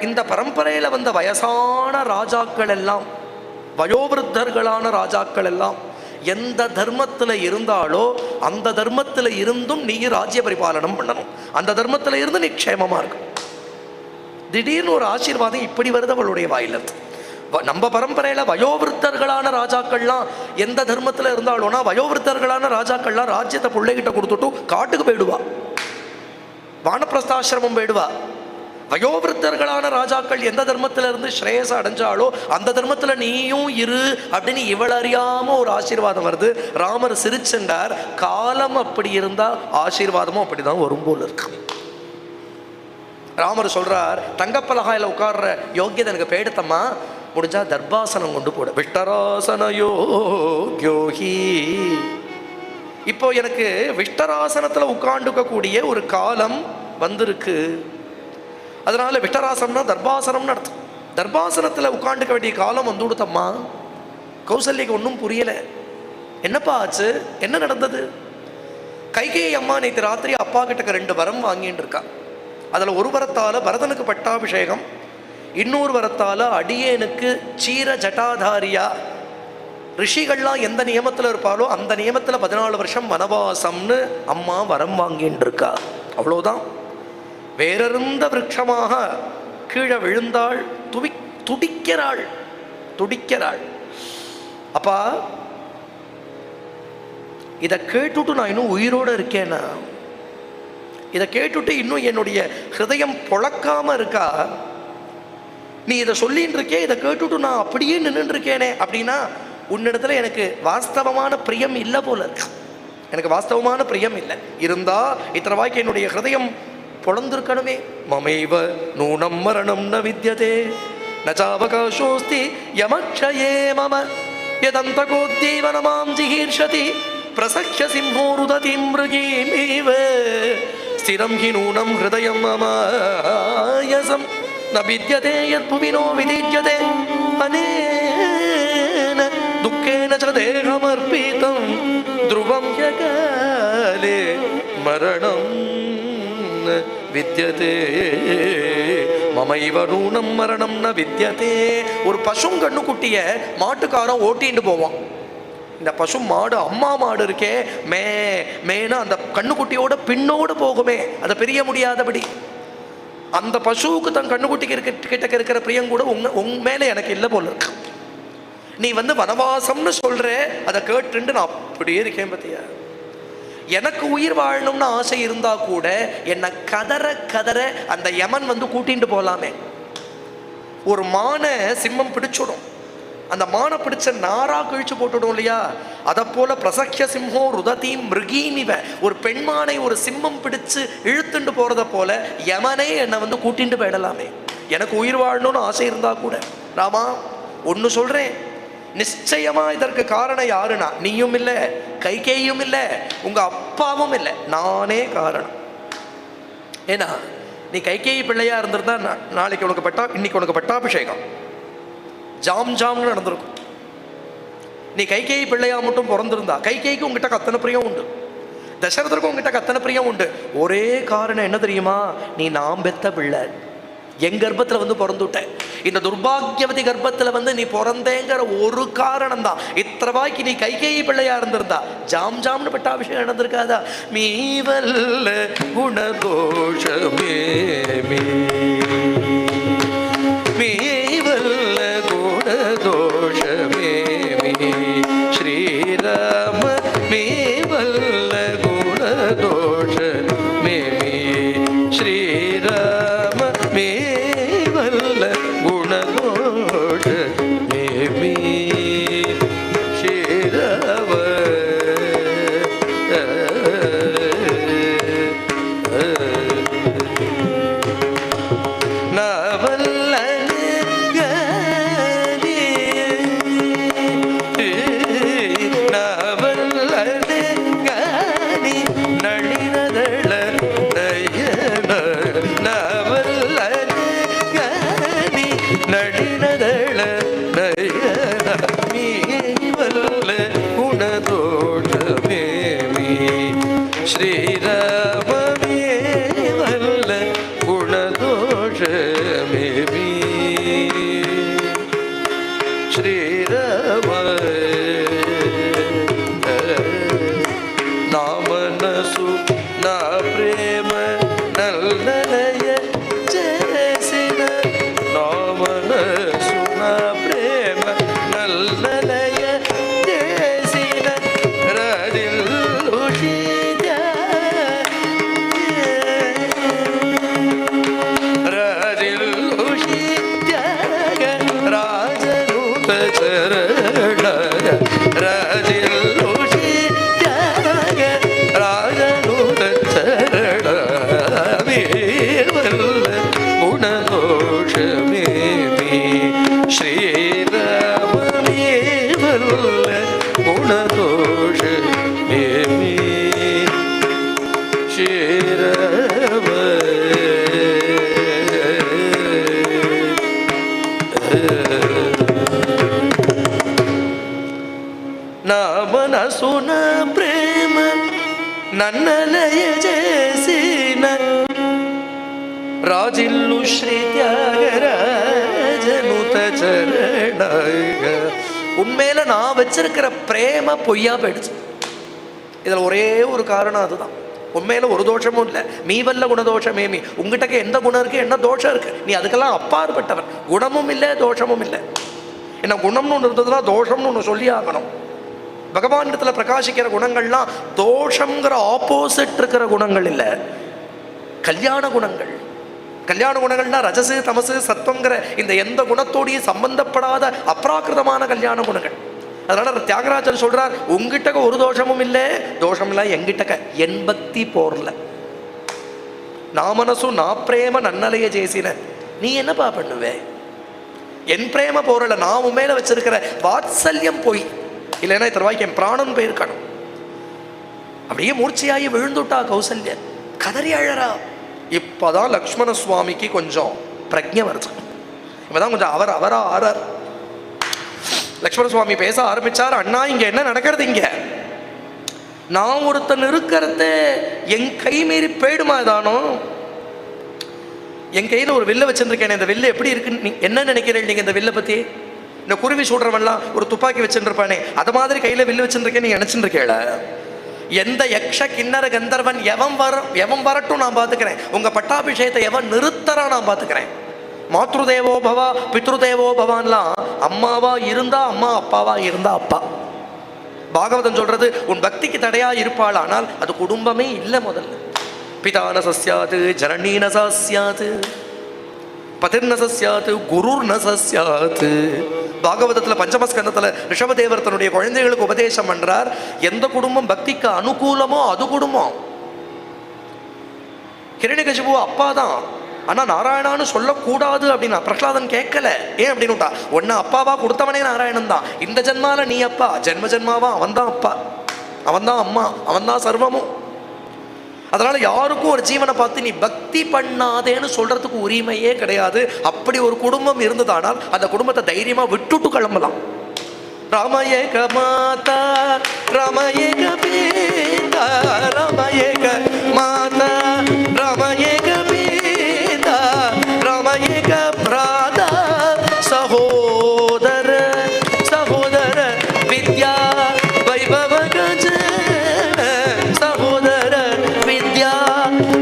A: இந்த பரம்பரையில் வந்த வயசான ராஜாக்கள் எல்லாம், வயோவிருத்தர்களான ராஜாக்கள் எல்லாம் எந்த தர்மத்தில் இருந்தாலோ அந்த தர்மத்தில் இருந்தும் நீ ராஜ்ய பரிபாலனம் பண்ணணும், அந்த தர்மத்தில் இருந்து நீ க்ஷேமமாக இருக்கும். திடீர்னு ஒரு ஆசீர்வாதம் இப்படி வருது அவளுடைய வாயிலிருந்து. நம்ம பரம்பரையில் வயோவிருத்தர்களான ராஜாக்கள்லாம் எந்த தர்மத்தில் இருந்தாலும்னா வயோவிருத்தர்களான ராஜாக்கள்லாம் ராஜ்யத்தை பிள்ளைகிட்ட கொடுத்துட்டு காட்டுக்கு போயிடுவா, வானப்பிரஸ்தாசிரமம் போயிடுவா. வயோவிருத்தர்களான ராஜாக்கள் எந்த தர்மத்தில் இருந்து ஸ்ரேயச அடைஞ்சாலோ அந்த தர்மத்தில் நீயும் இரு அப்படின்னு இவள் அறியாம ஒரு ஆசீர்வாதம் வருது. ராமர் சிரிச்சென்றார், காலம் அப்படி இருந்தா ஆசீர்வாதமும் அப்படிதான் வரும் போல இருக்கு. ராமர் சொல்றார், தங்கப்பலகாயில உட்கார்ற யோகியதை எனக்கு பேடுத்தம்மா, முடிஞ்சா தர்பாசனம் கொண்டு போட, விஷ்டராசனயோகி. இப்போ எனக்கு விஷ்டராசனத்துல உட்காந்துக்கக்கூடிய ஒரு காலம் வந்திருக்கு, அதனால விஷ்டராசனம்னா தர்பாசனம்னு அர்த்தம். தர்பாசனத்தில் உட்காந்துக்க வேண்டிய காலம் வந்து கொடுத்தம்மா. கௌசல்யக்கு ஒன்றும் புரியல, என்னப்பா ஆச்சு, என்ன நடந்தது? கைகேயி அம்மா நேற்று ராத்திரி அப்பா கிட்ட 2 வரம் வாங்கிட்டு இருக்கா. அதில் ஒரு வரத்தால் பரதனுக்கு பட்டாபிஷேகம், இன்னொரு வரத்தால அடியேனுக்கு சீர ஜட்டாதாரியா, ரிஷிகள்லாம் எந்த நியமத்தில் இருப்பாலோ அந்த நியமத்தில் 14 வருஷம் வனவாசம்னு அம்மா வரம் வாங்கின்னு இருக்கா. அவ்வளோதான். வேறறிந்த விருட்சமாக கீழே விழுந்தாள், துடிக்கிறாள். அப்பா, இதை கேட்டுட்டு நான் இன்னும் உயிரோடு இருக்கேனா? இதை கேட்டுட்டு இன்னும் என்னுடைய ஹிருதயம் பொழக்காம இருக்கா? நீ இதை சொல்லின்னு இருக்கே, இதை கேட்டுட்டு நான் அப்படியே நின்றுட்டு இருக்கேனே அப்படின்னா உன்னிடத்துல எனக்கு வாஸ்தவமான பிரியம் இல்லை போல இருக்கு. எனக்கு வாஸ்தவமான பிரியம் இல்லை. இருந்தா இத்தனை வாய்க்கு என்னுடைய ஹிருதயம் பொழந்திருக்கணுமே. மமைவ நூனம் மரணம் ந வித்யதே நச்சாவகாசோஸ்தி யமக்ஷயே மம யதந்தகோத்யைவனமாம் ஜிஹீர்ஷதி பிரசக்ய சிம்ஹோருததி மிருகீமேவ ஸ்திரம் ஹி நூனம் ஹிருதயம் மமாயசம் ந வித்யதே யத்புவினோ விதிஜ்யதே அனேன துக்கேன ச தேகமர்ப்பிதம் த்ருவம் யகாலே மரணம் வித்யதே மமைவ நூனம் மரணம் ந வித்யதே. ஒரு பசுங்கண்ணு குட்டிய மாட்டுக்காரன் ஓட்டிட்டு போவான். இந்த பசு மாடு, அம்மா மாடு இருக்கே, மேனா அந்த கண்ணுக்குட்டியோட பின்னோடு போகுமே, அதை பிரிய முடியாதபடி. அந்த பசுவுக்கு தன் கண்ணுக்குட்டிக்கு கிட்ட இருக்கிற பிரியம் கூட உங்க மேலே எனக்கு இல்லை போல இருக்கு. நீ வனவாசம்னு சொல்ற, அதை கேட்டுட்டு நான் அப்படியே இருக்கேன் பத்தியா. எனக்கு உயிர் வாழணும்னு ஆசை இருந்தா கூட என்னை கதற அந்த யமன் கூட்டிட்டு போலாமே. ஒரு மானை சிம்மம் பிடிச்சிடும், அந்த மானை பிடிச்ச நாரா கிழிச்சு போட்டுடும் இல்லையா? அதை போல பிரசக்ய சிம்ஹோ ருததி மிருகீனிவ, ஒரு பெண்மானை ஒரு சிம்மம் பிடிச்சு இழுத்துட்டு போறத போல யமனே என்னை கூட்டிட்டு போயிடலாமே. எனக்கு உயிர் வாழணும்னு ஆசை இருந்தா கூட. ராமா, ஒன்று சொல்றேன், நிச்சயமா இதற்கு காரணம் யாருன்னா நீயும் இல்லை, கைகேயும் இல்லை, உங்க அப்பாவும் இல்லை, நானே காரணம். ஏன்னா நீ கைகேயி பிள்ளையா இருந்திருந்தா நாளைக்கு இன்னைக்கு உனக்கு பட்டாபிஷேகம் ஜாம்னு நடந்திருக்கும். நீ கைகேயி பிள்ளையா மட்டும் பிறந்திருந்தா, கைகேயிக்கு உங்ககிட்ட அத்தனை பிரியம் உண்டு, தசரதருக்கும் உங்ககிட்ட அத்தனை பிரியம் உண்டு. ஒரே காரணம் என்ன தெரியுமா? நீ நாம் பெத்த பிள்ளை, என் கர்ப்பத்தில் பிறந்துட்டேன். இந்த துர்பாகியவதி கர்ப்பத்தில் நீ பிறந்தேங்கிற ஒரு காரணம் தான். இத்தனைவாய்க்கு நீ கைகேயி பிள்ளையா இருந்திருந்தா ஜாம்னு பட்டாபிஷேகம் நடந்திருக்காதா? மீவல்ல குணதோஷமே மீவல்ல குணதோஷமே ஸ்ரீராம மீவல்ல குணதோஷமே ஸ்ரீராம மேவல்ல குணதோஷ மேமி ஸ்ரீராம நவல்ல நவல்ல கனி நளினதள நயன நவல்ல கனி நளினதள நயன மீவல்ல குணதோஷ மேமி ஸ்ரீராம மேவல்ல குணதோஷ மேமி ஸ்ரீராம నామనసు నా ప్రేమ నల్లనయ చేసిన నామనసు నా ప్రేమ నల్లనయ చేసిన రదిల్లుషిజ రదిల్లుషిజ రాజరూప చరణ రదిల్లుషి குணதோஷ மேமி ஸ்ரீராம மேவல்ல குணதோஷ மேமி ஸ்ரீராம నామనసున ప్రేమ నన్నలయ చేసిన ராஜில்லு ஸ்ரீ தியாகராஜனுத சரண. உண்மையில நான் வச்சிருக்கிற பிரேம பொய்யா போயிடுச்சு. இதுல ஒரே ஒரு காரணம், அதுதான். உண்மையில ஒரு தோஷமும் இல்லை. மீவல்ல குணதோஷமேமி, உங்ககிட்ட எந்த குணம் இருக்கு, என்ன தோஷம் இருக்கு, நீ அதுக்கெல்லாம் அப்பாற்பட்டவன். குணமும் இல்லை தோஷமும் இல்லை. என்ன குணம்னு ஒன்று இருந்ததுன்னா தோஷம்னு ஒன்று சொல்லி ஆகணும். பகவான் இடத்துல பிரகாசிக்கிற குணங்கள்லாம் தோஷங்கிற ஆப்போசிட் இருக்கிற குணங்கள் இல்லை, கல்யாண குணங்கள். கல்யாண குணங்கள்னா ரஜசு தமசு சத்வங்கிற இந்த எந்த குணத்தோடையும் சம்பந்தப்படாத அப்ராக்கிருதமான கல்யாண குணங்கள். அதனால தியாகராஜர் சொல்றார், உங்ககிட்ட ஒரு தோஷமும் இல்லை, தோஷம் இல்லை எங்கிட்ட என் பக்தி போர்ல நான் மனசு நான் பிரேம நன்னலைய ஜேசின. நீ என்னப்பா பண்ணுவே? என் பிரேம போறல, நான் உன் மேல வச்சிருக்கிற வாத்சல்யம் போய் இல்லைன்னா இத்தனை ரூபாய்க்கு என் பிராணம் போயிருக்கணும். அப்படியே மூர்ச்சையாகி விழுந்துட்டா கௌசல்யா, கதறி அழறா. இப்பதான் லக்ஷ்மண சுவாமிக்கு கொஞ்சம் பிரஜை வருது. இப்பதான் கொஞ்சம் அவரா ஆறார். லக்ஷ்மண சுவாமி பேச ஆரம்பிச்சார். அண்ணா, இங்க என்ன நடக்கிறது? இங்க நான் ஒருத்தன் இருக்கிறது என் கை மீறி போயிடுமா? ஏதானோ என் கையில ஒரு வில்ல வச்சிருக்கேன், இந்த வில்ல எப்படி இருக்குன்னு என்ன நினைக்கிறேன் நீங்க? இந்த வில்ல பத்தி, இந்த குருவி சுடுறவன்லாம் ஒரு துப்பாக்கி வச்சுருப்பானே, அது மாதிரி கையில வில்லு வச்சுருக்கேன் நீங்க நினைச்சுருக்கேள? எந்த யக்ஷ கிண்ணற கந்தர்வன் எவன் வரட்டும் நான் பார்த்துக்கிறேன். உங்க பட்டாபிஷேகத்தை எவன் நிறுத்தறா நான் பார்த்துக்கிறேன். மாத்ருதேவோ பவா பித்ருதேவோ பவான்லாம் அம்மாவா இருந்தா அம்மா, அப்பாவா இருந்தா அப்பா. பாகவதம் சொல்றது, உன் பக்திக்கு தடையா இருப்பாள், ஆனால் அது குடும்பமே இல்லை. முதல்ல பிதான சஸ்யாது ஜனனீன சஸ்யாது பதிர்ன சஸ்யாது குருர்ன சஸ்யாது. பாகவதத்தில் பஞ்சமஸ்கந்தத்தில் ரிஷபதேவர் தன்னுடைய குழந்தைகளுக்கு உபதேசம் பண்றார். எந்த குடும்பம் பக்திக்கு அனுகூலமோ அது குடும்பம். ஹிரண்யகசிபு அப்பா தான், ஆனா நாராயணான்னு சொல்லக்கூடாது அப்படின்னா பிரகலாதன் கேட்கல. ஏன் அப்படின்னுட்டா, ஒன்னு அப்பாவா கொடுத்தவனே நாராயணன் தான். இந்த ஜென்மால நீ அப்பா, ஜென்ம ஜென்மாவா அவன் தான் அப்பா, அவன் தான் அம்மா, அவன் தான் சர்வமும். அதனால யாருக்கும் ஒரு ஜீவனை பார்த்து நீ பக்தி பண்ணாதேன்னு சொல்றதுக்கு உரிமையே கிடையாது. அப்படி ஒரு குடும்பம் இருந்ததானால் அந்த குடும்பத்தை தைரியமா விட்டுட்டு கிளம்பலாம். ராமயேக மாதா ராமயேக பீதா ராமயேக மாதா ராமயேக பீதா ராமயேக பிராதா சகோதர சகோதர வித்யா வைபவ கஜ சகோதர வித்யா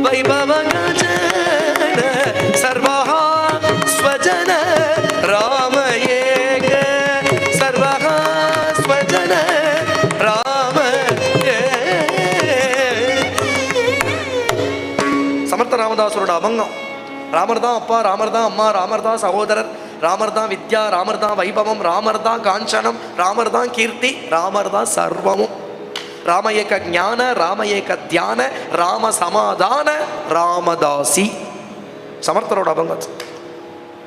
A: வைபவ கஜ சர்வஹ ஸ்வஜன ராமயேக சர்வஹ ஸ்வஜன ராம. சமர்த்த ராமதாசரோட அபங்கம். ராமர் தான் அப்பா, ராமர் தான் அம்மா, ராமர் தான் சகோதரர், ராமர் தான் வித்யா, ராமர் தான் வைபவம், ராமர் தான் காஞ்சனம், ராமர் தான் கீர்த்தி, ராமர் தான் சர்வமும். ராமயேக ஞான ராமயேக தியான ராம சமாதான ராமதாசி. சமர்த்தரோட அபங்கம்.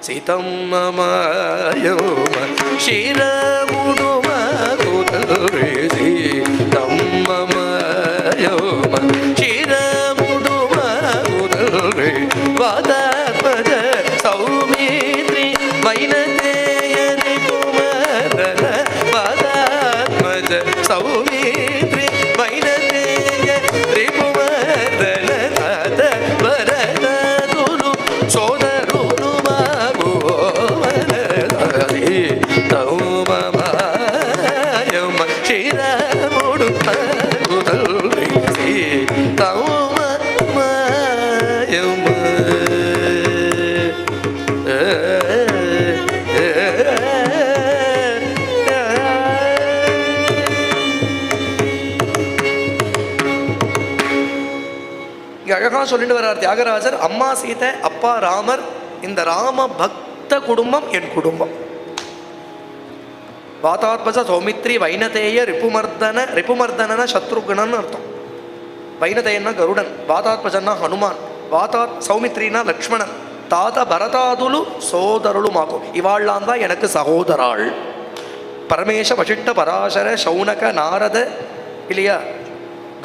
A: சீதம் மமயோம ஷிரமுடும குதரே சீதம் மமயோம ஷிரமுடும குதரே வாதாத்மஜ சௌமித்ரி வைனதேயரி குமரன வாதாத்மஜ சௌமித்ரி வைனதேயரி குமரன தாத வரத துலு சோதருலு மாபுவனதே தௌமமயோம ஷிரமுடும குதரே தௌமமயோம. அழகா சொல்லிட்டு வர்றார் தியாகராஜர். அம்மா சீதை, அப்பா ராமர், இந்த ராம பக்த குடும்பம் என் குடும்பம். வாதாத்மஜ சௌமித்ரி வைனதேய ரிப்புமர்தன, ரிப்புமர்தன சத்ருகுணன் அர்த்தம். வைனதேயன்னா கருடன், வாதாத்மஜன்னா ஹனுமான், வாதாத் சௌமித்ரினா லக்ஷ்மணன், தாத பரதாதுலு சோதருளும் ஆகும். இவாள்லாம் தான் எனக்கு சகோதராள். பரமேஷ வசிட்ட பராசர சௌனக நாரத இல்லையா,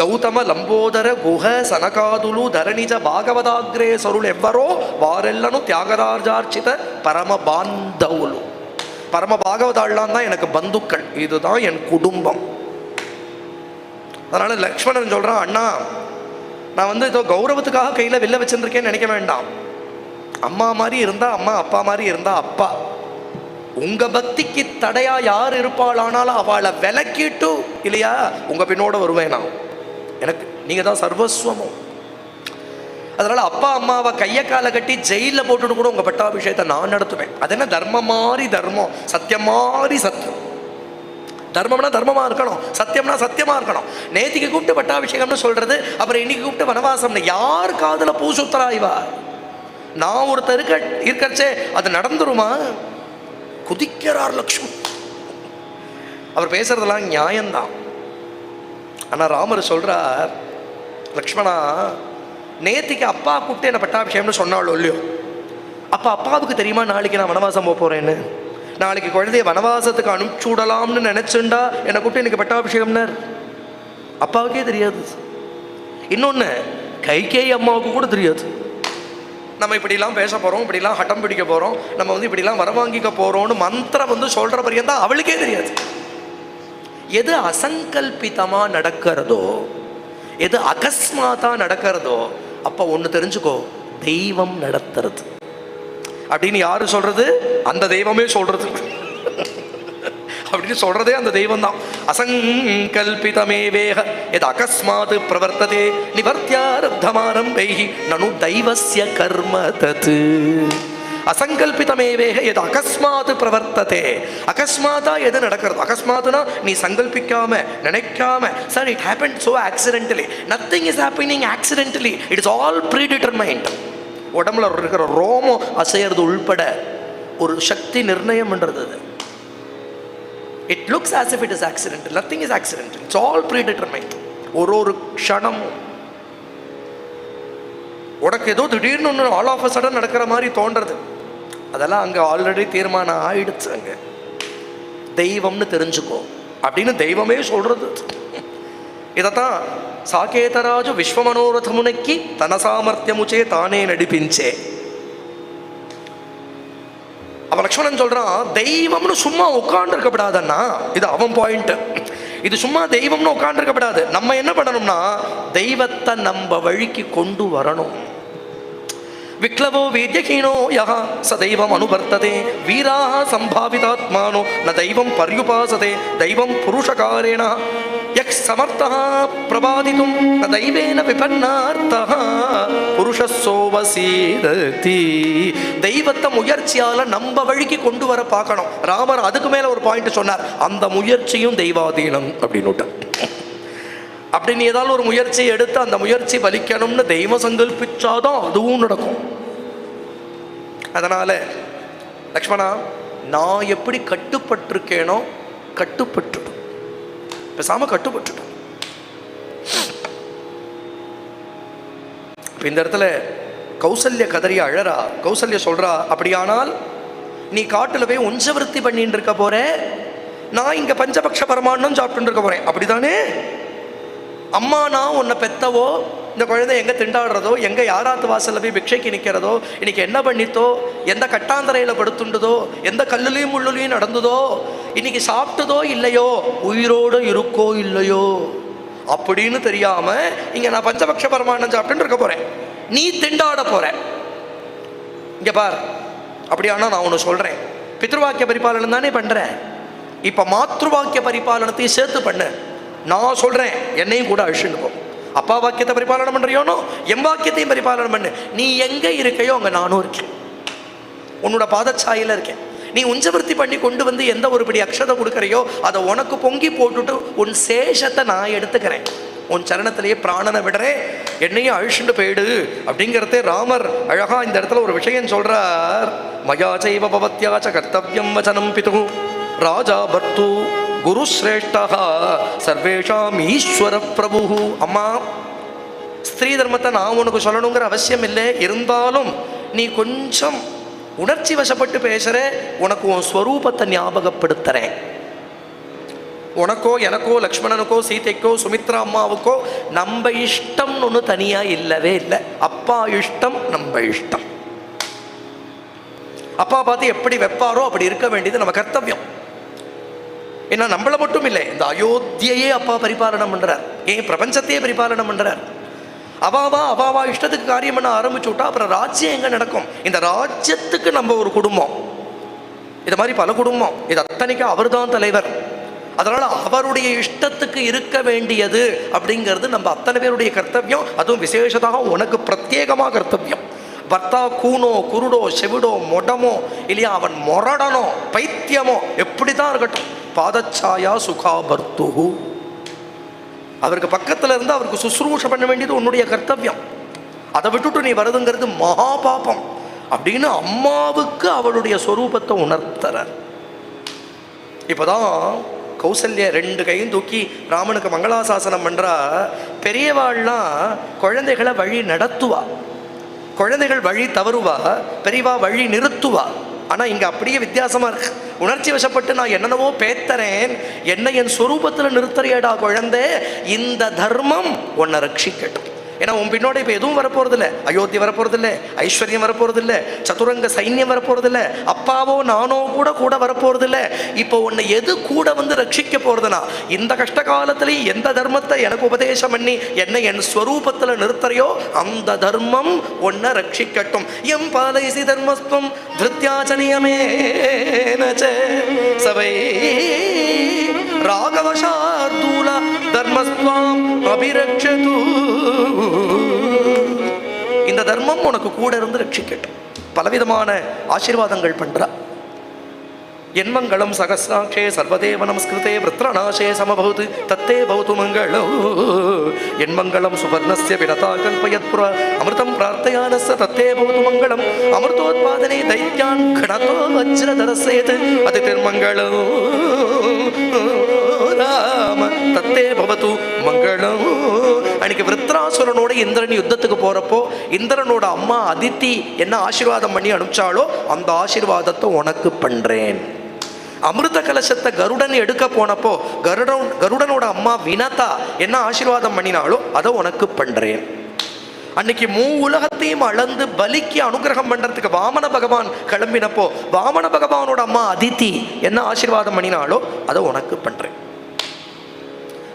A: గౌతమ లంబోదర గుహ సనకాదులు ధరణిజ భాగవతాగ్రేసరులు ఎవ్వరో వారెల్లను త్యాగరాజార్చిత పరమ బాంధవులు. பரம பாகவதாள்லாம் தான் எனக்கு பந்துக்கள், இதுதான் என் குடும்பம். அதனால லக்ஷ்மணன் சொல்றான், அண்ணா நான் ஏதோ கௌரவத்துக்காக கையில வெளில வச்சிருக்கேன்னு நினைக்க வேண்டாம். அம்மா மாதிரி இருந்தா அம்மா, அப்பா மாதிரி இருந்தா அப்பா. உங்க பக்திக்கு தடையா யார் இருப்பாள், ஆனாலும் அவளை விலக்கிட்டு இல்லையா உங்க பின்னோட வருவேன் நான். எனக்கு நீங்க தான் சர்வஸ்வமும். அதனால அப்பா அம்மாவை கையை காலை கட்டி ஜெயிலில் போட்டுட்டு கூட உங்க பட்டாபிஷேகத்தை நான் நடத்துவேன். அது என்ன தர்மம் மாதிரி தர்மம், சத்தியம் மாதிரி சத்தியம். தர்மம்னா தர்மமா இருக்கணும், சத்தியம்னா சத்தியமா இருக்கணும். நேத்திக்கு கூப்பிட்டு பட்டாபிஷேகம்னு சொல்றது, அப்புறம் இன்னைக்கு கூப்பிட்டு வனவாசம்னு யார் காதுல பூ சுத்தராய்வா? நான் ஒருத்தர் இருக்கச்சே அது நடந்துருமா? குதிக்கிறார் லக்ஷ்மண். அவர் பேசுறதெல்லாம் நியாயம்தான். ஆனா ராமர் சொல்றார், லக்ஷ்மணா நேத்திக்கு அப்பா கூப்பிட்டு என்ன பட்டாபிஷேகம்னு சொன்னாலும் இல்லையோ, அப்ப அப்பாவுக்கு தெரியுமா நாளைக்கு நான் வனவாசம் போறேன்னு? நாளைக்கு குழந்தைய வனவாசத்துக்கு அனுப்பிச்சு விடலாம்னு நினைச்சுண்டா என்னை கூப்பிட்டு எனக்கு பட்டாபிஷேகம்னார். அப்பாவுக்கே தெரியாது. இன்னொன்னு கைகேயி அம்மாவுக்கு கூட தெரியாது. நம்ம இப்படிலாம் பேச போறோம், இப்படிலாம் ஹட்டம் பிடிக்க போறோம், நம்ம இப்படிலாம் வரவாங்கிக்க போறோம்னு மந்திரம் சொல்ற பரியந்தான் அவளுக்கே தெரியாது. எது அசங்கல்பிதமா நடக்கிறதோ, எது அகஸ்மாத்தா நடக்கிறதோ, அப்ப ஒண்ணு தெரிஞ்சுக்கோ, தெய்வம் நடத்துறது அப்படின்னு யாரு சொல்றது? அந்த தெய்வமே சொல்றது. அப்படின்னு சொல்றதே அந்த தெய்வம் தான். அசங்கல்பிதமே வேக எது அகஸ்மாத் பிரவர்த்ததே நிவர்த்தியாரப்தமாரம்பைஹி நனு தெய்வஸ்ய கர்ம தத். அசங்கல்பிதமேவேக எது அகஸ்மாத் பிரவர்த்ததே. அகஸ்மாத்தா எது நடக்கிறது? அகஸ்மாத்னா நீ சங்கல்பிக்காம நினைக்காம, sir it happen so accidentally. Nothing is happening accidentally, it is all predetermined. உடம்புல இருக்கிற ரோமம் அசையறது உள்பட ஒரு சக்தி நிர்ணயம் பண்றது. It looks as if it is accidental. Nothing is accidental. It's all predetermined. ஒரு க்ஷணமும் உனக்கு ஏதோ திடீர்னு ஒன்று ஆல் ஆஃப் அ சடன் நடக்கிற மாதிரி தோன்றது, அதெல்லாம் அங்கே ஆல்ரெடி தீர்மானம் ஆயிடுச்சு. அங்கே தெய்வம்னு தெரிஞ்சுக்கோ அப்படின்னு தெய்வமே சொல்றது. இதைத்தான் சாகேதராஜு விஸ்வமனோரதமுனைக்கு தன சாமர்த்தியமுச்சே தானே நடிப்பிஞ்சே. அவன் லக்ஷ்மணன் சொல்றான், தெய்வம்னு சும்மா உட்கார்ந்து இருக்கப்படாதன்னா, இது அவன் பாயிண்ட். இது சும்மா தெய்வம்னு உட்கார்ந்து இருக்கப்படாது. நம்ம என்ன பண்ணணும்னா தெய்வத்தை நம்ம வழிக்கு கொண்டு வரணும். விக்லவோ வேத்யஹீனோ யஹ ச தெய்வம் அனுவர்த்ததே வீராஹ சம்பாவிதாத்மானோ ந தெய்வம் பர்யுபாசதே தெய்வம் புருஷகாரேண யக் சமர்த்தஹ பிரபாதிதும் ந தெய்வேன விபன்னார்த்தஹ புருஷஸ்ஸோவசீததி. தெய்வத்தை முயற்சியால நம்ம வழிக்கு கொண்டு வர பார்க்கணும். ராமர் அதுக்கு மேல ஒரு பாயிண்ட் சொன்னார், அந்த முயற்சியும் தெய்வாதீனம் அப்படின்னு. அப்படி நீ ஏதாவது ஒரு முயற்சி எடுத்து அந்த முயற்சி பலிக்கணும்னு தெய்வம் சங்கல்பிச்சாதான் அதுவும் நடக்கும். அதனால லக்ஷ்மணா, நான் எப்படி கட்டுப்பட்டிருக்கேனோ கட்டுப்பட்டு பேசாம கட்டுப்பட்டு. இந்த இடத்துல கௌசல்ய கதறிய அழறா. கௌசல்ய சொல்றா, அப்படியானால் நீ காட்டுல போய் உஞ்சவருத்தி பண்ணிட்டு இருக்க போற, நான் இங்க பஞ்சபக்ஷ பரமாண்டம் சாப்பிட்டு இருக்க போறேன், அப்படித்தானே? அம்மா நான் உன்னை பெத்தவோ, இந்த குழந்தை எங்கே திண்டாடுறதோ, எங்கே யாராத்து வாசலில் போய் பிக்ஷைக்கு நிற்கிறதோ, இன்னைக்கு என்ன பண்ணித்தோ, எந்த கட்டாந்தரையில் படுத்துண்டதோ, எந்த கல்லுலையும் முள்ளுலையும் நடந்ததோ, இன்னைக்கு சாப்பிட்டதோ இல்லையோ, உயிரோடு இருக்கோ இல்லையோ அப்படின்னு தெரியாம இங்கே நான் பஞ்சபக்ஷ பரமாண்டம் சாப்பிட்டுன்னு இருக்க போறேன், நீ திண்டாட போற. இங்கே பார், அப்படியானா நான் ஒன்று சொல்கிறேன், பித்ருவாக்கிய பரிபாலனம் தானே பண்ணுறேன், இப்போ மாத்ருவாக்கிய பரிபாலனத்தையும் சேர்த்து பண்ணு. நான் சொல்றேன், என்னையும் கூட அழிச்சுட்டு போ. அப்பா வாக்கியத்தை பரிபாலனம் பண்றியோனோ என் வாக்கியத்தையும் பரிபாலனம் பண்ணு. நீ எங்க இருக்கையோ அங்க நானும் இருக்கேன், உன்னோட பாதச்சாயில இருக்கேன். நீ உஞ்சவர்த்தி பண்ணி கொண்டு வந்து எந்த ஒரு படி அக்ஷதை கொடுக்கறையோ அதை உனக்கு பொங்கி போட்டுட்டு உன் சேஷத்தை நான் எடுத்துக்கிறேன், உன் சரணத்திலேயே பிராணனை விடுறேன், என்னையும் அழிச்சுட்டு போயிடு அப்படிங்கிறதே ராமர் அழகா இந்த இடத்துல ஒரு விஷயம் சொல்றார். மயாச்சைவ பவத்யாச்ச கர்த்தவ்யம் வசனம் பிது ராஜா பர்த்து குரு சிரேஷ்டா சர்வேஷாம் ஈஸ்வர பிரபு. அம்மா, ஸ்திரீ தர்மத்தை நான் உனக்கு சொல்லணுங்கிற அவசியம் இல்லை, இருந்தாலும் நீ கொஞ்சம் உணர்ச்சி வசப்பட்டு பேசுற, உனக்கு உன் ஸ்வரூபத்தை ஞாபகப்படுத்துறேன். உனக்கோ எனக்கோ லக்ஷ்மணனுக்கோ சீதைக்கோ சுமித்ரா அம்மாவுக்கோ நம்ம இஷ்டம்னு ஒன்று தனியா இல்லவே இல்லை. அப்பா இஷ்டம் நம்ம இஷ்டம். அப்பா பார்த்து எப்படி வைப்பாரோ அப்படி இருக்க வேண்டியது நம்ம கர்த்தவியம். ஏன்னா நம்மளை மட்டும் இல்லை, இந்த அயோத்தியையே அப்பா பரிபாலனம் பண்றார், ஏன் பிரபஞ்சத்தையே பரிபாலனம் பண்றார். அவாவா இஷ்டத்துக்கு காரியம் பண்ண ஆரம்பிச்சு விட்டா அப்புறம் ராஜ்யம் எங்க நடக்கும்? இந்த ராஜ்யத்துக்கு நம்ம ஒரு குடும்பம், இது மாதிரி பல குடும்பம், இது அத்தனைக்கு அவர் தான் தலைவர். அதனால அவருடைய இஷ்டத்துக்கு இருக்க வேண்டியது அப்படிங்கிறது நம்ம அத்தனை பேருடைய கர்த்தவியம். அதுவும் விசேஷமாக உனக்கு பிரத்யேகமாக கர்த்தவியம். பர்த்தா கூனோ குருடோ செவிடோ மொடமோ இல்லையா, அவன் மொரடனோ பைத்தியமோ எப்படிதான் இருக்கட்டும், பாதச்சாயா சுகா பர்த்து, அவருக்கு பக்கத்துல இருந்து அவருக்கு சுசுரூஷ பண்ண வேண்டியது உன்னுடைய கர்த்தவியம். அதை விட்டுட்டு நீ வருதுங்கிறது மகா பாபம் அப்படின்னு அம்மாவுக்கு அவளுடைய சொரூபத்தை உணர்த்துறார். இப்போதான் கௌசல்யா 2 கையும் தூக்கி ராமனுக்கு மங்களாசாசனம் பண்றா. பெரியவாள்லாம் குழந்தைகளை வழி நடத்துவா, குழந்தைகள் வழி தவறுவா, பெரியவா வழி நிறுத்துவா. ஆனால் இங்கே அப்படியே வித்தியாசமாக இருக்கு. உணர்ச்சி வசப்பட்டு நான் என்னென்னவோ பேத்தறேன், என்னை என் சொரூபத்தில் நிறுத்துறியடா குழந்தை, இந்த தர்மம் உன்னை ரட்சிக்கட்டும். ஏன்னா உன் பின்னோட இப்போ எதுவும் வரப்போறதில்ல, அயோத்தி வரப்போறதில்ல, ஐஸ்வர்யம் வரப்போறதில்ல, சதுரங்க சைன்யம் வரப்போறதில்ல, அப்பாவோ நானோ கூட வரப்போறதில்ல. இப்போ உன்னை எது கூட வந்து ரட்சிக்க போறதுனா, இந்த கஷ்ட காலத்திலேயே எந்த தர்மத்தை எனக்கு உபதேசம் பண்ணி என்னை என் ஸ்வரூபத்தில் நிறுத்துறையோ அந்த தர்மம் உன்னை ரட்சிக்கட்டும். எம் பாலைசி தர்மஸ்துவம் திருத்யாச்சனியமே சபை ராகவசார்தூல தர்மஸ்துவம் அபிரக்ஷது. இந்த தர்மம் உனக்கு கூட இருந்து ரட்சிக்கட்டும். பலவிதமான ஆசீர்வாதங்கள் பண்றா. என்மங்களம் சகஸ்ராட்சே சர்வதேவ நமஸ்கிருதே விருத்ரநாசே சமபவது தத்தே பவது மங்களம். என்மங்களம் சுவர்ணஸ்ய வினதா கல்பயத்புர அமிர்தம் பிரார்த்தயானஸ்ய தத்தே பவது மங்களம். அமிர்தோத்பாதனே தைத்யான் கணதோ வஜ்ரதரசேத் அது திருமங்களம். ராம தத்தே பவது மங்களம். அன்னைக்கு விருத்ராசுரனோட இந்திரன் யுத்தத்துக்கு போறப்போ இந்திரனோட அம்மா அதித்தி என்ன ஆசீர்வாதம் பண்ணி அனுப்பிச்சாலோ அந்த ஆசீர்வாதத்தை உனக்கு பண்றேன். அமிர்த கலசத்தை கருடன் எடுக்க போனப்போ கருடனோட அம்மா வினதா என்ன ஆசீர்வாதம் பண்ணினாலோ அதை உனக்கு பண்றேன். அன்னைக்கு உலகத்தையும் அளந்து பலிக்கு அனுகிரகம் பண்றதுக்கு வாமன பகவான் கிளம்பினப்போ வாமன பகவானோட அம்மா அதித்தி என்ன ஆசீர்வாதம் பண்ணினாலோ அதை உனக்கு பண்றேன்.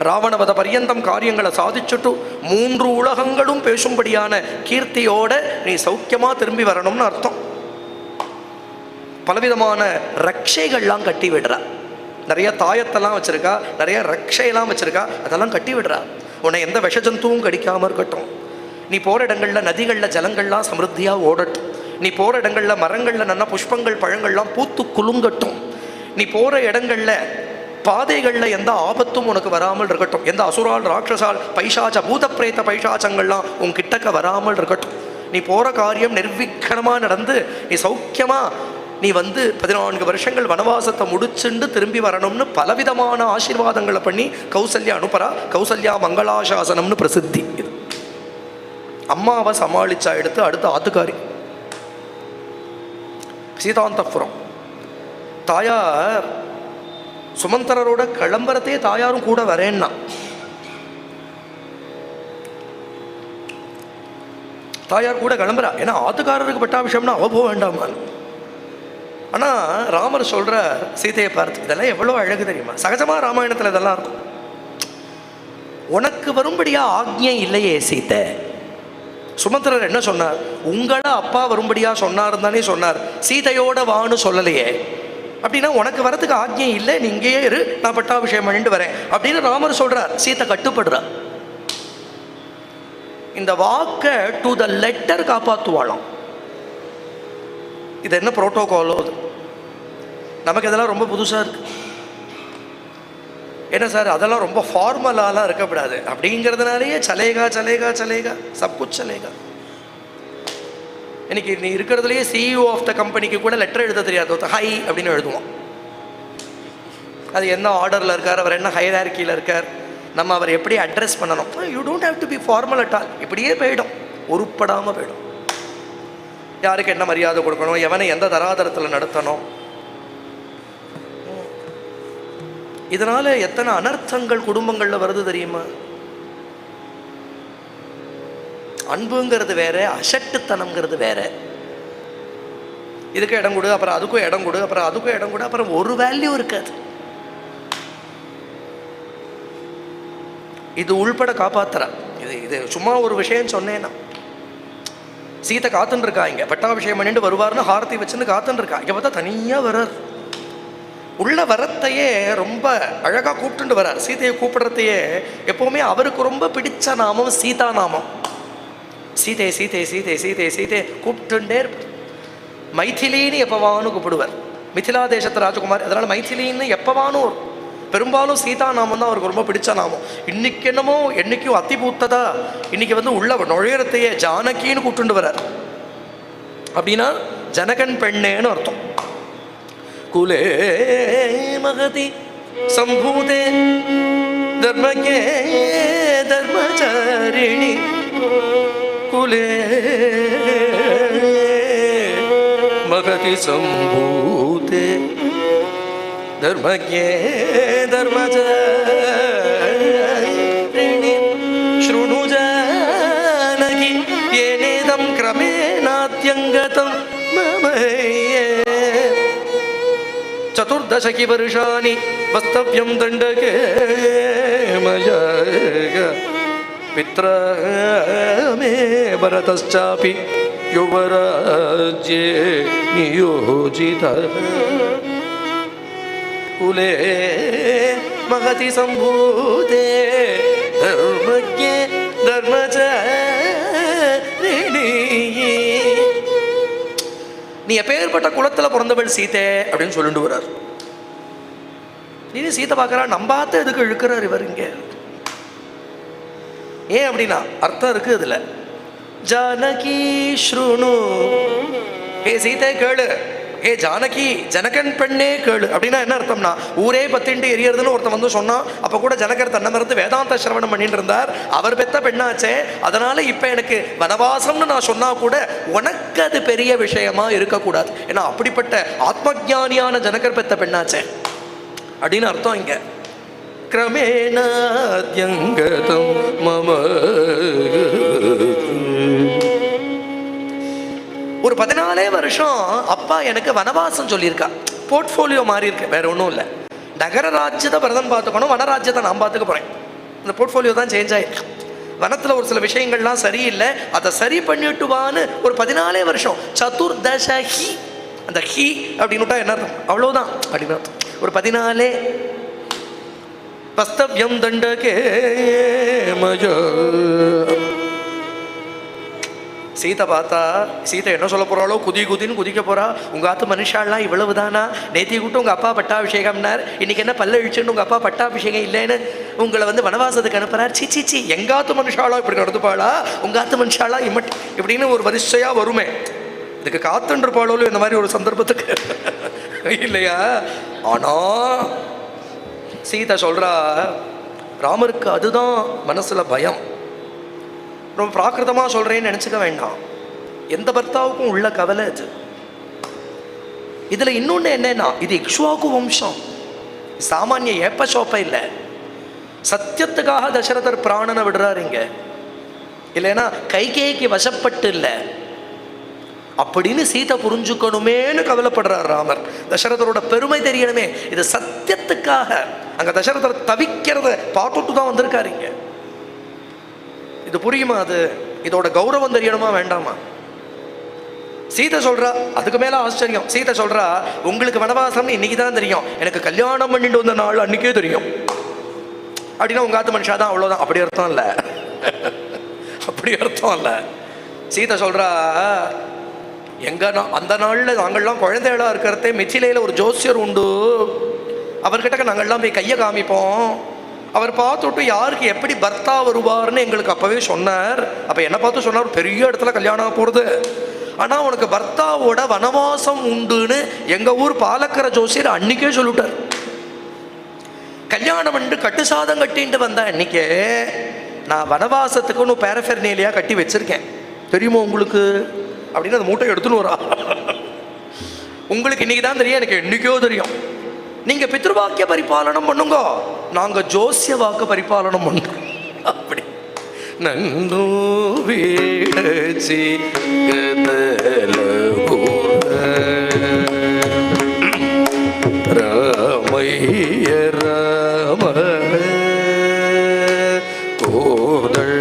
A: ராவணவத பரியந்தம் காரியங்களை சாதிச்சுட்டு 3 உலகங்களும் பேசும்படியான கீர்த்தியோட நீ சௌக்கியமா திரும்பி வரணும்னு அர்த்தம். பலவிதமான ரக்ஷைகள்லாம் கட்டி விடுறா. நிறைய தாயத்தெல்லாம் வச்சிருக்கா, நிறைய ரக்ஷையெல்லாம் வச்சிருக்கா, அதெல்லாம் கட்டி விடுறா. உன்னை எந்த விஷஜந்துவும் கடிக்காம இருக்கட்டும். நீ போற இடங்கள்ல நதிகள்ல ஜலங்கள்லாம் சமிருத்தியா ஓடட்டும். நீ போற இடங்கள்ல மரங்கள்ல நல்ல புஷ்பங்கள் பழங்கள்லாம் பூத்து குலுங்கட்டும். நீ போற இடங்கள்ல பாதைகளில் எந்த ஆபத்தும் உனக்கு வராமல் இருக்கட்டும். எந்த அசுரால் ராட்சசால் பைசாச்ச பூத பிரேத்த பைசாச்சங்கள்லாம் உன் கிட்டக்க வராமல் இருக்கட்டும். நீ போகிற காரியம் நிர்விக்கணமாக நடந்து நீ சௌக்கியமாக நீ வந்து 14 வருஷங்கள் வனவாசத்தை முடிச்சுண்டு திரும்பி வரணும்னு பலவிதமான ஆசீர்வாதங்களை பண்ணி கௌசல்யா அனுப்புறா. கௌசல்யா மங்களாசாசனம்னு பிரசித்தி. இது அம்மாவை சமாளிச்சா எடுத்து அடுத்த ஆத்துக்காரி சீதாந்தபுரம். தாயார் சுமந்தரோட கிளம்புறதே தாயாரும் கூட வரேன்னா. தாயார் கூட கிளம்புறா. ஏன்னா ஆத்துக்காரருக்கு பட்டாபிஷம்னா அவ போக வேண்டாமா. ஆனா ராமர் சொல்ற சீதையை பார்த்து இதெல்லாம் எவ்வளவு அழகு தெரியுமா. சகஜமா ராமாயணத்துல இதெல்லாம் இருக்கும். உனக்கு வரும்படியா ஆக்ஞை இல்லையே சீதை. சுமந்திரர் என்ன சொன்னார்? உங்களை அப்பா வரும்படியா சொன்னார் தானே சொன்னார், சீதையோட வான்னு சொல்லலையே. அப்படின்னா உனக்கு வரதுக்கு ஆக்ஞை இல்லை, நீ இங்கேயே இரு, நான் பட்டாபிஷேகம் பண்ணிட்டு வரேன் அப்படின்னு ராமர் சொல்றார். சீதை கட்டுப்படுறார். இந்த வாக்க டு த லெட்டர் காப்பாற்றுவாளாம். இது என்ன புரோட்டோகாலோ? அது நமக்கு இதெல்லாம் ரொம்ப புதுசா இருக்கு. என்ன சார் அதெல்லாம் ரொம்ப ஃபார்மலாலாம் இருக்கக்கூடாது அப்படிங்கிறதுனாலேயே சலேகா சலேகா சலேகா சப்குச் சலேகா. இன்னைக்கு நீ இருக்கிறதுலேயே சிஇஓ ஆஃப் த கம்பெனிக்கு கூட லெட்டர் எழுத தெரியாது. ஹை அப்படின்னு எழுதுவோம். அது என்ன ஆர்டரில் இருக்கார், அவர் என்ன ஹைரார்கியில் இருக்கார், நம்ம அவர் எப்படி அட்ரஸ் பண்ணணும். You don't have to be formal at all. இப்படியே போயிடும், உருப்படாமல் போயிடும். யாருக்கு என்ன மரியாதை கொடுக்கணும், எவனை எந்த தராதரத்தில் நடத்தணும். இதனால எத்தனை அனர்த்தங்கள் குடும்பங்களில் வருது தெரியுமா. அன்புங்கிறது வேற, அசட்டுத்தனம்ங்கிறது வேற. இதுக்கு இடம் கொடு, அப்புறம் அதுக்கும் இடம் கொடு, அப்புறம் அதுக்கும் இடம் கொடு, அப்புறம் ஒரு வேல்யூ இருக்காது. இது உள்பட காப்பாத்துற. இது சும்மா ஒரு விஷயம் சொன்னேன்னா, சீதை காத்துன்னு இருக்கா, இங்கே பட்டாபிஷேகம் பண்ணிட்டு வருவார்னு ஹாரதி வச்சுன்னு காத்துன்னு இருக்கா. இங்கே பார்த்தா தனியாக வர்றார். உள்ள வரத்தையே ரொம்ப அழகாக கூப்பிட்டு வர்றார். சீதையை கூப்பிடுறதையே எப்போவுமே அவருக்கு ரொம்ப பிடிச்ச நாமம் சீதா நாமம். சீதை சீதை சீதை சீதை சீதை கூப்பிட்டுட்டே இருப்பார். மைதிலின்னு எப்பவானு கூப்பிடுவார். மிथिला தேசத்து ராஜகுமார், அதனால் மைதிலின்னு எப்பவானும் வரும். பெரும்பாலும் சீதா நாமம் தான் அவருக்கு ரொம்ப பிடிச்ச நாமம். இன்னைக்கு என்னமோ என்னைக்கும் அத்தி பூத்ததா இன்னைக்கு வந்து உள்ள நுழையறத்தையே ஜானகின்னு கூப்பிட்டு வர்றார். அப்படின்னா ஜனகன் பெண்ணேன்னு அர்த்தம். குலே மகதி சம்பூதே தர்மஜே தர்மச்சாரிணி குலே மகதி சம்பூதே தர்மஜே தர்மச்சாரிணி ஸ்ருணு ஜானகி ஏனேதம் க்ரமேணாத்யங்கதம் மமயே चतुर्दशकी वर्षाणि वस्तव्यं दण्डके मया पित्रा मे भरतश्चापि युवराज्ये नियोजितः कुले महति सम्भूते धर्मज्ञे धर्मचारिणी. நீ எப்பேற்பட்ட குலத்தில் பிறந்தவள் சீதை அப்படின்னு சொல்லிட்டு வர்றார். நீ சீதை பார்க்கறா, நம்பாத்த எதுக்கு இழுக்கிறார் இவர் இங்கே? ஏன் அப்படின்னா அர்த்தம் இருக்கு அதுல. ஜானகி ஸ்ருணு, ஏ சீதை கேளு, ஏ ஜானகி ஜனகன் பெண்ணே கேளு. அப்படின்னா என்ன அர்த்தம்னா, ஊரே பத்தின்ட்டு எரியறதுன்னு ஒருத்தன் வந்து சொன்னான். அப்போ கூட ஜனகர் தன்னை மறந்து வேதாந்த சிரவணம் பண்ணிட்டு இருந்தார். அவர் பெத்த பெண்ணாச்சே, அதனால இப்போ எனக்கு வனவாசம்னு நான் சொன்னா கூட உனக்கு அது பெரிய விஷயமா இருக்கக்கூடாது. ஏன்னா அப்படிப்பட்ட ஆத்மஜானியான ஜனகர் பெத்த பெண்ணாச்சே அப்படின்னு அர்த்தம் இங்க. கிரமேணாத்யங்கதம் மம. ஒரு 14 வருஷம் அப்பா எனக்கு வனவாசம் சொல்லியிருக்கா. போர்ட்ஃபோலியோ மாறி இருக்கு, வேற ஒன்றும் இல்லை. நகர ராஜ்யத்தை பரதன் பார்த்துக்கணும், வன ராஜ்யத்தை நான் பார்த்துக்க போறேன். இந்த போர்ட்ஃபோலியோ தான் சேஞ்ச் ஆயிருக்கு. வனத்தில் ஒரு சில விஷயங்கள்லாம் சரியில்லை, அதை சரி பண்ணிட்டுவான்னு ஒரு 14 வருஷம். சதுர்தசஹி, அந்த ஹி அப்படின்னு என்ன அர்த்தம்? அவ்வளோதான் அப்படின்னு அர்த்தம். ஒரு 14 வஸ்தவ்யம் தண்டகே மயா. சீதை பார்த்தா, சீதை என்ன சொல்ல போறாளோ, குதி குதின்னு குதிக்க போறா. உங்க ஆத்து மனுஷாலாம் இவ்வளவு தானா? நேத்தி கூட்டம் உங்க அப்பா பட்டாபிஷேகம்னார், இன்னைக்கு என்ன பல்ல இழிச்சுன்னு உங்க அப்பா பட்டாபிஷேகம் இல்லைன்னு உங்களை வந்து வனவாசத்துக்கு அனுப்புறார். சி சி சி, எங்காத்து மனுஷாலா இப்படி நடந்துப்பாளா, உங்க ஆத்து மனுஷாலா இப்படின்னு ஒரு வரிசையா வருமே. இதுக்கு காத்துன்னு இருப்பாளோ இந்த மாதிரி ஒரு சந்தர்ப்பத்துக்கு இல்லையா? ஆனா சீதை சொல்றா, ராமருக்கு அதுதான் மனசுல பயம். ரொம்ப பிராகிருதமாக சொல்கிறேன்னு நினச்சிக்க வேண்டாம், எந்த பர்த்தாவுக்கும் உள்ள கவலை இது. இதில் இன்னொன்று என்னன்னா, இது இக்ஷ்வாகு வம்சம், சாமானிய ஏப்ப சோப்ப இல்லை. சத்தியத்துக்காக தசரதர் பிராணனை விடுறாரு இங்க, இல்லைன்னா கைகேயிக்கு வசப்பட்டு இல்லை அப்படின்னு சீதை புரிஞ்சுக்கணுமேனு கவலைப்படுறார் ராமர். தசரதரோட பெருமை தெரியணுமே, இது சத்தியத்துக்காக. அங்க தசரதர் தவிக்கிறத பார்த்துட்டு தான் வந்திருக்காரு இங்க. இது புரியுமா? அது இதோட கௌரவம் தெரியணுமா வேண்டாமா? சீதை சொல்றா, அதுக்கு மேல ஆச்சரியம். சீதை சொல்றா, உங்களுக்கு வனவாசம்னு இன்னைக்கு தான் தெரியும், எனக்கு கல்யாணம் பண்ணிட்டு வந்த நாள் அன்னைக்கே தெரியும். அப்படின்னா உங்க ஆத்து மனுஷா தான், அவ்வளவுதான். அப்படி அர்த்தம் இல்லை, அப்படி அர்த்தம் இல்லை. சீதை சொல்றா, எங்க அந்த நாள்ல நாங்கள்லாம் குழந்தைகளா இருக்கிறதே மிथिलेல ஒரு ஜோசியர் உண்டு, அவர்கிட்ட நாங்கள்லாம் போய் கையை காமிப்போம். அவர் பார்த்துட்டு யாருக்கு எப்படி பர்த்தா வருவார்னு எங்களுக்கு அப்பவே சொன்னார். அப்ப என்ன பார்த்து சொன்னார், பெரிய இடத்துல கல்யாணம் போறது, ஆனா உனக்கு பர்த்தாவோட வனவாசம் உண்டுன்னு எங்க ஊர் பாலக்கர ஜோசியர் அன்னைக்கே சொல்லிட்டார். கல்யாணம் பண்ணி கட்டு சாதம் கட்டின்ட்டு வந்தேன் அன்னைக்கே, நான் வனவாசத்துக்குன்னு பேரஃபெர்னேலியா கட்டி வச்சிருக்கேன் தெரியுமா உங்களுக்கு அப்படின்னு அந்த மூட்டை எடுத்துன்னு வரா. உங்களுக்கு இன்னைக்கு தான் தெரியும், எனக்கு என்னைக்கோ தெரியும். நீங்க பித்ருவாக்கிய பரிபாலனம் பண்ணுங்க, நாங்க ஜோசிய வாக்கு பரிபாலனம் பண்ணுறோம். அப்படி நன்னோ வீடச்சி ராமைய ராம கோதள்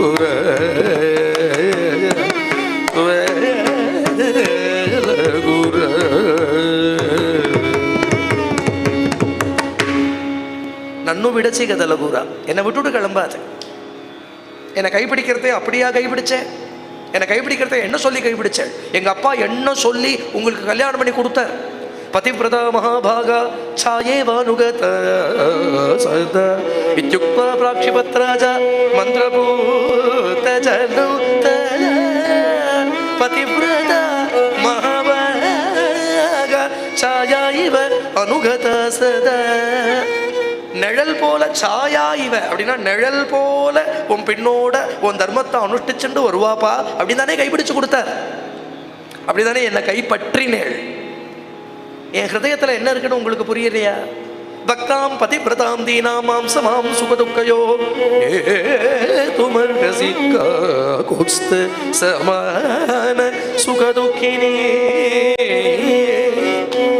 A: ಗುರ ಗುರ. நன்னு விடச்சிக்கதல கூறா, என்னை விட்டுட்டு கிளம்பாது. என்னை கைப்பிடிக்கிறதே அப்படியா கைப்பிடிச்சேன்? என்னை கைப்பிடிக்கிறத என்ன சொல்லி கைப்பிடிச்சேன்? எங்கள் அப்பா என்ன சொல்லி உங்களுக்கு கல்யாணம் பண்ணி கொடுத்தார்? பதிவிரதா மகாபாகா சாயே வானுகத சதா இத்யுக்தா பிராக்ஷிபத்ராஜா மந்திரபூத ஜனுத. பதிவிரதா மகாபாகா சாயா இவ அனுகத சதா. நிழல் போல சாயா இவ அப்படின்னா நிழல் போல உன் பெண்ணோட உன் தர்மத்தை அனுஷ்டிச்சுட்டு வருவாப்பா அப்படின்னு தானே கைப்பிடிச்சு கொடுத்தார். அப்படிதானே என்னை கைப்பற்றினேள். என் ஹிருதயத்துல என்ன இருக்குன்னு உங்களுக்கு புரியலையா? பக்தாம் பதிவிரதாம் தீனாம் மாம்சமாம் சுகதுக்கையோ சமான சுகதுக்கினே.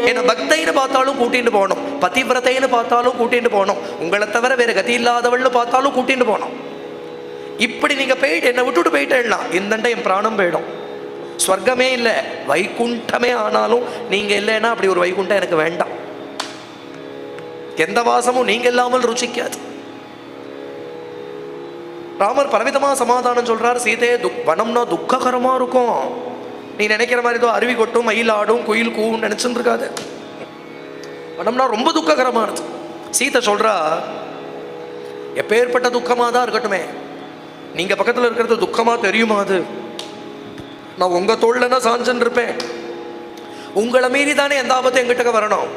A: என்ன பக்தைன்னு பார்த்தாலும் கூட்டிட்டு போகணும், பதிவிரதைன்னு பார்த்தாலும் கூட்டிட்டு போகணும், உங்களை தவிர வேற கதி இல்லாதவள்னு பார்த்தாலும் கூட்டிட்டு போகணும். இப்படி நீங்க போயிட்டு என்னை விட்டுட்டு போயிட்டேன்னா இந்தண்டை என் பிராணம் போயிடும். ஸ்வர்க்கமே இல்லை வைகுண்டமே ஆனாலும் நீங்க இல்லைன்னா அப்படி ஒரு வைகுண்டம் எனக்கு வேண்டாம். எந்த வாசமும் நீங்க இல்லாமல் ருச்சிக்காது. ராமர் பலவிதமா சமாதானம் சொல்றார். சீதையே வனம்னா துக்ககரமா இருக்கும். நீ நினைக்கிற மாதிரி ஏதோ அருவி கொட்டும் மயில் ஆடும் குயில் கூவும் நினைச்சுட்டு இருக்காது. வனம்னா ரொம்ப துக்ககரமானது. சீதை சொல்றா, எப்பேற்பட்ட துக்கமா தான் இருக்கட்டுமே, நீங்க பக்கத்துல இருக்கிறது துக்கமா தெரியுமா? அது நான் உங்க தோள்லன்னா சாஞ்சன் இருப்பேன். உங்களை மீறி தானே எந்த ஆபத்தும் எங்கிட்ட வரணும்.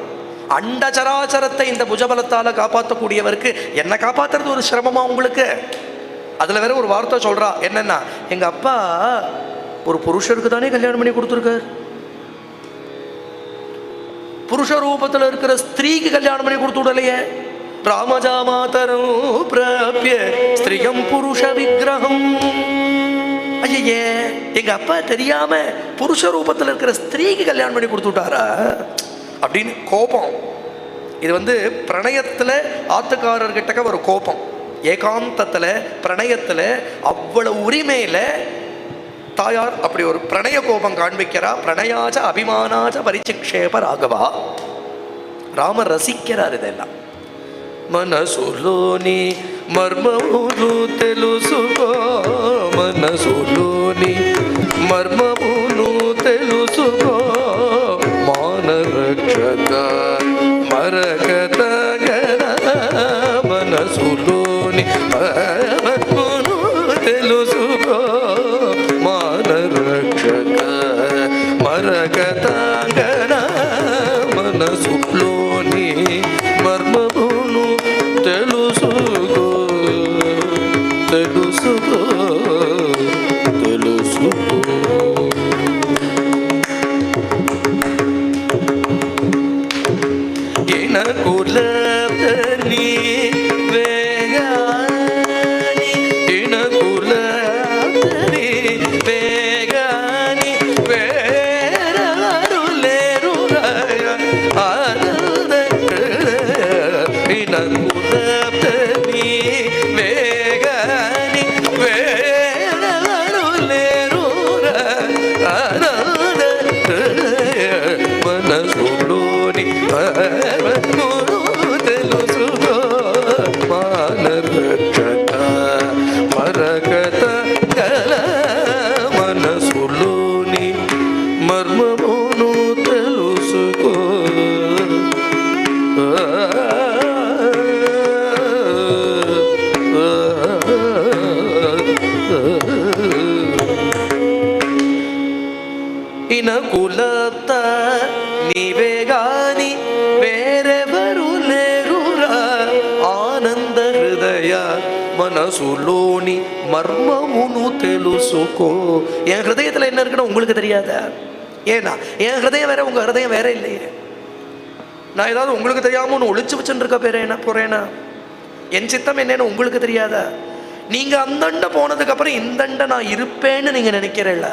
A: அண்ட சராச்சரத்தை இந்த புஜபலத்தால காப்பாற்றக்கூடியவருக்கு என்ன காப்பாத்துறது ஒரு சிரமமா உங்களுக்கு? அதுல வேற ஒரு வார்த்தை சொல்றா, என்னன்னா எங்க அப்பா ஒரு புருஷருக்கு தானே கல்யாணம் பண்ணி கொடுத்துருக்கார். புருஷ ரூபத்துல இருக்கிற ஸ்திரீக்கு கல்யாணம் பண்ணி கொடுத்து விடலையே. ராமஜா மாதரம் பிராப்ய ஸ்திரியம் புருஷ விக்கிரகம். ஐயே, எங்க அப்பா தெரியாம புருஷ ரூபத்தில் இருக்கிற ஸ்திரீக்கு கல்யாணம் பண்ணி கொடுத்து விட்டாரா அப்படின்னு கோபம். இது பிரணயத்துல ஆத்துக்காரர்கிட்ட ஒரு கோபம், ஏகாந்தத்துல பிரணயத்துல அவ்வளவு உரிமையில தாயார் அப்படி ஒரு பிரணய கோபம் காண்பிக்கிறா. பிரணயாச்ச அபிமானாச்ச பரிசிக்ஷேப ராகவா. ராமர் ரசிக்கிறார் இதெல்லாம். మనసులోని మర్మములు తెలుసుకో, మనసులోని మర్మములు తెలుసుకో, మానరక్షక మరకతగన. మనసులోని మర్మములు తెలుసుకో, మానరక్షక మరకతగన. మనసులోని మర్మములు తెలుసుకో, తెలుసుకో, తెలుసుకో. ఇనకులతని వేగాని, ఇనకులతని వేగాని వేరరు లేరు ఆనంద. ఇనకులతని వేగాని వేరరు లేరు ఆనంద. మనసులోని తెలుసుకో, మానరక్షక మరకత కల. మనసులోని మర్మమును తెలుసుకో. ఇనకులత నీవే గాని వేరెవరు లేరురా ఆనంద హృదయ. మనసులోని మర్మమును తెలుసుకో. என் ஹிருதயத்தில் என்ன இருக்குன்னு உங்களுக்கு தெரியாதா? ஏன்னா என் ஹிருதயம் வேற, உங்க ஹிருதயம் வேற இல்லையே. நான் ஏதாவது உங்களுக்கு தெரியாம ஒன்று ஒளிச்சு வச்சுட்டு இருக்க போறேனா? என் சித்தம் என்னன்னு உங்களுக்கு தெரியாதா? நீங்க அந்தண்ட போனதுக்கு அப்புறம் இந்தண்ட நான் இருப்பேன்னு நீங்க நினைக்கிறேன்ல.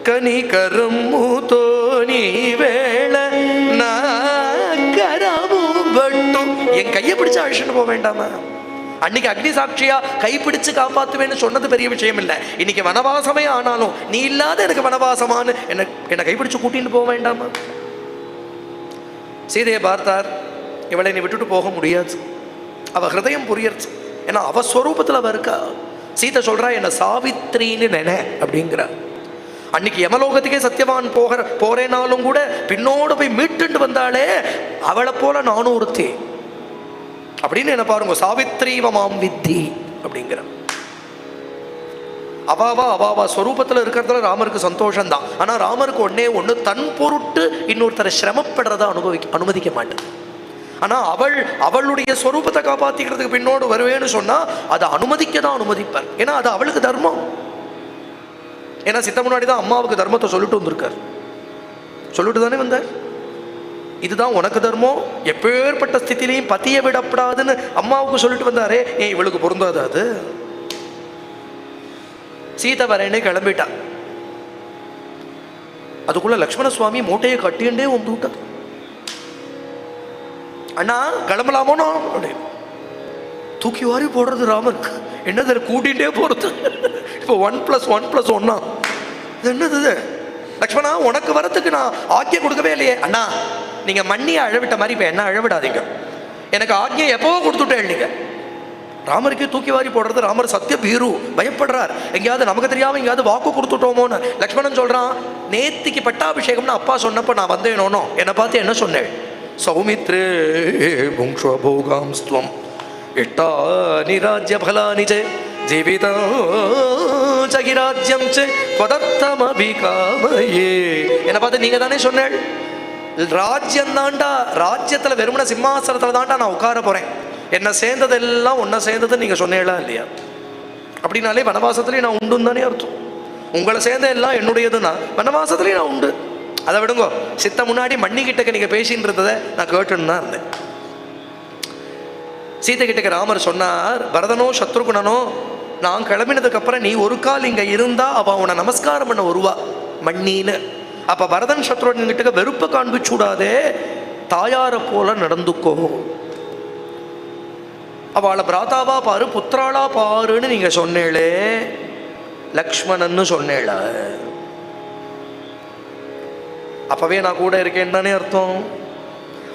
A: கனிகரமுతో నీ வேள நான் கரமும் பட்டும் என் கையை பிடிச்சு அழிச்சுட்டு போக வேண்டாமா? அன்னைக்கு அக்னி சாட்சியா கைப்பிடிச்சு காப்பாத்துவேன்னு சொன்னது பெரிய விஷயம் இல்லை. இன்னைக்கு வனவாசமே ஆனாலும் நீ இல்லாத எனக்கு வனவாசமானு என்னை கைப்பிடிச்சு கூட்டின்னு போக வேண்டாமா? சீதையை பார்த்தார், இவளை நீ விட்டுட்டு போக முடியாது, அவ ஹிருதயம் புரியறது, ஏன்னா அவ ஸ்வரூபத்தில் அவ இருக்கா. சீதை சொல்றா என்ன சாவித்ரின்னு நினை அப்படிங்கிறார். அன்னைக்கு யமலோகத்துக்கே சத்தியவான் போறேனாலும் கூட பின்னோடு போய் மீட்டுண்டு வந்தாலே அவளை போல நானும் ஒருத்தி அப்படின்னு என்ன பாருங்க. சாவித்ரீவ மாம் வித்தி அப்படிங்கிற அவாவா ஸ்வரூபத்தில் இருக்கிறதுல ராமருக்கு சந்தோஷம் தான். ஆனா ராமருக்கு ஒண்ணு தன் பொருட்டு இன்னொருத்தரை சிரமப்படுறத அனுமதிக்க மாட்டேன். ஆனா அவளுடைய ஸ்வரூபத்தை காப்பாத்திக்கிறதுக்கு பின்னோடு வருவேன்னு சொன்னா அதை அனுமதிக்க தான் அனுமதிப்பார். ஏன்னா அது அவளுக்கு தர்மம். ஏன்னா சித்த முன்னாடி தான் அம்மாவுக்கு தர்மத்தை சொல்லிட்டு வந்திருக்கார். சொல்லிட்டு தானே வந்தார், இதுதான் உனக்கு தர்மம், எப்பேற்பட்ட ஸ்திதிலையும் பத்திய விடப்படாதுன்னு அம்மாவுக்கு சொல்லிட்டு வந்தாரே, ஏன் இவளுக்கு பொருந்தாது? அது சீதை வரேன்னு கிளம்பிட்டா. அதுக்குள்ள லக்ஷ்மண சுவாமி மூட்டையை கட்டிண்டே வந்து விட்டார். அண்ணா கிளம்பலாமோனோ அப்படின்னு தூக்கி வாரி போடுறது ராமருக்கு. என்னது கூட்டிகிட்டே போறது? இப்போ 1+1+1 என்னது? லக்ஷ்மணா உனக்கு வரத்துக்கு நான் ஆக்கியம் கொடுக்கவே இல்லையே. அண்ணா நீங்க மண்ணியை அழவிட்ட மாதிரி இப்போ என்ன அழவிடாதீங்க, எனக்கு ஆக்கியம் எப்பவோ கொடுத்துட்டேன். நீங்க ராமருக்கு தூக்கி வாரி போடுறது. ராமர் சத்திய பீரு, பயப்படுறார், எங்கேயாவது நமக்கு தெரியாம எங்கேயாவது வாக்கு கொடுத்துட்டோமோன்னு. லக்ஷ்மணன் சொல்றான், நேத்திக்கு பட்டாபிஷேகம்னு அப்பா சொன்னப்போ நான் வந்தேனோனோ, என்னை பார்த்து என்ன சொன்னேன்? சௌமித்ரே புங்க்ஷ்வ போகாம்ஸ்துவம் இட்டானி ராஜ்ய பலானி ச ஜீவிதா சகிராஜ்யம் ச பதர்த்தமபிகாமயே. என்னை பார்த்து நீங்க தானே சொன்னேன், ராஜ்யம் தாண்டா, ராஜ்யத்துல வெறுமன சிம்மாசனத்துல தாண்டா நான் உட்கார போறேன், என்ன சேர்ந்ததெல்லாம் ஒன்ன சேர்ந்தது நீங்க சொன்னீங்களா இல்லையா? அப்படின்னாலே வனவாசத்துலேயும் நான் உண்டுன்னு தானே அர்த்தம். உங்களை சேர்ந்த எல்லாம் என்னுடையதுன்னா வனவாசத்துலேயும் நான் உண்டு. அதை விடுங்கோ, சித்த முன்னாடி மண்ணிக்கிட்டக்க நீங்க பேசின்னு இருந்ததை நான் கேட்டுன்னு தான் இருந்தேன். சீதை கிட்டக்க ராமர் சொன்னார், பரதனோ சத்ருகுணனோ நான் கிளம்பினதுக்கு அப்புறம் நீ ஒரு கால் இங்க இருந்தா அவ உன்னை நமஸ்காரம் பண்ண வருவா மண்ணின்னு. அப்ப பரதன் சத்ருகன் கிட்ட வெறுப்பை காண்பிச்சுடாதே, தாயார போல நடந்துக்கோ, அவளை பிராதாவா பாரு புத்திராளா பாருன்னு நீங்க சொன்னேளே, லக்ஷ்மணன்னு சொன்னேள, அப்பவே நான் கூட இருக்கேன்னு தானே அர்த்தம்.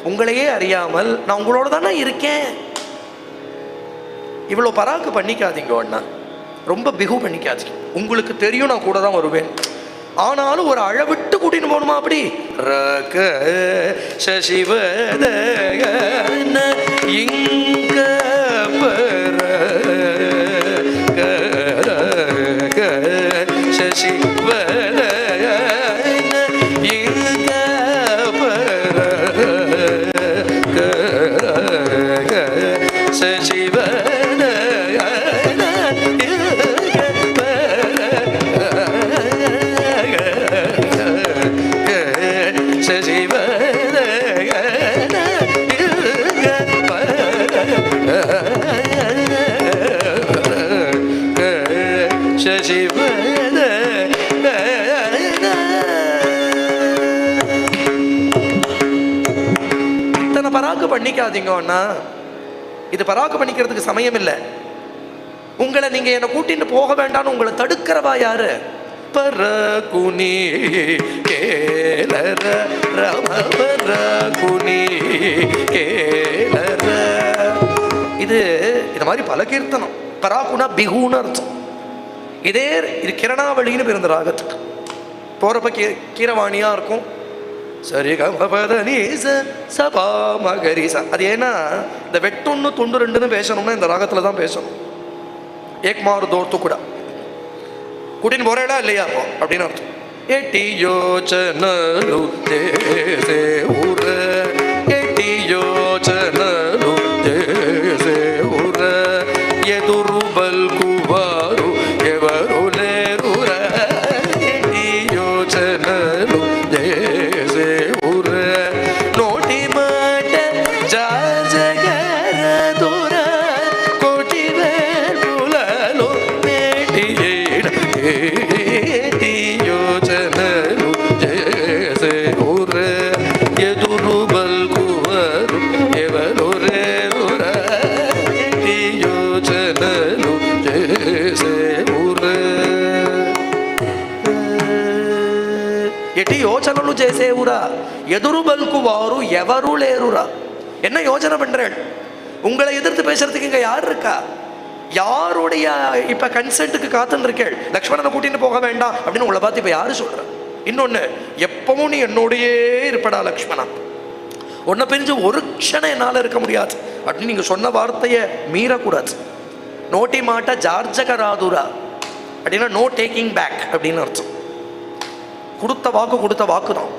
A: உங்களையே அறியாமல் நான் உங்களோட தானே இருக்கேன். இவ்வளோ பராக்கு பண்ணிக்காதீங்க அண்ணா, ரொம்ப பிகு பண்ணிக்காதீங்க. உங்களுக்கு தெரியும் நான் கூட தான் வருவேன், ஆனாலும் ஒரு அழவிட்டு கூட்டின்னு போகணுமா? அப்படி ரக சசிவத இங்க சசிவத பராக்கு பண்ணிக்காதீங்க அண்ணா, இது பராக்கு பண்ணிக்கிறதுக்கு சமயம் இல்லை. உங்களை நீங்க என்ன கூட்டிட்டு போக வேண்டாம்னு உங்களை தடுக்கிறவா யாரு? பரகுனி கேலர ரமபரகுனி கேலர. இது மாதிரி பல கீர்த்தனம். பராகுனா பிகுன்னு அர்த்தம். இது கிரணாவளின்னு பிறந்த ராகத்துக்கு போறப்ப கீரவாணியா இருக்கும். சரி கமபதனீச சபா மகரிசா. அது ஏன்னா இந்த வெட்டொன்னு தொண்டு ரெண்டுன்னு பேசணும்னா இந்த ராகத்துல தான் பேசணும். ஏக்மாறு தோர்த்து கூட கூட்டின்னு போறேடா இல்லையா அப்போ அப்படின்னு அர்த்தம். எட்டி யோசனலு தேசே ஊர, எட்டி யோசனலு தேசே ஊர, எதுருபல் குவாரு எவரு லேருர, எட்டி யோசனலு தேசே ஊர, நோட்டி மாட்ட ஜாஜகர துர, கோட்டி வேல் புலலோ மேட்டியேட ஏட்டி யோசனலு தேசே ஊர, எதுருபல் குவாரு எவரு லேருர, எட்டி யோசனலு ఎటి యోచనలు చేసేవురా ఎదురు బల్కు వారు ఎవరు లేరురా. என்ன யோசனை பண்றேன்? உங்களை எதிர்த்து பேசுறதுக்கு இங்க யார் இருக்கா? யாருடைய இப்ப கன்சென்ட்டுக்கு காத்துன்னு இருக்கேள்? லக்ஷ்மணனை கூட்டிட்டு போக வேண்டாம் அப்படின்னு உங்களை பார்த்து இப்ப யாரு சொல்ற? இன்னொன்னு, எப்பவும் நீ என்னோடையே இருப்படா லக்ஷ்மணா, உன்னை பிரிஞ்சு ஒரு க்ஷணம் என்னால் இருக்க முடியாது அப்படின்னு நீங்கள் சொன்ன வார்த்தையை மீறக்கூடாது. நோட்டி மாட்ட ஜார்ஜகராதுரா அப்படின்னா நோ டேக்கிங் பேக் அப்படின்னு அர்த்தம். கொடுத்த வாக்கு தான்.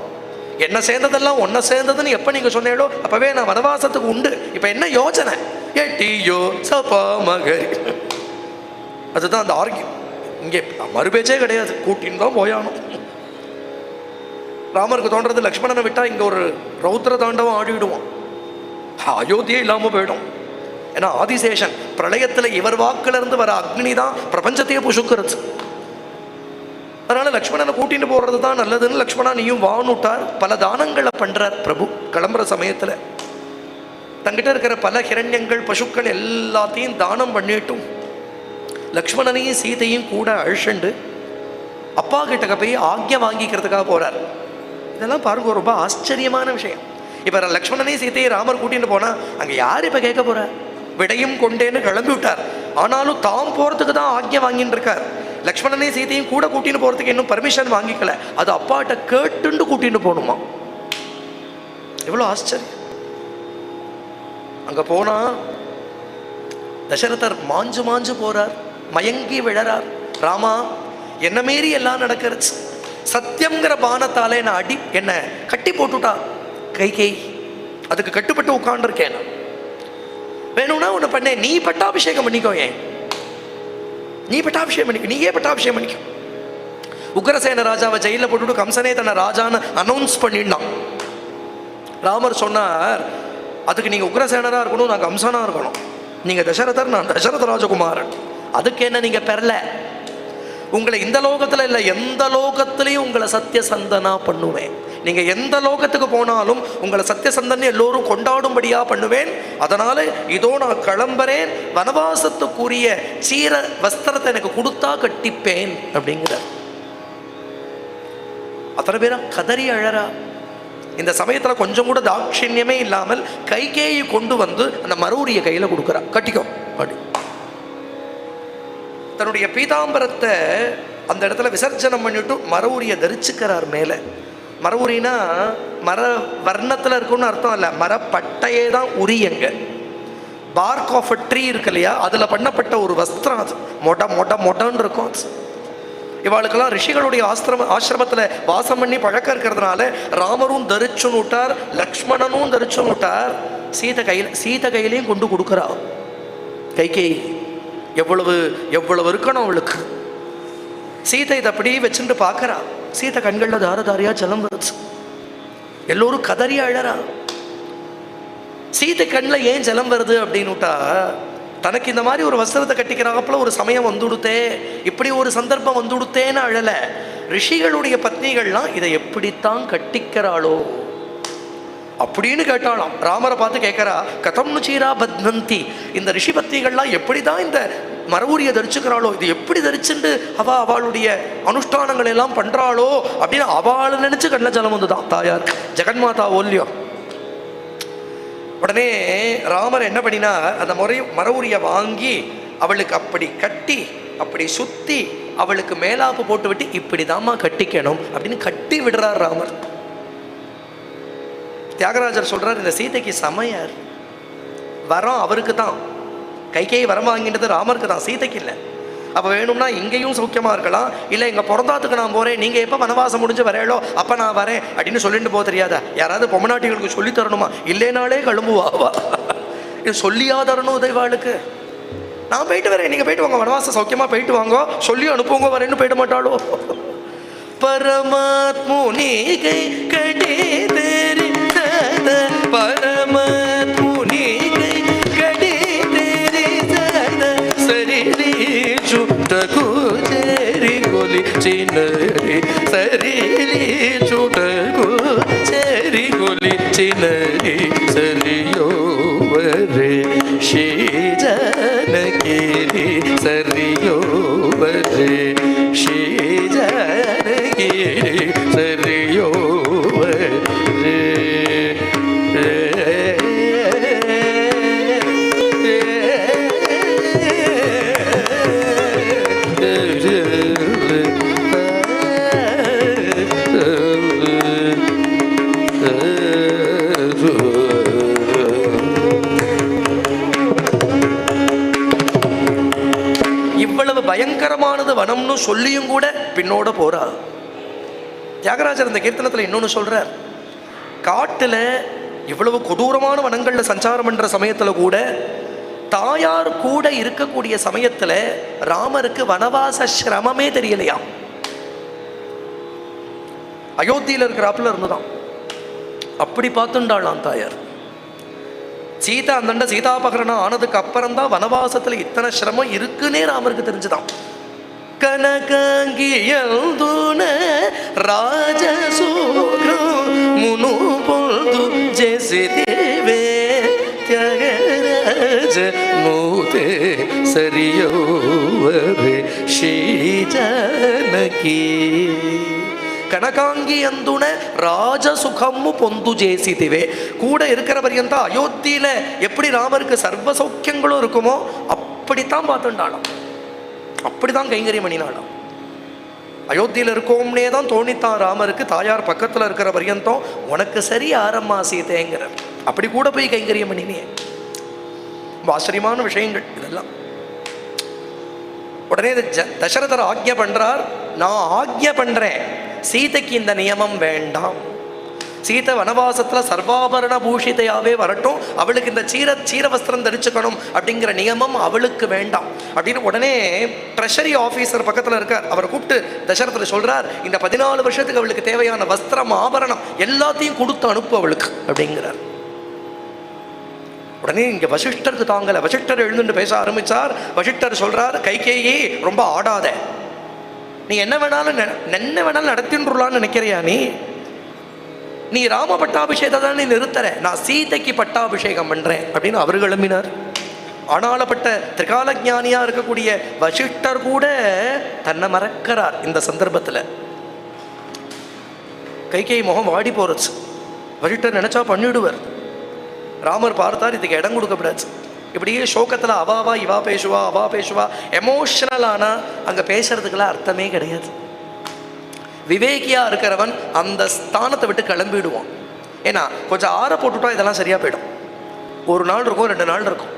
A: என்ன சேர்ந்ததெல்லாம் ஒன்றை சேர்ந்ததுன்னு எப்போ நீங்கள் சொன்னீங்களோ அப்போவே நான் வனவாசத்துக்கு உண்டு. இப்போ என்ன யோசனை? ஏட்டியோ சபா மகரி, அதுதான் அந்த ஆர்கியூ. இங்கே மறுபேச்சே கிடையாது, கூட்டின்னு தான் போயானோம். ராமருக்கு தோன்றது லக்ஷ்மணனை விட்டால் இங்கே ஒரு ரௌத்ர தாண்டவம் ஆடிவிடுவான், அயோத்தியே இல்லாமல் போயிடும். ஏன்னா ஆதிசேஷன் பிரளயத்தில் இவர் வாக்கிலிருந்து வர அக்னி தான் பிரபஞ்சத்தையே புசுக்கிறது. அதனால லக்ஷ்மணனை கூட்டிட்டு போறது தான் நல்லதுன்னு லக்ஷ்மணா நீயும் வானுட்டார். பல தானங்களை பண்றார் பிரபு. கிளம்புற சமயத்தில் தங்கிட்ட இருக்கிற பல ஹிரண்யங்கள் பசுக்கள் எல்லாத்தையும் தானம் பண்ணிட்டும் லக்ஷ்மணனையும் சீதையும் கூட அழிச்சுண்டு அப்பா கிட்ட போய் ஆக்ஞை வாங்கிக்கிறதுக்காக போறார். இதெல்லாம் பாருங்க, ரொம்ப ஆச்சரியமான விஷயம். இப்போ லக்ஷ்மணனையும் சீதையை ராமர் கூட்டிட்டு போனா அங்கே யார் இப்போ கேட்க போறார்? விடையும் கொண்டேன்னு கிளம்பி விட்டார். ஆனாலும் தாம் போறதுக்கு தான் ஆக்ஞை வாங்கிட்டு இருக்கார். லக்ஷ்மணனையும் சீதையும் கூட கூட்டின்னு போறதுக்கு இன்னும் பர்மிஷன் வாங்கிக்கல, அது அப்பாட்ட கேட்டுண்டு கூட்டின்னு போகணுமா. எவ்வளோ ஆச்சரியம். அங்க போனா தசரதர் மாஞ்சு போறார், மயங்கி விழறார். ராமா, என்ன மீறி எல்லாம் நடக்கிறது, சத்தியம்ங்கிற பானத்தாலே நான் அடி என்ன கட்டி போட்டுட்டா கைகை, அதுக்கு கட்டுப்பட்டு உட்காண்டிருக்கேன். வேணும்னா ஒன்று பண்ணேன், நீ பட்டாபிஷேகம் பண்ணிக்கோ. ஏன் நீ பட்டாபிஷேகம் பண்ணிக்கோ, நீயே பட்டாபிஷேகம் பண்ணிக்கோ. உக்ரசேன ராஜாவை ஜெயிலில் போட்டுட்டு கம்சனே தன்னை ராஜான்னு அனௌன்ஸ் பண்ணிட்டான். ராமர் சொன்னார், அதுக்கு நீங்கள் உக்ரசேனராக இருக்கணும், நான் கம்சனாக இருக்கணும். நீங்கள் தசரதர், நான் தசரத ராஜகுமாரன். அதுக்கு என்ன நீங்கள் பெறல, உங்களை இந்த லோகத்தில் இல்லை எந்த லோகத்திலையும் உங்களை சத்தியசந்தனா பண்ணுவேன். நீங்கள் எந்த லோகத்துக்கு போனாலும் உங்களை சத்தியசந்தன் எல்லோரும் கொண்டாடும்படியா பண்ணுவேன். அதனால இதோ நான் கிளம்புறேன், வனவாசத்துக்குரிய சீர வஸ்திரத்தை எனக்கு கொடுத்தா கட்டிப்பேன் அப்படிங்கிறார். அத்தனை பேரா கதறி அழறா. இந்த சமயத்தில் கொஞ்சம் கூட தாட்சிண்யமே இல்லாமல் கைகேயை கொண்டு வந்து அந்த மரூரிய கையில் கொடுக்குறா, கட்டிக்கோ அப்படி. தன்னுடைய பீதாம்பரத்தை அந்த இடத்துல விசர்ஜனம் பண்ணிட்டு மரவுரிய தரிச்சுக்கிறார் மேலே. மரவுரினா மர வர்ணத்தில் இருக்குன்னு அர்த்தம் இல்லை, மரப்பட்டையே தான் உரியங்க. பார்க் ஆஃப் அ ட்ரீ இருக்கு இல்லையா, அதில் பண்ணப்பட்ட ஒரு வஸ்திரம். அது மொடன்னு இருக்கும். இவாளுக்கெல்லாம் ரிஷிகளுடைய ஆசிரமத்தில் வாசம் பண்ணி பழக்கம் இருக்கிறதுனால ராமரும் தரிச்சுன்னு விட்டார், லக்ஷ்மணனும் தரிச்சுன்னு விட்டார். சீதை கையிலையும் கொண்டு கொடுக்குறா கைகை. எவ்வளவு இருக்கணும் அவளுக்கு. சீதை இதை அப்படியே வச்சுட்டு பார்க்கறா. சீதை கண்களில் தாரதாரியா ஜலம் வருது. எல்லோரும் கதறி அழறா. சீதை கண்ணில் ஏன் ஜலம் வருது அப்படின்னுட்டா, தனக்கு இந்த மாதிரி ஒரு வஸ்திரத்தை கட்டிக்கிறாப்புல ஒரு சமயம் வந்துடுத்தே, இப்படி ஒரு சந்தர்ப்பம் வந்துடுத்தேன்னு அழல. ரிஷிகளுடைய பத்னிகள்லாம் இதை எப்படித்தான் கட்டிக்கிறாளோ அப்படின்னு கேட்டாலாம். ராமரை பார்த்து கேட்கறா, கதம்னு சீரா பத்னந்தி, இந்த ரிஷி பத்னிகள்லாம் எப்படிதான் இந்த மரவுரிய தரிச்சுக்கிறாளோ, இது எப்படி தரிச்சுண்டு அவளுடைய அனுஷ்டானங்கள் எல்லாம் பண்றாளோ அப்படின்னு அவளை நினைச்சு கண்ணில் ஜலம் வந்துதான் தாயார் ஜெகன்மாதா ஓல்லியோ. உடனே ராமர் என்ன பண்ணினா, அந்த மரவுரிய வாங்கி அவளுக்கு அப்படி கட்டி அப்படி சுத்தி அவளுக்கு மேலாப்பு போட்டு விட்டு இப்படிதாம்மா கட்டிக்கணும் அப்படின்னு கட்டி விடுறார் ராமர். தியாகராஜர் சொல்றார், இந்த சீதைக்கு சமையர் வரம் அவருக்கு தான், கைகையை வரம் வாங்கினது ராமருக்கு தான், சீதைக்கு இல்லை. அப்போ வேணும்னா இங்கேயும் சௌக்கியமா இருக்கலாம், இல்லை எங்க பிறந்தாத்துக்கு நான் போறேன், நீங்க எப்போ வனவாசம் முடிஞ்சு வரேளோ அப்ப நான் வரேன் அப்படின்னு சொல்லிட்டு போக தெரியாதா? யாராவது பொம்மநாட்டிகளுக்கு சொல்லி தரணுமா? இல்லைனாலே கிளம்புவாவா? இது சொல்லியா தரணும் உதவிவாளுக்கு. நான் போயிட்டு வரேன், நீங்க போயிட்டு வாங்க, வனவாசம் சௌக்கியமா போயிட்டு வாங்க, சொல்லி அனுப்புங்க, வரேன்னு போயிட மாட்டாளோ? பரமாத்முனி கை கடே தேரி பரமாத்முனி கை கடே தேரி சரி சுட்டகு சேரி கோலி சின்னரி சரி சுட்டகு சேரி கோலி சின்னரி சரியோ வரே ஸ்ரீ ஜானகி சரியோ வரே ஸ்ரீ ஜானகி சரியோ இவ்வளவு பயங்கரமானது வனம்னு சொல்லியும் கூட பின்னோட போறா. தியாகராஜர் இந்த கீர்த்தனத்தில் இன்னொன்று சொல்றார். காட்டுல இவ்வளவு கொடூரமான வனங்கள்ல சஞ்சாரம் பண்ற சமயத்துல கூட தாயார் கூட இருக்கக்கூடிய சமயத்துல ராமருக்கு வனவாச சிரமமே தெரியலையா. அயோத்தியில இருக்கிறாப்புல இருந்துதான் அப்படி பார்த்துண்டாளாம் தாயார். சீதா அந்தண்ட சீதாபகரணம் ஆனதுக்கு அப்புறம் தான் வனவாசத்துல இத்தனை சிரமம் இருக்குன்னே ராமருக்கு தெரிஞ்சுதான். கனகாங்கியல்துன ராஜசூகம் முனு பொல்து ஜெசிதேவே தியாகராஜ நூதே சரியோவரே ஸ்ரீ ஜானகி. கனகாங்கி அந்துன ராஜசுகம்மு பொந்து ஜேசிதிவே. கூட இருக்கிற பரியந்தா அயோத்தியில எப்படி ராமருக்கு சர்வ சௌக்கியங்களும் இருக்குமோ அப்படித்தான் பார்த்துட்டாலும், அப்படிதான் கைங்கரியம் பண்ணினாலும். அயோத்தியில் இருக்கோம்னே தான் தோணித்தான் ராமருக்கு. தாயார் பக்கத்தில் இருக்கிற பரியந்தம் உனக்கு சரி ஆரம்மா சீதேங்கிற அப்படி கூட போய் கைங்கரியம் பண்ணினே. ஆச்சரியமான விஷயங்கள் இதெல்லாம். உடனே தசரதர் ஆக்ஞை பண்றார், நான் ஆக்ஞை பண்றேன், சீதைக்கு இந்த நியமம் வேண்டாம். சீதை வனவாசத்துல சர்வாபரண பூஷிதையாவே வரட்டும், அவளுக்கு இந்த சீரவஸ்திரம் தரிச்சுக்கணும் அப்படிங்கிற நியமம் அவளுக்கு வேண்டாம் அப்படின்னு உடனே ட்ரெஷரி ஆஃபீஸர் பக்கத்தில் இருக்கார். அவரை கூப்பிட்டு தசரதர் சொல்றார், இந்த 14 வருஷத்துக்கு அவளுக்கு தேவையான வஸ்திரம் ஆபரணம் எல்லாத்தையும் கொடுத்து அனுப்பு அவளுக்கு அப்படிங்கிறார். உடனே இங்க வசிஷ்டருக்கு தாங்கல. வசிஷ்டர் எழுந்துட்டு பேச ஆரம்பிச்சார். வசிஷ்டர் சொல்றார், கைகேயி ரொம்ப ஆடாத, நீ என்ன வேணாலும் நடத்தின்றுலான்னு நினைக்கிறியா? நீ ராம பட்டாபிஷேகத்தை தான் நீ நிறுத்தற, நான் சீதைக்கு பட்டாபிஷேகம் பண்றேன் அப்படின்னு அவர் கிளம்பினார். ஆனாலப்பட்ட திரிகால ஞானியா இருக்கக்கூடிய வசிஷ்டர் கூட தன்னை மறக்கிறார் இந்த சந்தர்ப்பத்தில். கைகேயி முகம் வாடி போறச்சு. வசிஷ்டர் நினைச்சா பண்ணிடுவார். ராமர் பார்த்தார், இதுக்கு இடம் கொடுக்கப்படாச்சு. இப்படியே சோகத்தில் அவாவா இவா பேசுவா அவா பேசுவா, எமோஷனல் ஆனா அங்க பேசுறதுக்கெல்லாம் அர்த்தமே கிடையாது. விவேகியா இருக்கிறவன் அந்த ஸ்தானத்தை விட்டு கிளம்பிடுவான். ஏன்னா கொஞ்சம் ஆற போட்டுட்டா இதெல்லாம் சரியா போயிடும். ஒரு நாள் இருக்கும், 2 நாள் இருக்கும்,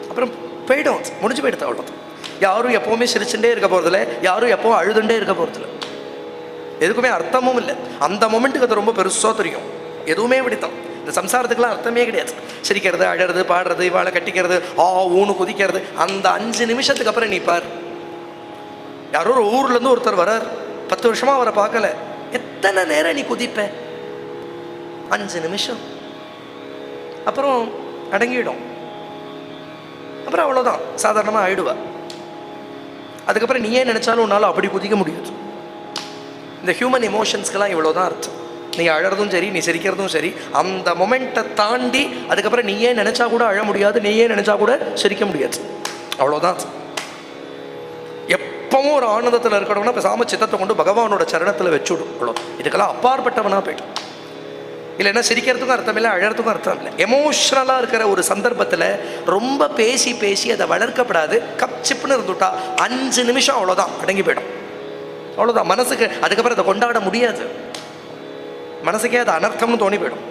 A: அப்புறம் போயிடும், முடிஞ்சு போயிடுது. அவ்வளோ. யாரும் எப்பவுமே சிரிச்சுட்டே இருக்க போறதில்ல, யாரும் எப்பவும் அழுதுண்டே இருக்க போறதில்ல. எதுக்குமே அர்த்தமும் இல்லை. அந்த மொமெண்ட்டுக்கு அது ரொம்ப பெருசா தெரியும். எதுவுமே இப்படித்தான். இந்த சம்சாரத்துக்குலாம் அர்த்தமே கிடையாது. சிரிக்கிறது, அழறது, பாடுறது, இவாளை கட்டிக்கிறது, ஊனு குதிக்கிறது, அந்த 5 நிமிஷத்துக்கு அப்புறம் நீ பார். யாரோ ஒரு ஊர்ல இருந்து ஒருத்தர் வரார், 10 வருஷமா அவரை பார்க்கல, எத்தனை நேரம் நீ குதிப்ப? 5 நிமிஷம், அப்புறம் அடங்கிடும், அப்புறம் அவ்வளோதான், சாதாரணமாக ஆயிடுவா. அதுக்கப்புறம் நீயே நினைச்சாலும் உன்னால அப்படி குதிக்க முடியாது. இந்த ஹியூமன் எமோஷன்ஸ்க்கெல்லாம் இவ்வளோதான் அர்த்தம். நீ அழறதும் சரி, நீ சிரிக்கிறதும் சரி, அந்த மொமெண்ட்டை தாண்டி அதுக்கப்புறம் நீயே நினைச்சா கூட அழ முடியாது, நீயே நினைச்சா கூட சிரிக்க முடியாது. அவ்வளோதான். எப்பவும் ஒரு ஆனந்தத்தில் இருக்கணும்னா பேசாம சித்தத்தை கொண்டு பகவானோட சரணத்தில் வச்சுடும். அவ்வளோ. இதுக்கெல்லாம் அப்பாற்பட்டவனா போய்ட்டு இல்லைன்னா சிரிக்கிறதுக்கும் அர்த்தம் இல்லை, அழறதுக்கும் அர்த்தம் இல்லை. எமோஷ்னலாக இருக்கிற ஒரு சந்தர்ப்பத்தில் ரொம்ப பேசி பேசி அதை வளர்க்கப்படாது. கப் சிப்புன்னு இருந்துட்டா 5 நிமிஷம் அவ்வளோதான், அடங்கி போயிடும். அவ்வளோதான். மனசுக்கு அதுக்கப்புறம் அதை கொண்டாட முடியாது. மனசுக்கே அது அனர்த்தம்னு தோணி போயிடும்.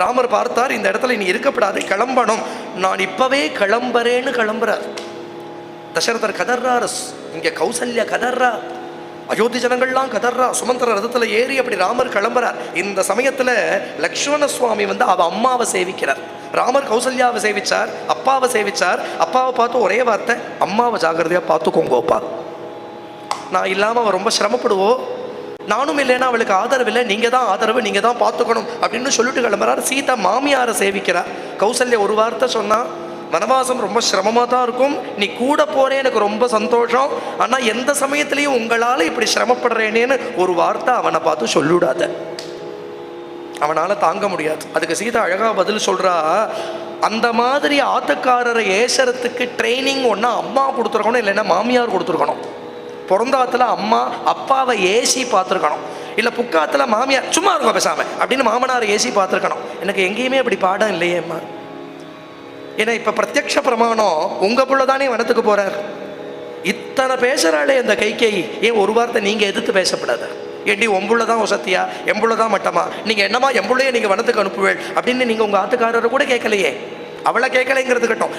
A: ராமர் பார்த்தார், இந்த இடத்துல நீ இருக்கப்படாது, கிளம்பணும், நான் இப்பவே கிளம்புறேன்னு கிளம்புறார். தசரதர் கதர்றார், இங்க கௌசல்யா கதர்றா, அயோத்தி ஜனங்கள்லாம் கதர்றா. சுமந்திர ரதத்துல ஏறி அப்படி ராமர் கிளம்புறார். இந்த சமயத்துல லக்ஷ்மண சுவாமி அவ அம்மாவை சேவிக்கிறார். ராமர் கௌசல்யாவை சேவிச்சார், அப்பாவை சேவிச்சார். அப்பாவை பார்த்து ஒரே வார்த்தை, அம்மாவை ஜாகிரதையா பார்த்துக்கோங்கப்பா, நான் இல்லாம அவ ரொம்ப சிரமப்படுவோம், நானும் இல்லைன்னா அவளுக்கு ஆதரவு இல்லை, நீங்க தான் ஆதரவு, நீங்க தான் பார்த்துக்கணும் அப்படின்னு சொல்லிட்டு கிளம்புறார். சீதா மாமியாரை சேவிக்கிறார். கௌசல்யா ஒரு வார்த்தை சொன்னா, வனவாசம் ரொம்ப சிரமமாக தான் இருக்கும், நீ கூட போறே எனக்கு ரொம்ப சந்தோஷம், ஆனால் எந்த சமயத்திலையும் உங்களால் இப்படி சிரமப்படுறேனேன்னு ஒரு வார்த்தை அவனை பார்த்து சொல்லிவிடாத, அவனால் தாங்க முடியாது. அதுக்கு சீதா அழகாக பதில் சொல்கிறா, அந்த மாதிரி ஆத்துக்காரரை ஏசறத்துக்கு ட்ரைனிங் ஒன்றா அம்மா கொடுத்துருக்கணும், இல்லைன்னா மாமியார் கொடுத்துருக்கணும். பிறந்தாத்துல அம்மா அப்பாவை ஏசி பார்த்துருக்கணும், இல்லை புக்காத்தில் மாமியார் சும்மா இருக்கும் பேசாமல் அப்படின்னு மாமனார் ஏசி பார்த்துருக்கணும். எனக்கு எங்கேயுமே அப்படி பாடம் இல்லையேம்மா. ஏன்னா இப்போ பிரத்யக்ஷ பிரமாணம் உங்கள் புள்ள தானே வனத்துக்கு போகிறார், இத்தனை பேசுறாளே அந்த கைகேயி, ஏன் ஒரு வார்த்தை நீங்க எதிர்த்து பேசப்படாது? ஏண்டி ஒம்புள்ளதான் வசத்தியா, எம்புள்ளதான் மட்டமா, நீங்க என்னமா எம்புள்ளையே நீங்க வனத்துக்கு அனுப்புவேள் அப்படின்னு நீங்க உங்க ஆத்துக்காரரை கூட கேட்கலையே. அவளை கேட்கலைங்கிறது கட்டும்,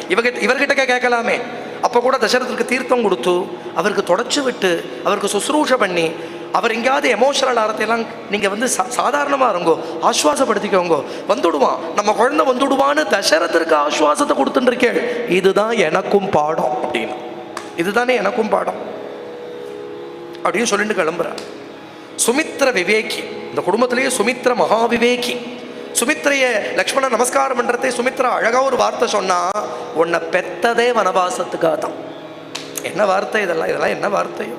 A: இவர்கிட்ட கேட்கலாமே. அப்போ கூட தசரதற்கு தீர்த்தம் கொடுத்து அவருக்கு தொடச்சு விட்டு அவருக்கு சுசுரூஷை பண்ணி அவர் எங்கேயாவது எமோஷனல் ஆரத்தையெல்லாம் நீங்கள் வந்து சாதாரணமாக இருங்கோ, ஆஸ்வாசப்படுத்திக்கோங்கோ, வந்துடுவான் நம்ம குழந்தை வந்துடுவான்னு தசரதற்கு ஆஸ்வாசத்தை கொடுத்துட்டுருக்கேள். இதுதான் எனக்கும் பாடம் அப்படின்னு, இதுதானே எனக்கும் பாடம் அப்படின்னு சொல்லிட்டு கிளம்புறான். சுமித்ர விவேகி, இந்த குடும்பத்திலேயே சுமித்ர மகா விவேகி. சுமித்ரைய லக்ஷ்மணன் நமஸ்காரம் பண்றதே சுமித்ரா அழகா ஒரு வார்த்தை சொன்னா, உன்னை பெத்ததே வனவாசத்துக்காக தான். என்ன வார்த்தை இதெல்லாம், இதெல்லாம் என்ன வார்த்தையோ.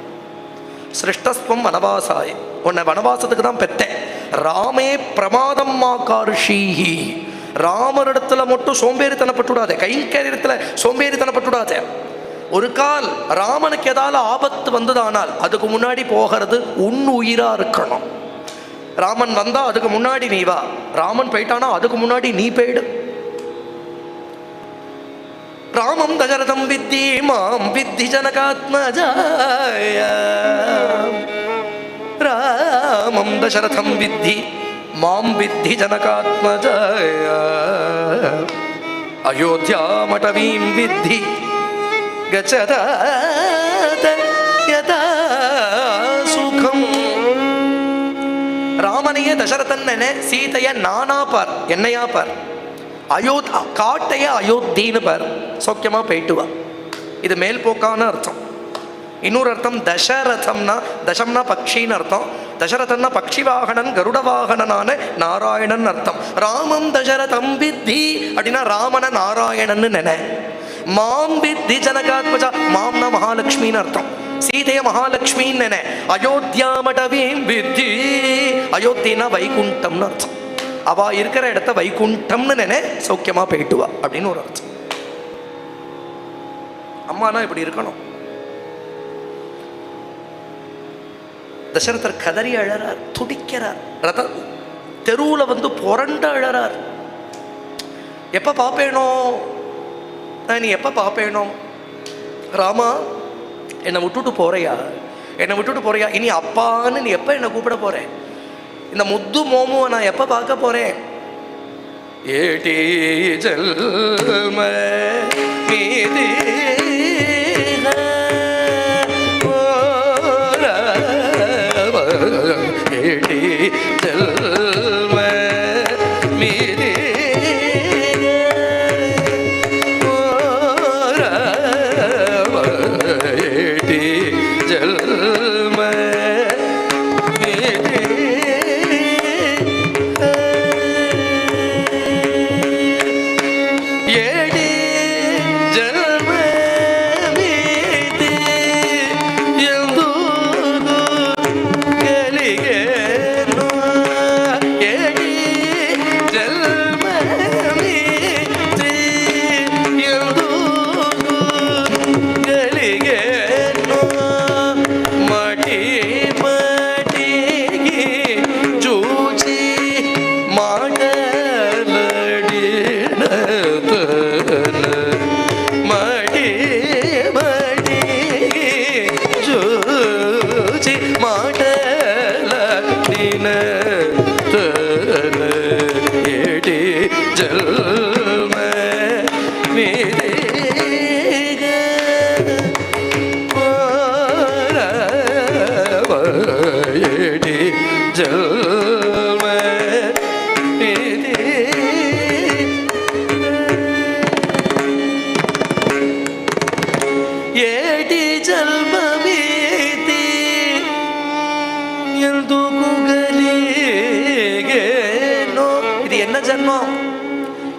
A: சிருஷ்டஸ்வம் வனவாசாய, உன்னை வனவாசத்துக்கு தான் பெத்தேன். ராமே பிரமாதம் மாகார்ஷீஹி, ராமரிடத்துல மட்டும் சோம்பேறித்தனப்பட்டுடாதே, கைங்கரியத்துல சோம்பேறித்தனப்பட்டுடாதே. ஒரு கால் ராமனுக்கு ஏதாவது ஆபத்து வந்ததானால் அதுக்கு முன்னாடி போகிறது உன் உயிரா இருக்கணும். ராமன் வந்தா அதுக்கு முன்னாடி நீ வா, ராமன் போயிட்டானா அதுக்கு முன்னாடி நீ போயிடு. ராமம் தசரதம் வித்தி மாம் வித்தி ஜனகாத்மஜாய, ராமம் தசரதம் வித்தி மாம் வித்தி ஜனகாத்மஜாய, அயோத்தியாமடவீம் வித்தி கச்சதாத யதா சுகம். ராமனையே தசரதன், சீதைய நானா பார், என்னையா பார், காட்டைய அயோத்தின்னு பார், சௌக்கியமா போயிட்டு வா. இது மேல் போக்கான அர்த்தம். இன்னொரு அர்த்தம் தசரதம்னா, தசம்னா பக்ஷின்னு அர்த்தம், தசரதன்னா பக்ஷி வாகனன் கருட வாகனனான நாராயணன் அர்த்தம். ராமம் தசரதம் வித்தி அப்படின்னா ராமன நாராயணன்னு நினை. மாம் வித்தி ஜனகாத்மஜா, மாம்னா மகாலட்சுமின்னு அர்த்தம், சீதைய மகாலட்சுமின்னு நினை. அயோத்தியாமடவீம் வித்தி, அயோத்தினா வைகுண்டம்னு அர்த்தம். அவ இருக்கிற இடத்த வைகுண்டம்னு நினை, சௌக்கியமா போயிட்டு வா அப்படின்னு ஒரு அர்த்தம். அம்மானா இப்படி இருக்கணும். தசரதர் கதறி அழறார், துடிக்கிறார், ரத தெருவுல வந்து புரண்ட அழறார். எப்ப பாப்பேனோ, நீ எப்ப பாப்பேனோ ராமா, என்னை விட்டுட்டு போறியா, என்னை விட்டுட்டு போறியா, இனி அப்பான்னு நீ எப்ப என்னை கூப்பிட போற, இந்த முத்து மோமுவை நான் எப்ப பார்க்க போறேன். ஏடி ஜல்ம மீதி ஏடி ஜல்ம மீதி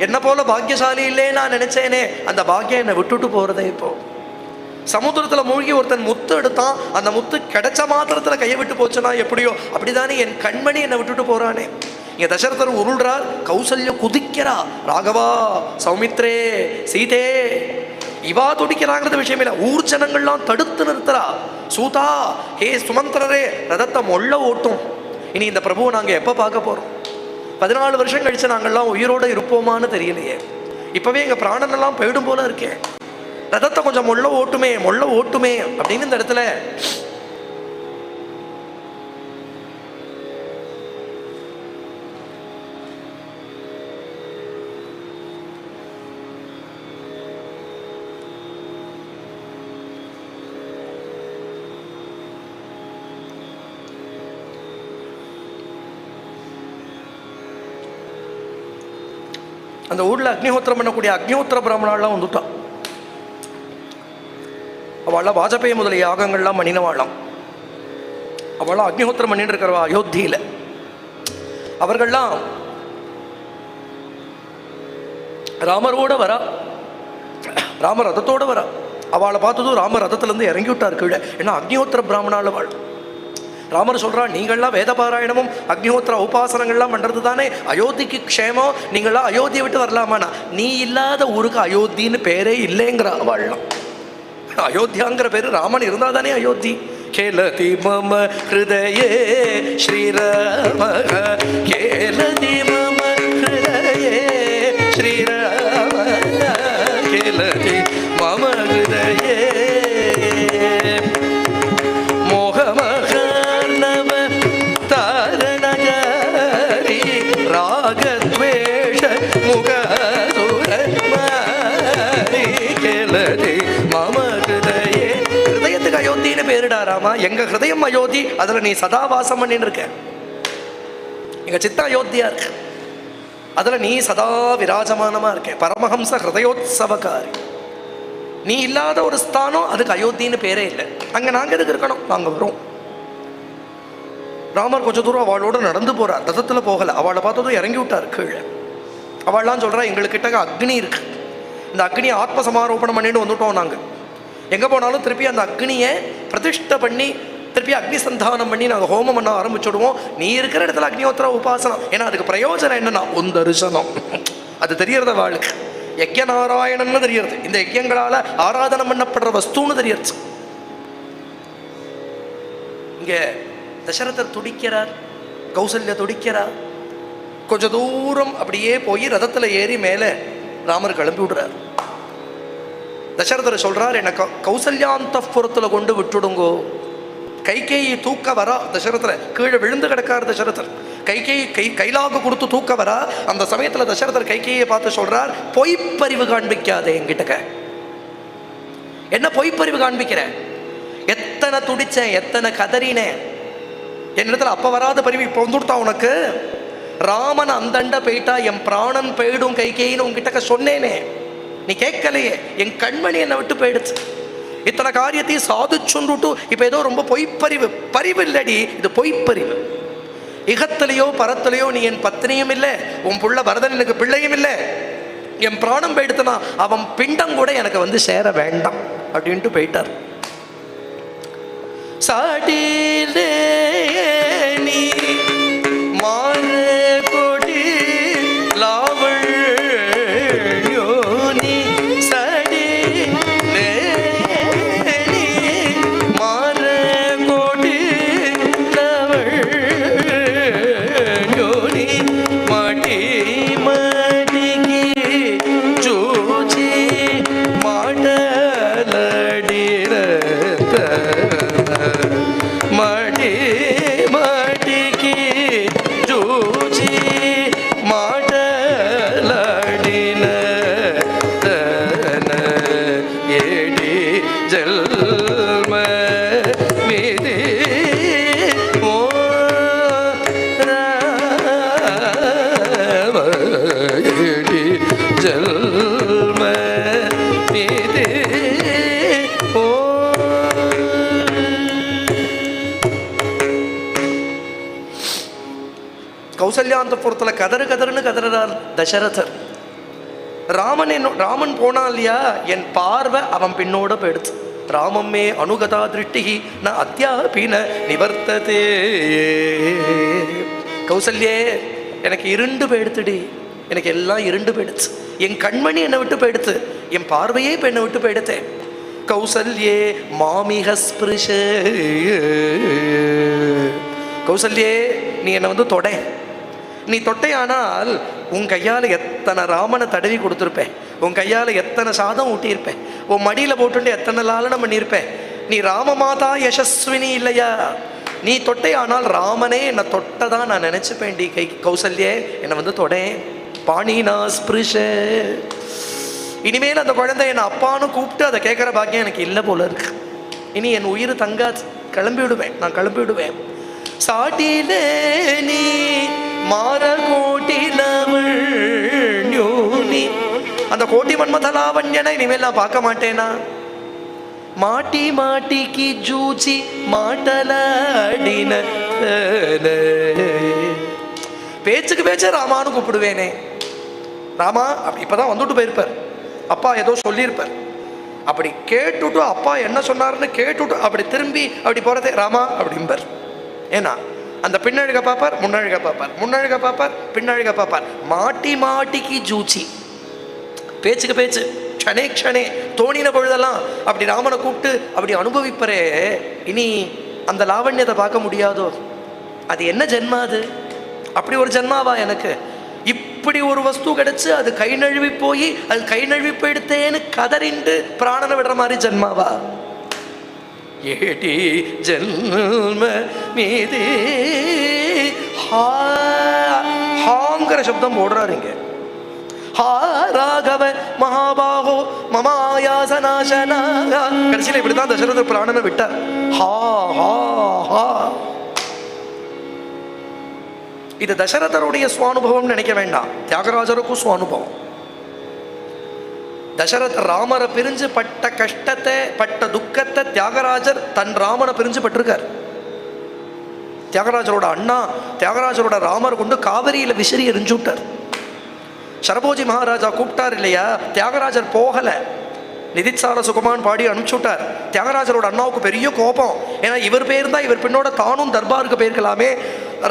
A: என்ன போல பாக்கியசாலி இல்லே நான் நினைச்சேனே, அந்த பாக்கியம் என்னை விட்டுட்டு போறதே. இப்போ சமுத்திரத்துல மூழ்கி ஒருத்தன் முத்து எடுத்தான், அந்த முத்து கிடைச்ச மாத்திரத்துல கையை விட்டு போச்சுன்னா எப்படியோ அப்படிதானே என் கண்மணி என்னை விட்டுட்டு போறானே. இங்க தசரதர் உருள்றார், கௌசல்யம் குதிக்கிறா, ராகவா சௌமித்ரே சீதே இவா துடிக்கிறாங்கிறது விஷயம் இல்லை, ஊர் ஜனங்கள்லாம் தடுத்து நிறுத்துறா. சூதா ஹே சுமந்திரரே, ரதத்தை மொள்ள ஓட்டும், இனி இந்த பிரபுவை நாங்க எப்ப பார்க்க போறோம், 14 வருஷம் கழிச்சு நாங்கள்லாம் உயிரோடு இருப்போமான்னு தெரியலையே, இப்பவே எங்க பிராணன் எல்லாம் போயிடும் போல இருக்கே, ரதத்தை கொஞ்சம் மொள்ள ஓட்டுமே அப்படின்னு இந்த இடத்துல அந்த ஊரில் அக்னிஹோத்திரம் பண்ணக்கூடிய அக்னிஹோத்திர பிராமணாலாம் வந்துட்டான். அவளாம் வாஜபேயி முதலிய யாகங்கள்லாம் பண்ணினவாளாம். அவளாம் அக்னிஹோத்திரம் பண்ணிட்டு இருக்கிறவா அயோத்தியில. அவர்கள்லாம் ராமரோட வரா, ராம ரதத்தோட வரா. அவளை பார்த்ததும் ராம ரதத்திலேருந்து இறங்கி விட்டார் கீழே. ஏன்னா அக்னிஹோத்திர பிராமணால வாழ். ராமர் சொல்றா, நீங்கள்லாம் வேத பாராயணமும் அக்னிஹோத்திர உபாசனங்கள்லாம் பண்றது தானே அயோத்திக்கு க்ஷேமம், நீங்களாம் அயோத்தியை விட்டு வரலாமாண்ணா? நீ இல்லாத ஊருக்கு அயோத்தின்னு பேரே இல்லைங்கிற அவள்லாம். அயோத்தியாங்கிற பேரு ராமன் இருந்தா தானே அயோத்தி. கேலதி மம ஹிருதயே ஸ்ரீராம, கேலதி மம ஹிருதயே ஸ்ரீராம, கேலதி மம ஹிருதயே மோகமகர்ணவ தாரணகாரி ராகத்வேஷ முகசுர மாரி, கேலதி மம ஹிருதயே. ஹிருதயத்துக்கு அயோத்தின்னு பேருடா ராமா. எங்க ஹிருதயம் அயோத்தி, அதுல நீ சதா வாசம் பண்ணின்னு இருக்க. எங்க சித்த அயோத்தியா இருக்கு, அதுல நீ சதா விராஜமானமா இருக்க. பரமஹம்ச ஹிருதயோத்சவகாரி. நீ இல்லாத ஒரு ஸ்தானம், அதுக்கு அயோத்தின்னு பேரே இல்லை. அங்க நாங்க எதுக்கு இருக்கணும்? நாங்க வரோம். ராமர் கொஞ்சம் தூரம் அவளோட நடந்து போறார், ரதத்துல போகல. அவளை பார்த்ததும் இறங்கி விட்டார் கீழே. அவள்லாம் சொல்றா, எங்களுக்கிட்ட அக்னி இருக்கு, இந்த அக்னியை ஆத்ம சமாரோபணம் பண்ணிட்டு வந்துட்டோம். நாங்க எங்க போனாலும் திருப்பி அந்த அக்னியை பிரதிஷ்டை பண்ணி திருப்பி அக்னி சந்தானம் பண்ணி நாங்கள் ஹோமம் பண்ண ஆரம்பிச்சுடுவோம். நீ இருக்கிற இடத்துல அக்னிஹோத்திர உபாசனம். ஏன்னா அதுக்கு பிரயோஜனம் என்னன்னா ஒரு தரிசனம். அது தெரியறத வாழ்க்கை யஜ்ய நாராயணன்னு தெரியறது. இந்த யஜ்யங்களால ஆராதனம் பண்ணப்படுற வஸ்துன்னு தெரியறது. இங்க தசரதர் துடிக்கிறார், கௌசல்யா துடிக்கிறார். கொஞ்ச தூரம் அப்படியே போய் ரதத்துல ஏறி மேலே ராமர் கிளம்பி விடுறார். தசரதர் சொல்றார், எனக்கு கௌசல்யாந்தபுரத்துல கொண்டு விட்டுடுங்கோ. கைகேயி தூக்க வரா. தசரதர் கீழே விழுந்து கிடக்கார். தசரதர் கைகேயி கைலாக கொடுத்து தூக்க வரா. அந்த சமயத்துல தசரதர் கைகேயை பார்த்து சொல்றார், பொய்ப்பறிவு காண்பிக்காதே என்கிட்ட. என்ன பொய்ப்பறிவு காண்பிக்கிற? எத்தனை துடிச்சேன், எத்தனை கதறினேன். என்னிடத்துல அப்ப வராத பரிவு இப்ப வந்துடுத்தா உனக்கு? ராமன் அந்தண்ட போயிட்டா என் பிராணன் போயிடும் கைகேயின்னு உங்ககிட்ட சொன்னேனே, நீ கேட்கலையே. என் கண்மணி என்னை விட்டு போயிடுச்சு. இத்தனை காரியத்தையும் சாதிச்சுட்டு இப்ப ஏதோ ரொம்ப பொய்ப்பறிவு. பரிவு இல்லடி, இது பொய்ப்பறிவு. இகத்திலேயோ பரத்திலேயோ நீ என் பத்னியும் இல்லை, உன் புள்ள பரதன் எனக்கு பிள்ளையும் இல்லை. என் பிராணம் போயிடுத்துனா அவன் பிண்டம் கூட எனக்கு வந்து சேர வேண்டாம் அப்படின்ட்டு போயிட்டார். சாடிலே நீ மாற கொடி லாவள் கௌசல்யாந்தபுரத்துல கதறு கதறுன்னு கதறார் தசரதர். ராமன் போனா இல்லையா, என் பார்வை அவன் பின்னோட போயிடுச்சு. ராமம்மே அனுகதா திருஷ்டிகி ந அத்தியாபின நிவர்த்ததே. கௌசல்யே, எனக்கு இருண்டு போயிடுத்துடி, எனக்கு எல்லாம் இருண்டு போயிடுச்சு. என் கண்மணி என்னை விட்டு போயிடுத்து, என் பார்வையே இப்போ என்னை விட்டு போயிடுத்தேன். கௌசல்யே மாமிக ஸ்பிருஷ. கௌசல்யே, நீ என்னை வந்து தொட. நீ தொட்டையானால் உன் கையால் எத்தனை ராமனை தடவி கொடுத்துருப்பேன், உன் கையால் எத்தனை சாதம் ஊட்டியிருப்பேன், உன் மடியில் போட்டுட்டு எத்தனை லாலனம் பண்ணியிருப்பேன். நீ ராமமாதா யசஸ்வினி இல்லையா? நீ தொட்டையானால் ராமனே என்னை தொட்டதான் நான் நினச்சிப்பேன்டி. கௌசல்யே என்னை வந்து தொடேன், பாணினா ஸ்பிருஷ. இனிமேல் அந்த குழந்தை என்னை அப்பான்னு கூப்பிட்டு அதை கேட்குற பாக்கியம் எனக்கு இல்லை போல இருக்கு. இனி என் உயிர் தங்காது, கிளம்பி விடுவேன், நான் கிளம்பி விடுவேன். சாட்டிலே நீ மாற கோட்டிலவள் ஞூனி, அந்த கோட்டி மன்மதலாவண்யனை இனிமேல் நான் பார்க்க மாட்டேனா? மாட்டி மாட்டிக்கு ஜூச்சி மாட்டலாடின, பேச்சுக்கு பேச்ச ராமானு கூப்பிடுவேனே. ராமா அப்படி இப்பதான் வந்துட்டு போயிருப்பார், அப்பா ஏதோ சொல்லியிருப்பார், அப்படி கேட்டுட்டு அப்பா என்ன சொன்னார்னு கேட்டுட்டு அப்படி திரும்பி அப்படி போறதே ராமா அப்படிம்பார். ஏன்னா அந்த பின்னழுக பார்ப்பார், முன்னழுக பார்ப்பார், முன்னழுக பார்ப்பார், பின்னழுக பார்ப்பார். மாட்டி மாட்டிக்கு ஜூச்சி, பேச்சுக்கு பேச்சு, க்ஷணே க்ஷணே தோணின பொழுதெல்லாம் அப்படி ராமனை கூப்பிட்டு அப்படி அனுபவிப்பரே. இனி அந்த லாவண்யத்தை பார்க்க முடியாதோ? அது என்ன ஜென்மா அது? அப்படி ஒரு ஜென்மாவா எனக்கு? இப்படி ஒரு வஸ்து கிடைச்சு அது கை நழுவி போய் அது கை நழுவி போயிடுத்தேன்னு கதறிண்டு பிராணனை விடுற மாதிரி ஜென்மாவா? ஏடி ஜென்ம மீது ஹாங்கிற சப்தம் போடுறாரு இங்க. ஹா ராகவ மகாபாகோ மமாயாசனாசனா. கடைசியில் இப்படிதான் தசரதர் பிராணனை விட்டார். ஹா ஹா ஹா. இது தசரதருடைய சுவானுபவம் நினைக்க வேண்டாம், தியாகராஜருக்கும் சுவானுபவம். தசரத ராமரை பிரிஞ்சு பட்ட கஷ்டத்தை பட்ட துக்கத்தை தியாகராஜர் தன் ராமனை பிரிஞ்சு பட்டிருக்கார். தியாகராஜரோட அண்ணா தியாகராஜரோட ராமர் கொண்டு காவிரியில விசிறி எரிஞ்சு விட்டார். சரபோஜி மகாராஜா கூப்பிட்டார் இல்லையா, தியாகராஜர் போகல, நிதிச்சார சுகுமான் பாடி அனுப்பிச்சு விட்டார். தியாகராஜரோட அண்ணாவுக்கு பெரிய கோபம். ஏன்னா இவர் பேர் தான், இவர் பின்னோட தானும் தர்பாருக்கு போயிருக்கலாமே,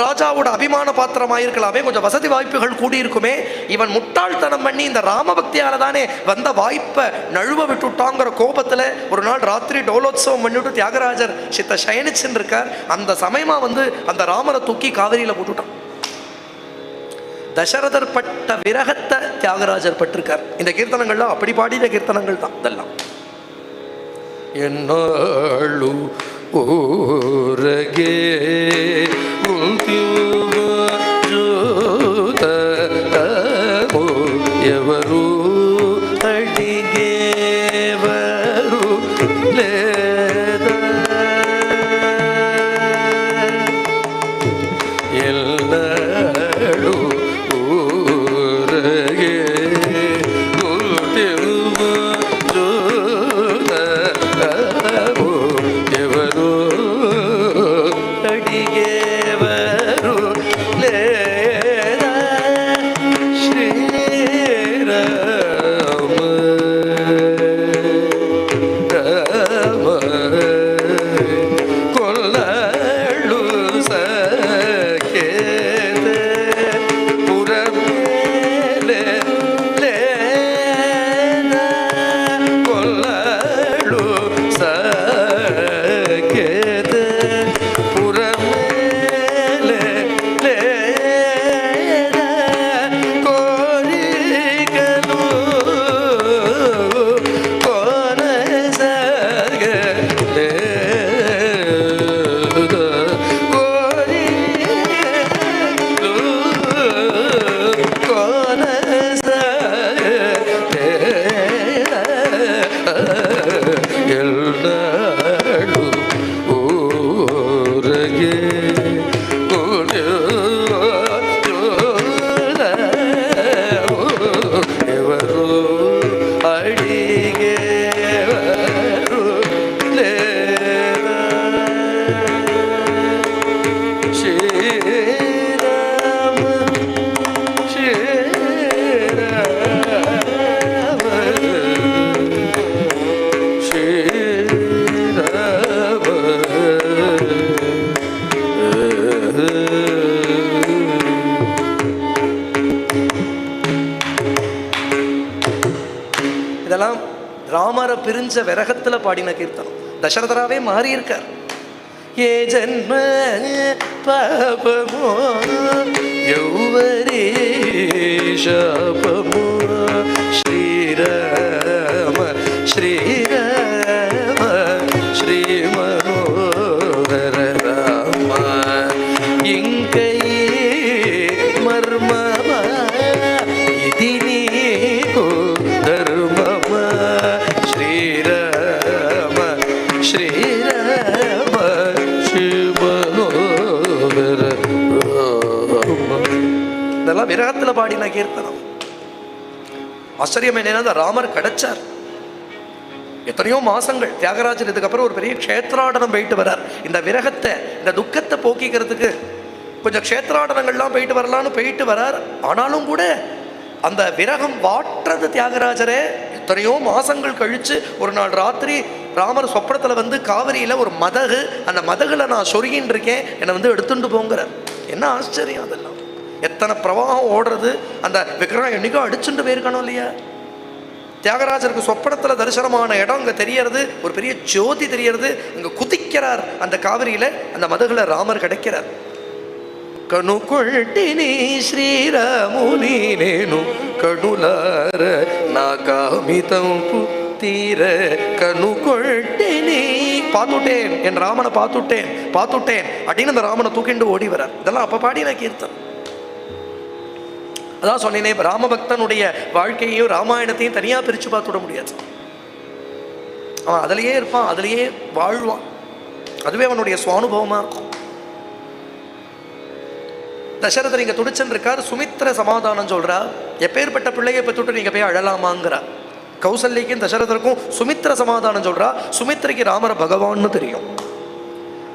A: ராஜாவோட அபிமான பாத்திரமாயிருக்கலாமே, கொஞ்சம் வசதி வாய்ப்புகள் கூடியிருக்குமே. இவன் முட்டாள்தனம் பண்ணி இந்த ராம பக்தியால தானே வந்த வாய்ப்பை நழுவ விட்டுட்டாங்கிற கோபத்தில் ஒரு நாள் ராத்திரி டோலோத்சவம் பண்ணிவிட்டு தியாகராஜர் சித்த சயனிச்சுன்னு இருக்கார். அந்த சமயமா வந்து அந்த ராமரை தூக்கி காவிரியில போட்டுட்டான். தசரதர் பட்ட விரகத்தை தியாகராஜர் பட்டிருக்கார். இந்த கீர்த்தனங்கள்லாம் அப்படி பாடின கீர்த்தனங்கள் தான் இதெல்லாம். என்னாளு ஊரகே ఎవరు అడిగేవరు లేదా ఎల్లడు ఊరగే ఎవరు అడిగేవరు లేదా శ్రీరామ రామ కొల్లడు సకేత పురమేలే లేదా కొల్లడు సకేత పురమేలే లేదా కోరికలు కొనసాగలే ఎల్లాడు ఊరగే ఎవరు అడిగేవరు లేదా శ్రీరామ శ్రీరామ శ్రీరామ. இதெல்லாம் ராமரை பிரிஞ்ச விரகத்துல பாடின கீர்த்தனம். தசரதராவே மாறி இருக்கார். ఏ జన్మ పాపమో యౌవరి శాపమో శ్రీరామ శ్రీరామ శ్రీ మనోహర రామ ఇంకై మర్మమ ఇది నీకు ధర్మమ శ్రీరామ శ్రీరామ శ్రీ మనోహర రామ. இதெல்லாம் விரகத்தில் பாடின கீர்த்தனம். ஆச்சரியம் என்னன்னா ராமர் கிடைச்சார். எத்தனையோ மாசங்கள் தியாகராஜர் இதுக்கப்புறம் ஒரு பெரிய க்ஷேத்ராடனம் போயிட்டு வர்றார். இந்த விரகத்தை இந்த துக்கத்தை போக்கிக்கிறதுக்கு கொஞ்சம் க்ஷேத்ராடனங்கள்லாம் போயிட்டு வரலான்னு போயிட்டு வர்றார். ஆனாலும் கூட அந்த விரகம் வாட்டுறது தியாகராஜரே. எத்தனையோ மாசங்கள் கழிச்சு ஒரு நாள் ராத்திரி ராமர் சொப்பனத்தில் வந்து காவிரியில் ஒரு மதகு, அந்த மதகுல நான் சொருகின்னு இருக்கேன், என்னை வந்து எடுத்துட்டு போங்கிறார். என்ன ஆச்சரியம் அதெல்லாம். எத்தனை பிரவாகம் ஓடுறது, அந்த விக்கிரகம் என்னைக்கோ அடிச்சுட்டு போயிருக்கணும் இல்லையா. தியாகராஜருக்கு சொப்பனத்தில் தரிசனமான இடம் அங்கே தெரியறது, ஒரு பெரிய ஜோதி தெரியறது. அங்கே குதிக்கிறார் அந்த காவிரியில், அந்த மதகுல ராமர் கிடைக்கிறார். కనుకొల్టిని శ్రీరాముని నేను కనులార నా కామితంపు తీర కనుకొల్టిని பார்த்துட்டேன், என் ராமனை பார்த்துட்டேன் அப்படின்னு அந்த ராமனை தூக்கிண்டு ஓடி வரார். இதெல்லாம் அப்போ பாடின கீர்த்தன். அதான் சொன்னேனே, ராமபக்தனுடைய வாழ்க்கையையும் ராமாயணத்தையும் தனியாக பிரித்து பார்த்துட முடியாது. அவன் அதிலேயே இருப்பான், அதிலேயே வாழ்வான். அதுவே அவனுடைய சுவானுபவமாக இருக்கும். தசரதர் இங்கே துடிச்சன் இருக்கார். சுமித்திர சமாதானம் சொல்றா, எப்பேற்பட்ட பிள்ளையை பெற்றுட்டு நீங்க போய் அழலாமாங்கிறா. கௌசல்யக்கும் தசரதருக்கும் சுமித்திர சமாதானம் சொல்றா. சுமித்திரைக்கு ராமர பகவான்னு தெரியும்.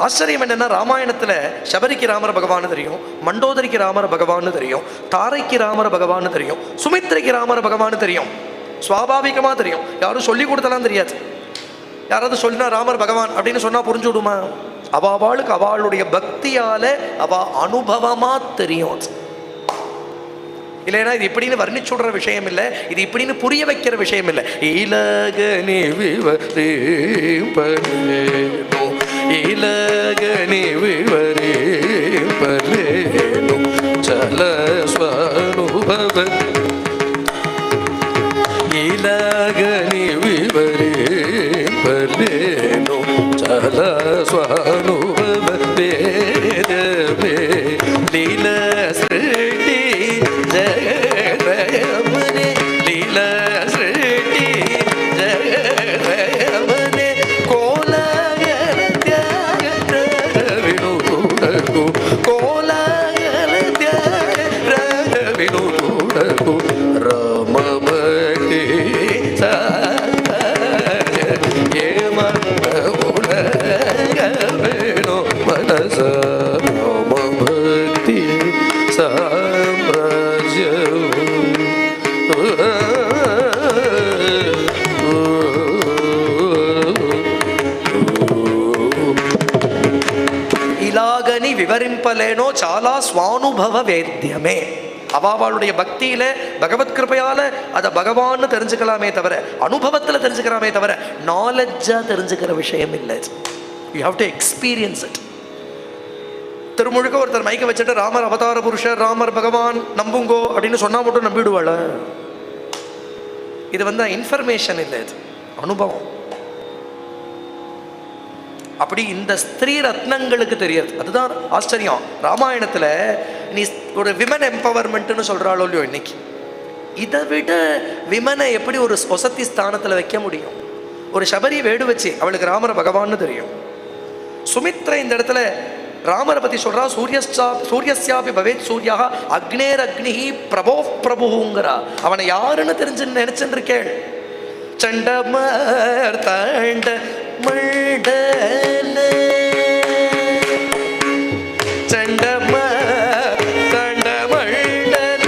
A: ஆச்சரியம் என்னன்னா, ராமாயணத்துல சபரிக்கு ராமர பகவான்னு தெரியும், மண்டோதரிக்கு ராமர பகவான்னு தெரியும், தாரைக்கு ராமர பகவான்னு தெரியும், சுமித்திரைக்கு ராமர பகவான்னு தெரியும். சுவாபாவிகமா தெரியும். யாரும் சொல்லி கொடுத்தலாம் தெரியாது. யாராவது சொல்லினா ராமர் பகவான் அப்படின்னு சொன்னா புரிஞ்சு விடுமா? அவளுக்கு அவளுடைய பக்தியால அவ அனுபவமா தெரியும். இல்லைன்னா இது இப்படின்னு வர்ணிச்சுடுற விஷயம் இல்லை, இது இப்படின்னு புரிய வைக்கிற விஷயம் இல்லை. இலகனி விவரிப்பலேனோ இலகனி விவரிப்பலேனோ சல ஸ்வனுபவ இலகனி விவரிப்பலேனோ சல ஸ்வனுபவ வேதமே லீல ஸ்ருதி ஜெயமனே லீல ஸ்ருதி ஜெயமனே கோலகல தியாக வினோடகு கோலகல தியாக வினோடகு ராமபக்தி ராமபக்தி சாம்ராஜ்யம். இலாகனி விவரிம்பலேனோ சாலா ஸ்வானுபவ வேத்தியமே. அவளுடைய பக்தியில பகவத் கிருபையால அதை பகவான்னு தெரிஞ்சுக்கலாமே தவிர, அனுபவத்துல தெரிஞ்சுக்கலாமே தவிர நாலெட்ஜா தெரிஞ்சுக்கிற விஷயம் இல்லை. You have to experience it. திருமுழுக்க ஒருத்தர் மைக்க வச்சுட்டு ராமர் அவதார புருஷர், ராமர் பகவான் நம்புங்கோ அப்படின்னு சொன்னா மட்டும் நம்பிடுவாள? இது வந்து இன்ஃபர்மேஷன் இல்லை, இது அனுபவம். அப்படி இந்த ஸ்திரீ ரத்னங்களுக்கு தெரியாது. அதுதான் ஆச்சரியம். ராமாயணத்துல நீ ஒரு விமன் எம்பவர்மெண்ட்னு சொல்றாளோ இல்லையோ இன்னைக்கு, இதை விட விமனை எப்படி ஒரு வசதி ஸ்தானத்துல வைக்க முடியும்? ஒரு சபரி வேடு வச்சு அவளுக்கு ராமர பகவான்னு தெரியும். சுமித்ரா இந்த இடத்துல ராமரை பத்தி சொல்றா. சூரியஸ்யாபி பவேத் சூர்யா அக்னேர் அக்னி பிரபோ பிரபுங்கிறா. அவனை யாருன்னு தெரிஞ்சு நினைச்சுன்னு இருக்கேள். சண்டமர் தாண்ட மண்டல சண்டமர் தாண்ட மண்டல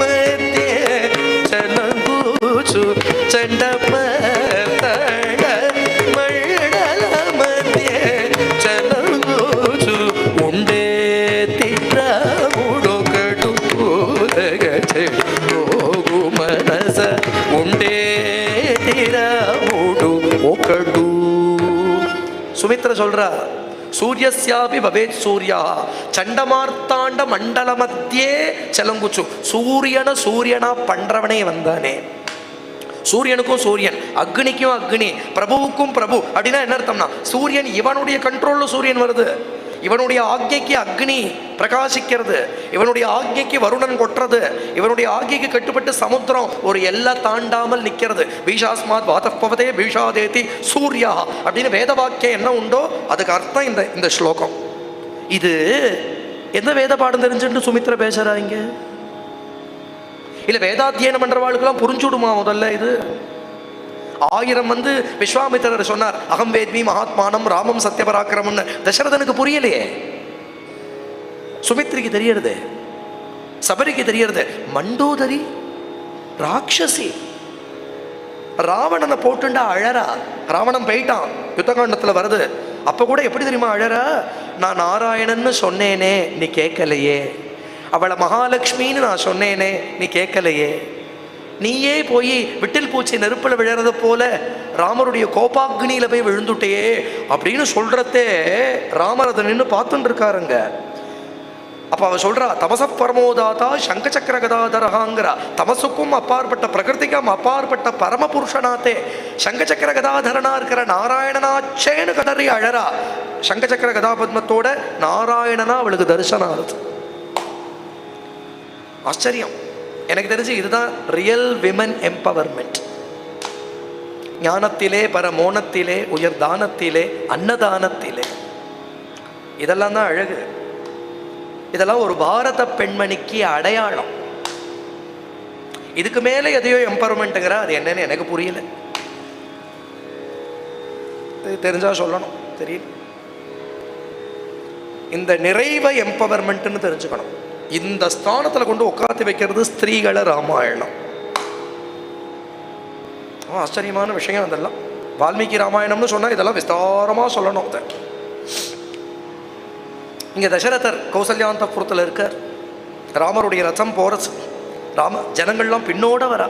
A: மத்திய சனங்கூச்சு சண்டமர் தாண்ட மண்டல மத்திய சனங்கூச்சு உண்டே திட்டமுடோ கடு பூதகச்சே ಹೋಗು ಮನಸ ಉಂಡೇ ತೀರ ಮೂಡು ಒಕಡು. சுமித்ரா சொல்றா, சூரியஸ்யாபி பவேத் சூர்யா சண்டமார்த்தாண்ட மண்டல மத்தியே செலங்குச்சு. சூரியனா பண்றவனே வந்தானே. சூரியனுக்கும் சூரியன், அக்னிக்கும் அக்னி, பிரபுவுக்கும் பிரபு அப்படின்னா என்ன அர்த்தம்னா, சூரியன் இவனுடைய கண்ட்ரோல்ல சூரியன் வருது, இவனுடைய ஆக்ஞைக்கு அக்னி பிரகாசிக்கிறது, இவனுடைய ஆக்ஞைக்கு வருணன் கொட்டுறது, இவனுடைய ஆக்ஞைக்கு கட்டுப்பட்டு சமுத்திரம் ஒரு எல்லை தாண்டாமல் நிற்கிறது. பீஷாஸ்மாத் வாதப்பவதே பீஷாதேதி சூர்யா அப்படின்னு வேத வாக்கியம் என்ன உண்டோ அதுக்கு அர்த்தம் இந்த ஸ்லோகம். இது எந்த வேத பாடம் தெரிஞ்சுட்டு சுமித்ரா பேசுறாங்க? இல்ல வேதாத்தியனம் பண்றவாளுக்கெல்லாம் புரிஞ்சுடுமா முதல்ல? இது 1000 விஸ்வாமித்திரர் சொன்னார், அகம் வேத்மி மகாத்மானம் ராமம் சத்யபராக்கிரமம்னு. தசரதனுக்கு புரியலையே, சுமித்ரிக்கு தெரியறது, சபரிக்கு தெரியறது. மண்டோதரி ராட்சசி ராவணனை போட்டுண்டா அழறா. ராவணன் போயிட்டான், யுத்தகாண்டத்துல வருது. அப்ப கூட எப்படி தெரியுமா அழறா? நான் நாராயணன்னு சொன்னேனே நீ கேட்கலையே, அவளை மகாலட்சுமின்னு நான் சொன்னேனே நீ கேட்கலையே, நீயே போய் விட்டில் பூச்சி நெருப்பில் விழறத போல ராமருடைய கோபாக்னியில போய் விழுந்துட்டே அப்படின்னு சொல்றதே ராமர் அதை நின்று பார்த்துட்டு இருக்காருங்க. அப்ப அவ சொல்றா, தமச பரமோதாதா சங்கச்சக்கர கதாதரகாங்கிறா. தமசுக்கும் அப்பாற்பட்ட பிரகிருதிக்கும் அப்பாற்பட்ட பரமபுருஷனாத்தே சங்கச்சக்கர கதாதரனா இருக்கிற நாராயணனாச்சேன்னு கதறி அழறா. சங்கச்சக்கர கதாபத்மத்தோட நாராயணனா அவளுக்கு தரிசனம் ஆகுது. ஆச்சரியம். எனக்கு தெரிஞ்சு இதுதான் ரியல் விமன் எம்பவர்மெண்ட். ஞானத்திலே பரமோனத்திலே உயர் தானத்திலே அன்னதானத்திலே, இதெல்லாம் தான் அழகு. இதெல்லாம் ஒரு பாரத பெண்மணிக்கு அடையாளம். இதுக்கு மேல எதையோ எம்பவர்மெண்ட்டுங்கிற அது என்னன்னு எனக்கு புரியல. தெரிஞ்சா சொல்லணும், தெரியல. இந்த நிறைவை எம்பவர்மெண்ட்னு தெரிஞ்சுக்கணும். இந்த ஸ்தானத்தில் கொண்டு உட்காந்து வைக்கிறது ஸ்திரீகளை ராமாயணம். ஆச்சரியமான விஷயம் அதெல்லாம். வால்மீகி ராமாயணம்னு சொன்னால் இதெல்லாம் விஸ்தாரமாக சொல்லணும். அதை இங்கே தசரதர் கௌசல்யாந்தபுரத்தில் இருக்கார். ராமருடைய ரதம் போகிறது. ஜனங்கள்லாம் பின்னோட வரா.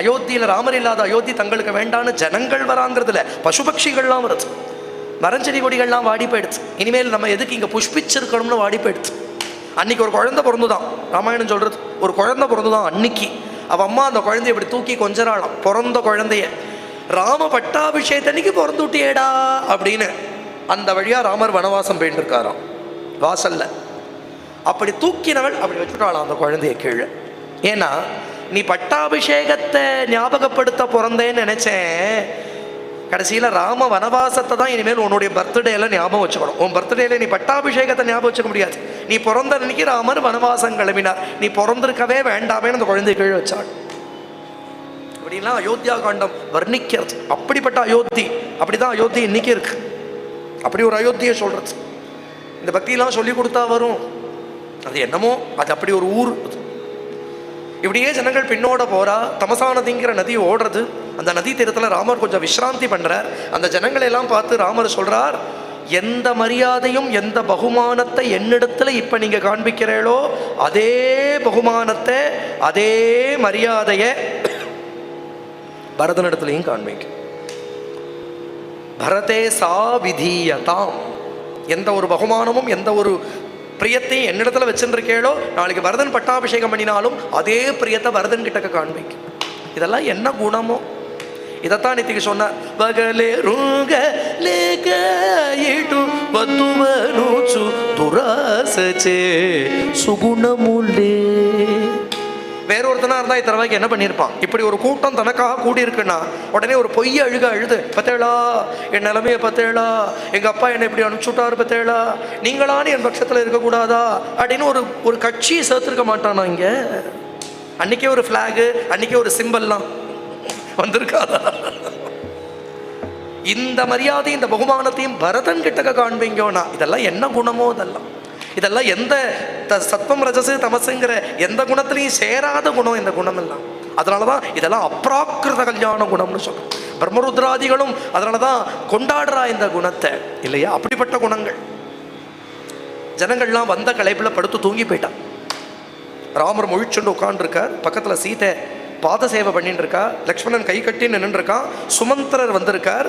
A: அயோத்தியில் ராமர் இல்லாத அயோத்தி தங்களுக்கு வேண்டான்னு ஜனங்கள் வராங்கிறதுல பசுபக்ஷிகள்லாம் வருது. மரஞ்செடி கொடிகள்லாம் வாடி போயிடுச்சு. இனிமேல் நம்ம எதுக்கு இங்கே புஷ்பிச்சிருக்கணும்னு வாடி போயிடுச்சு. அன்னைக்கு ஒரு குழந்தை பிறந்துதான், ராமாயணம் சொல்றது. ஒரு குழந்தை பிறந்துதான் அன்னைக்கு. அவ அம்மா அந்த குழந்தைய இப்படி தூக்கி கொஞ்சறாளாம். பிறந்த குழந்தைய ராம பட்டாபிஷேகத்தன்னைக்கு பிறந்து விட்டியேடா அப்படின்னு. அந்த வழியா ராமர் வனவாசம் போயிட்டு இருக்காராம் வாசல்ல. அப்படி தூக்கினவள் அப்படி வச்சுட்டாளாம் அந்த குழந்தைய கீழே. ஏன்னா நீ பட்டாபிஷேகத்தை ஞாபகப்படுத்த பிறந்தேன்னு நினைச்சேன், கடைசியில் ராம வனவாசத்தை தான் இனிமேல் உன்னுடைய பர்த்டேல ஞாபகம் வச்சுக்கணும். உன் பர்த்டேல நீ பட்டாபிஷேகத்தை ஞாபகம் வச்சுக்க முடியாது. நீ பிறந்த அன்னைக்கு ராமர் வனவாசம் கிளம்பினார், நீ பிறந்திருக்கவே வேண்டாமே அந்த குழந்தை கீழே வச்சாள். அப்படின்லாம் அயோத்தியா காண்டம் வர்ணிக்கிறது. அப்படிப்பட்ட அயோத்தி, அப்படிதான் அயோத்தி இன்னைக்கு இருக்கு. அப்படி ஒரு அயோத்தியை சொல்றது. இந்த பக்தியெல்லாம் சொல்லி கொடுத்தா வரும். அது என்னமோ அது அப்படி ஒரு ஊர். இப்படியே ஜனங்கள் பின்னோட போறா. தமசானதிங்கிற நதி ஓடுறது. அந்த நதி தீரத்தில் ராமர் கொஞ்சம் விஸ்ராந்தி பண்றார். அந்த ஜனங்களை எல்லாம் பார்த்து ராமர் சொல்றார், எந்த மரியாதையும் எந்த பகுமானத்தை என்னிடத்துல இப்ப நீங்க காண்பிக்கிறீங்களோ அதே பகுமானத்தை அதே மரியாதைய பரதனிடத்துலையும் காண்பிக்க. பரதே சா விதீயதாம். எந்த ஒரு பகுமானமும் எந்த ஒரு பிரியத்தையும் என்னிடத்துல வச்சுருக்கேளோ நாளைக்கு பரதன் பட்டாபிஷேகம் பண்ணினாலும் அதே பிரியத்தை பரதன் கிட்டக்க காண்பிக்கும். இதெல்லாம் என்ன குணமோ இதைத்தான் நித்திக்கு சொன்னார். பகலே ருங்க லேகயிடு வத்துவனுச்சு துராசச்சே சுகுணமுலே. வேறொருத்தனா இருந்தா இத்தனைக்கு என்ன பண்ணியிருப்பான்? இப்படி ஒரு கூட்டம் தனக்காக கூடி இருக்குன்னா உடனே ஒரு பொய்ய அழுது, பத்தேளா என் நிலைமையை பத்தேளா, எங்க அப்பா என்னை இப்படி அனுப்பிச்சுட்டாரு பத்தேளா, நீங்களான்னு என் பட்சத்தில் இருக்கக்கூடாதா அப்படின்னு ஒரு கட்சியை சேர்த்துருக்க மாட்டானா? இங்க அன்னைக்கே ஒரு ஃபிளாகு, அன்னைக்கே ஒரு சிம்பல்லாம் வந்திருக்காதா? இந்த மரியாதை இந்த பகுமானத்தையும் பரதன் கிட்டக்க காண்பீங்கன்னா இதெல்லாம் என்ன குணமோ இதெல்லாம் எந்த சத்வம் ரஜசு தமசுங்கிற எந்த குணத்திலையும் சேராத குணம் இந்த குணம் எல்லாம். அதனாலதான் இதெல்லாம் அப்ராக்கிருத கல்யாண குணம்னு சொல்றோம். பிரம்மருத்ராதிகளும் அதனாலதான் கொண்டாடுறா இந்த குணத்தை இல்லையா? அப்படிப்பட்ட குணங்கள். ஜனங்கள்லாம் வந்த களைப்புல படுத்து தூங்கி போயிட்டான். ராமர் முழிச்சுண்டு உட்காந்துருக்கார். பக்கத்துல சீதை பாத சேவை பண்ணிட்டு இருக்கா. லக்ஷ்மணன் கை கட்டி நின்று இருக்கான். சுமந்திரர் வந்திருக்கார்.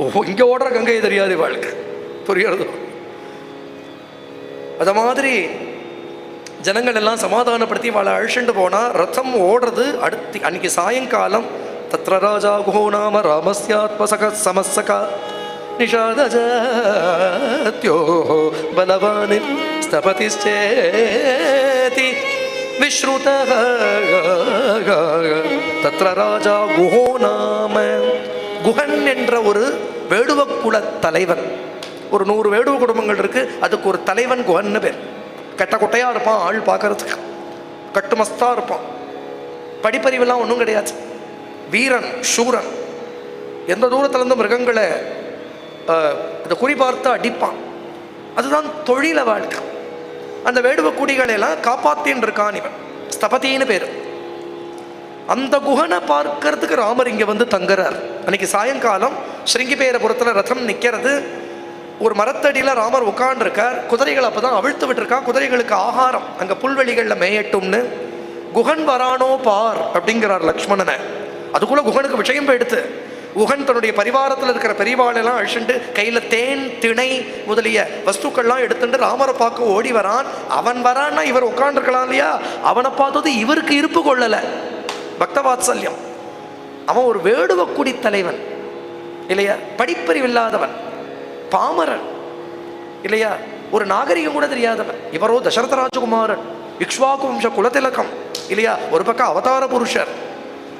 A: இங்கே ஓடுற கங்கையை தெரியாது வாழ்க்கை, புரியுறது. அத மாதிரி ஜனங்கள் எல்லாம் சமாதானப்படுத்தி வாழை அழிச்சுட்டு போனா ரத்தம் ஓடுறது. அடுத்து அன்னைக்கு சாயங்காலம் தத்ர ராஜா குஹோ நாம ராமஸ்யாத்மசக சமஸ்ஸக நிஷாதஜத்யோ பலவான் ஸ்தபதிச்சேதி விஸ்ருதஹ தத்ர ராஜா குஹோ நாம. குஹன் என்ற ஒரு வேடுவ குல தலைவன். ஒரு 100 வேடுவ குடும்பங்கள் இருக்கு, அதுக்கு ஒரு தலைவன் குஹன்னு பேர். கெட்ட கொட்டையா இருப்பான், ஆள் பார்க்கறதுக்கு கட்டுமஸ்தா இருப்பான். படிப்பறிவெல்லாம் ஒன்றும் கிடையாது, வீரன் சூரன். எந்த தூரத்துலேருந்து மிருகங்களை இதை குறிபார்த்து அடிப்பான். அதுதான் தொழில வாழ்க்கை. அந்த வேடுவ குடிகளை எல்லாம் காப்பாத்தின்னு இருக்கான் இவன், ஸ்தபதின்னு பேரு. அந்த குஹனை பார்க்கறதுக்கு ராமர் இங்க வந்து தங்குறார். அன்னைக்கு சாயங்காலம் ஸ்ருங்கிபேரபுரத்துல ரதம் நிக்கிறது. ஒரு மரத்தடியில் ராமர் உட்கார்ந்துருக்கார். குதிரைகள் அப்பதான் அவிழ்த்து விட்டுருக்கா. குதிரைகளுக்கு ஆகாரம் அங்க புல்வெளிகளில் மேயட்டும்னு. குஹன் வரானோ பார் அப்படிங்கிறார் லக்ஷ்மணனை. அதுக்குள்ள குஹனுக்கு விஷயம் போயிடுத்து. குஹன் தன்னுடைய பரிவாரத்தில் இருக்கிற பெரியவாளெல்லாம் அழிச்சுட்டு கையில தேன் திணை முதலிய வஸ்துக்கள்லாம் எடுத்துட்டு ராமரை பார்க்க ஓடி வரான். அவன் வரான்னா இவர் உட்காந்துருக்கலாம் இல்லையா? அவனை பார்த்தது இவருக்கு இருப்பு கொள்ளல, பக்தவாத்சல்யம். அவன் ஒரு வேடுவ குடி தலைவன் இல்லையா, படிப்பறிவில்லாதவன், பாமரன் இல்லையா, ஒரு நாகரிகம் கூட தெரியாதவன். இவரோ தசரத ராஜகுமாரன், இக்ஷ்வாகு வம்ச குலதிலகம் இல்லையா, ஒரு பக்கம் அவதார புருஷர்.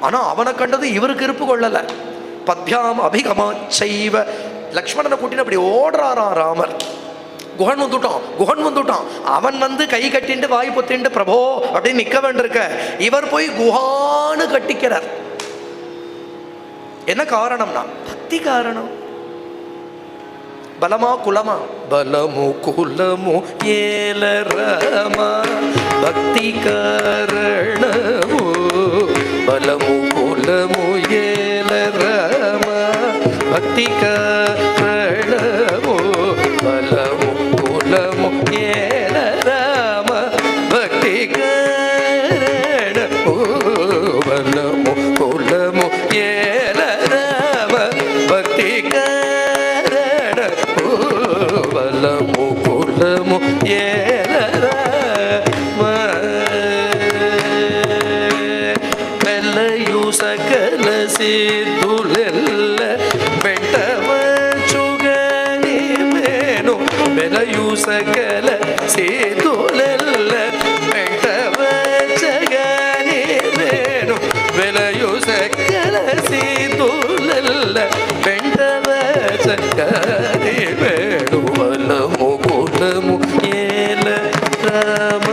A: ஆனா அவனை கண்டது இவருக்கு இருப்பு கொள்ளல. பத்யாம் அபிகமாச்சைவ லக்ஷ்மணனை கூட்டின்னு அப்படி ஓடுறாராம் ராமர். குஹன் வந்துட்டான். அவன் வந்து கை கட்டிண்டு வாய் பொத்திண்டு பிரபோ அப்படின்னு நிக்க வேண்டியிருக்க, இவர் போய் குஹான்னு கட்டிக்கிறார். என்ன காரணம்னா பக்தி காரணம். பலமா குலமா? பலமு குலமு ஏல ராமா பக்தி காரணமோ. பலமு குலமு ஏல ராமா பக்தி காரணமோ. பலமு குலமு ஏல ராமா பக்தி காரணமோ. பலமு குலமு ஏல ராம பக்தி பலமு குலமு ஏல ராம. மெல்லையு சகல ಸಿದ್ದುಲೆಲ್ಲ ಬೆಟ್ಟವ ಚುಗನಿ ಮೇನು. ಮೆಲೆಯು ಸಕಲ ಸಿದ್ದುಲೆಲ್ಲ ಬೆಟ್ಟವ ಚಗನಿ ಮೇನು. ಮೆಲೆಯು ಸಕಲ ಸಿದ್ದುಲೆಲ್ಲ ಬೆಟ್ಟವ ಚಗನಿ ಮೇನು. ಬಲಮು ಕುಲಮು ಏಲ ರಾಮ.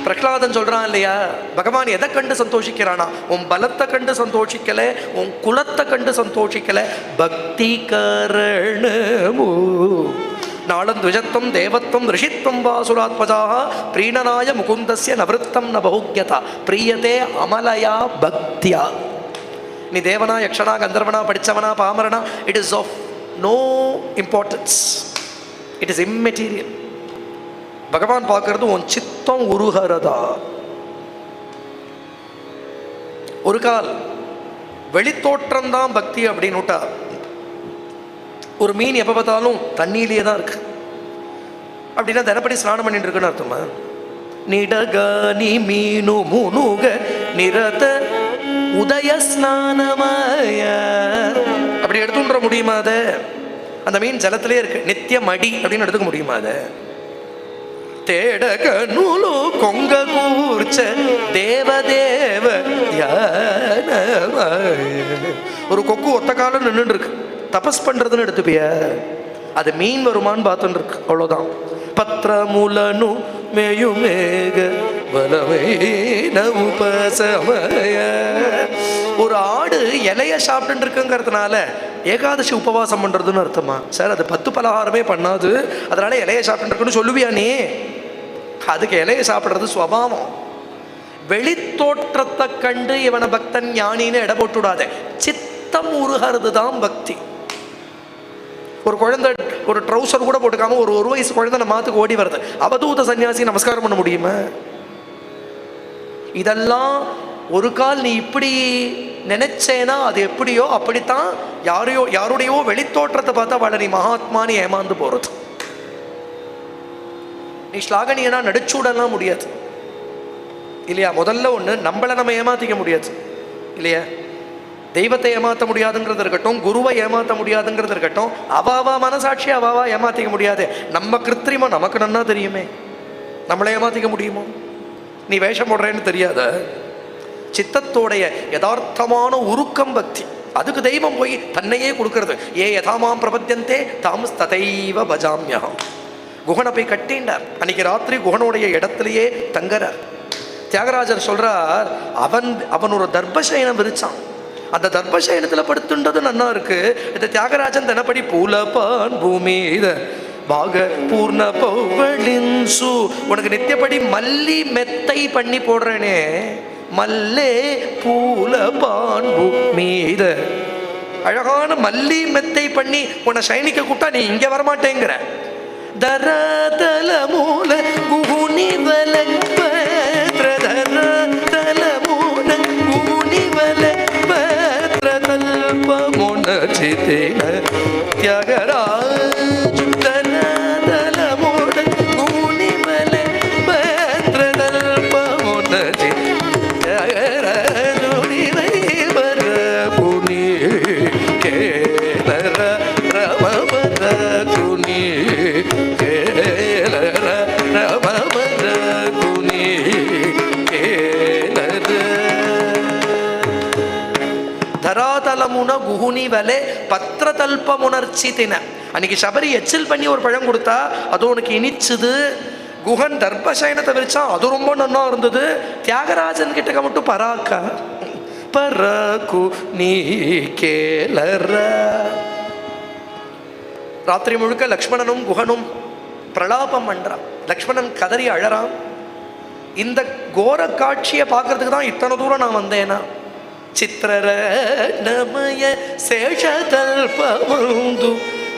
A: பிரகலாதன் சொல்றான் இல்லையா, பகவான் எதை கண்டு சந்தோஷிக்கிறானா? உன் பலத்தை கண்டு சந்தோஷிக்கல, உன் குலத்தை கண்டு சந்தோஷிக்கல, பக்தி காரணமோ. நாளம் துஜத்வம் தேவத்வம் ரிஷித்வம் வாசுராத்மஜாக பிரீணனாய முகுந்தஸ்ய நவருத்தம் ந பௌக்யதா பிரியதே அமலயா பக்தியா. நீ தேவனா யக்ஷனா கந்தர்வனா படித்தவனா பாமரனா, it is of no importance, it is immaterial. பகவான் பார்க்கறது உன் சித்தம் உருகிறதா. ஒரு கால் வெளித்தோற்றம் தான் பக்தி அப்படின்னுட்டா, ஒரு மீன் எப்போ பார்த்தாலும் தண்ணியிலேயே தான் இருக்கு அப்படின்னா தினப்படி ஸ்நானம் பண்ணிட்டு இருக்குன்னு அர்த்தமா? நிடகானி மீனு முனுக நிரத உதய ஸ்நானமாய அப்படி எடுத்துன்ற முடியுமா? அதை அந்த மீன் ஜலத்திலே இருக்கு, நித்திய மடி அப்படின்னு எடுத்துக்க முடியுமா? அதை தேடக நூலு கொங்க கூர்ச்ச தேவதேவ ஒரு கொக்கு ஒத்த காலம் நின்று இருக்கு, தபஸ் பண்றதுன்னு எடுத்துப்பிய, அது மீன் வருமானு பார்த்துட்டு இருக்கு, அவ்வளவுதான். பத்ரமுலனு மேயுமேக பலமைன உபசமய. ஒரு ஆடு இலைய சாப்பிட்டு இருக்குங்கிறதுனால ஏகாதசி உபவாசம் பண்றதுன்னு அர்த்தமா? சார் அது 10 பலகாரமே பண்ணாது, அதனால இலைய சாப்பிட்டு இருக்குன்னு சொல்லுவியா நீ? அதுக்கு இலைய சாப்பிடுறது சுவாவம். வெளித்தோற்றத்தை கண்டு இவனை பக்தன் ஞானின்னு எடை போட்டுடாத. சித்தம் உருகிறது தான் பக்தி. ஒரு குழந்தை ஒரு ட்ரௌசர் கூட போட்டுக்காம ஒரு வயசு குழந்தை நம்ம மாத்துக்கு ஓடி வருது, அவதூத சன்னியாசி நமஸ்காரம் பண்ண முடியுமா? இதெல்லாம் ஒரு கால் நீ இப்படி நினைச்சேனா அது எப்படியோ அப்படித்தான் யாருடையோ வெளித்தோற்றத்தை பார்த்தா அவளை நீ மகாத்மானி ஏமாந்து போறது. நீ ஸ்லாகனியனா நடிச்சுடலாம் முடியாது இல்லையா? முதல்ல ஒன்று, நம்மளை நம்ம ஏமாத்திக்க முடியாது இல்லையா? தெய்வத்தை ஏமாற்ற முடியாதுங்கிறது இருக்கட்டும், குருவை ஏமாற்ற முடியாதுங்கிறது இருக்கட்டும், அவாவா மனசாட்சி அவாவா ஏமாத்திக்க முடியாது. நம்ம கிருத்திரிமா நமக்கு நன்னா தெரியுமே, நம்மளை ஏமாத்திக்க முடியுமோ? நீ வேஷம் போடுறேன்னு தெரியாத சித்தத்தோடைய யதார்த்தமான உருக்கம் பக்தி. அதுக்கு தெய்வம் போய் தன்னையே கொடுக்கறது. ஏ யதாமாம் பிரபத்தியந்தே தாம் ததைவ பஜாமியம். குகனை போய் கட்டின்றார். அன்னைக்கு ராத்திரி குகனுடைய இடத்திலேயே தங்குறார். தியாகராஜர் சொல்றார், அவன் ஒரு தர்பசயனம் விரிச்சான். அந்த தர்பசயனத்தில் படுத்துன்றது நன்னா இருக்கு. இந்த தியாகராஜன் தினப்படி பூலபான் பூமி பாக பூர்ண பௌவளின்சு, உனக்கு நித்தியப்படி மல்லி மெத்தை பண்ணி போடுறேனே, மல்லே பூலபான் பூமீத, அழகான மல்லி மெத்தை பண்ணி உன்னை சைனிக்க கூட்டா நீ இங்க வரமாட்டேங்கிற. தரதல மூல குகுனி வலப்ப தரதல மூல குகுனி வலப்ப தல்ப முனசிதேன தியாகராஜ தரதல மூல குகுனி வலப்ப தல்ப முனசி தியாகராஜுடி வைவர புனி கேலர ரமவர குனி தராதலமுன குகுனி வலே பத்திரதல்பமுணர்ச்சித்தின. அன்னைக்கு சபரி எச்சில் பண்ணி ஒரு பழம் கொடுத்தா அது உனக்கு இனிச்சுது. குகன் தர்பசயனத்தை விரிச்சா அது ரொம்ப நன்னா இருந்தது. தியாகராஜன் கிட்டக்க மட்டும் பராக்கா பரகு நீ கேலர. ராத்திரி முழுக்க லக்ஷ்மணனும் குகனும் பிரலாபம் பண்றான். லக்ஷ்மணன் கதறி அழறான். இந்த கோர காட்சியை பார்க்கறதுக்கு தான் இத்தனை தூரம் நான் வந்தேனா. சித்திரரத்னமய சேஷதல்பமுந்து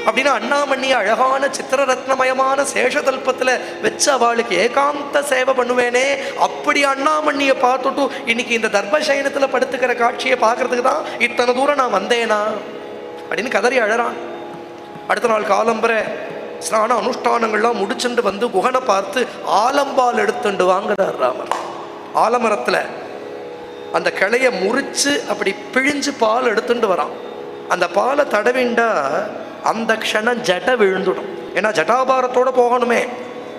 A: அப்படின்னா அண்ணாமணி அழகான சித்திரரத்னமயமான சேஷதல்பத்தில் வச்சு அவளுக்கு ஏகாந்த சேவை பண்ணுவேனே, அப்படி அண்ணாமணியை பார்த்துட்டு இன்னைக்கு இந்த தர்பசயனத்தில் படுத்துக்கிற காட்சியை பார்க்கறதுக்கு தான் இத்தனை தூரம் நான் வந்தேனா அப்படின்னு கதறி அழறான். அடுத்த நாள் காலம்பரை ஸ்நான அனுஷ்டானங்கள்லாம் முடிச்சுட்டு வந்து குகனை பார்த்து ஆலம்பால் எடுத்துண்டு வாங்குறார் ராமர். ஆலமரத்தில் அந்த கிளையை முறிச்சு அப்படி பிழிஞ்சு பால் எடுத்துட்டு வரான். அந்த பாலை தடவிண்டா அந்த க்ஷணம் ஜட விழுந்துடும். ஏன்னா ஜட்டாபாரத்தோடு போகணுமே,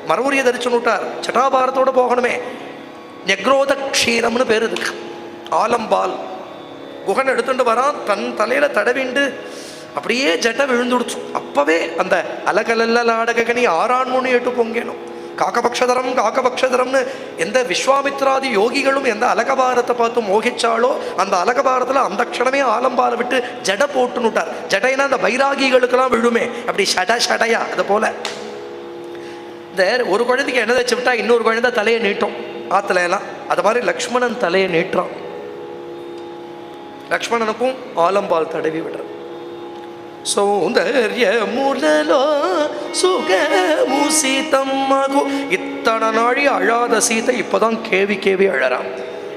A: மரவுரிய தரிச்சுன்னு விட்டார், ஜட்டாபாரத்தோடு போகணுமே. நெக்ரோத க்ஷீரம்னு பேர் இருக்கு. ஆலம்பால் குகன் எடுத்துட்டு வரான். தன் தலையில் தடவிண்டு அப்படியே ஜட்ட விழுந்துடுச்சு. அப்பவே அந்த அலகலல்ல ஆடகனி ஆறான்முனி எட்டு பொங்கேனும் காக்கபக்ஷதரம் காக்கபக்ஷதரம்னு எந்த விஸ்வாமித்ராதி யோகிகளும் எந்த அலகபாரத்தை பார்த்து மோகிச்சாலோ அந்த அலகபாரத்தில் அந்த க்ஷணமே ஆலம்பாலை விட்டு ஜட போட்டுனுட்டார். ஜடைனா அந்த பைராகிகளுக்கெல்லாம் விழுமே, அப்படி ஷடையா. அது போல இந்த ஒரு குழந்தைக்கு என்ன வச்சு விட்டா இன்னொரு குழந்தை தலையை நீட்டும் ஆத்துல எல்லாம். அது மாதிரி லக்ஷ்மணன் தலையை நீட்டுறான். லக்ஷ்மணனுக்கும் ஆலம்பால் தடவி விடுறான். சௌந்தர்ய முரலோ சுகமு சீதம்மகு. இத்தனை நாழி அழாத சீதை இப்போதான் கேவி அழறான்.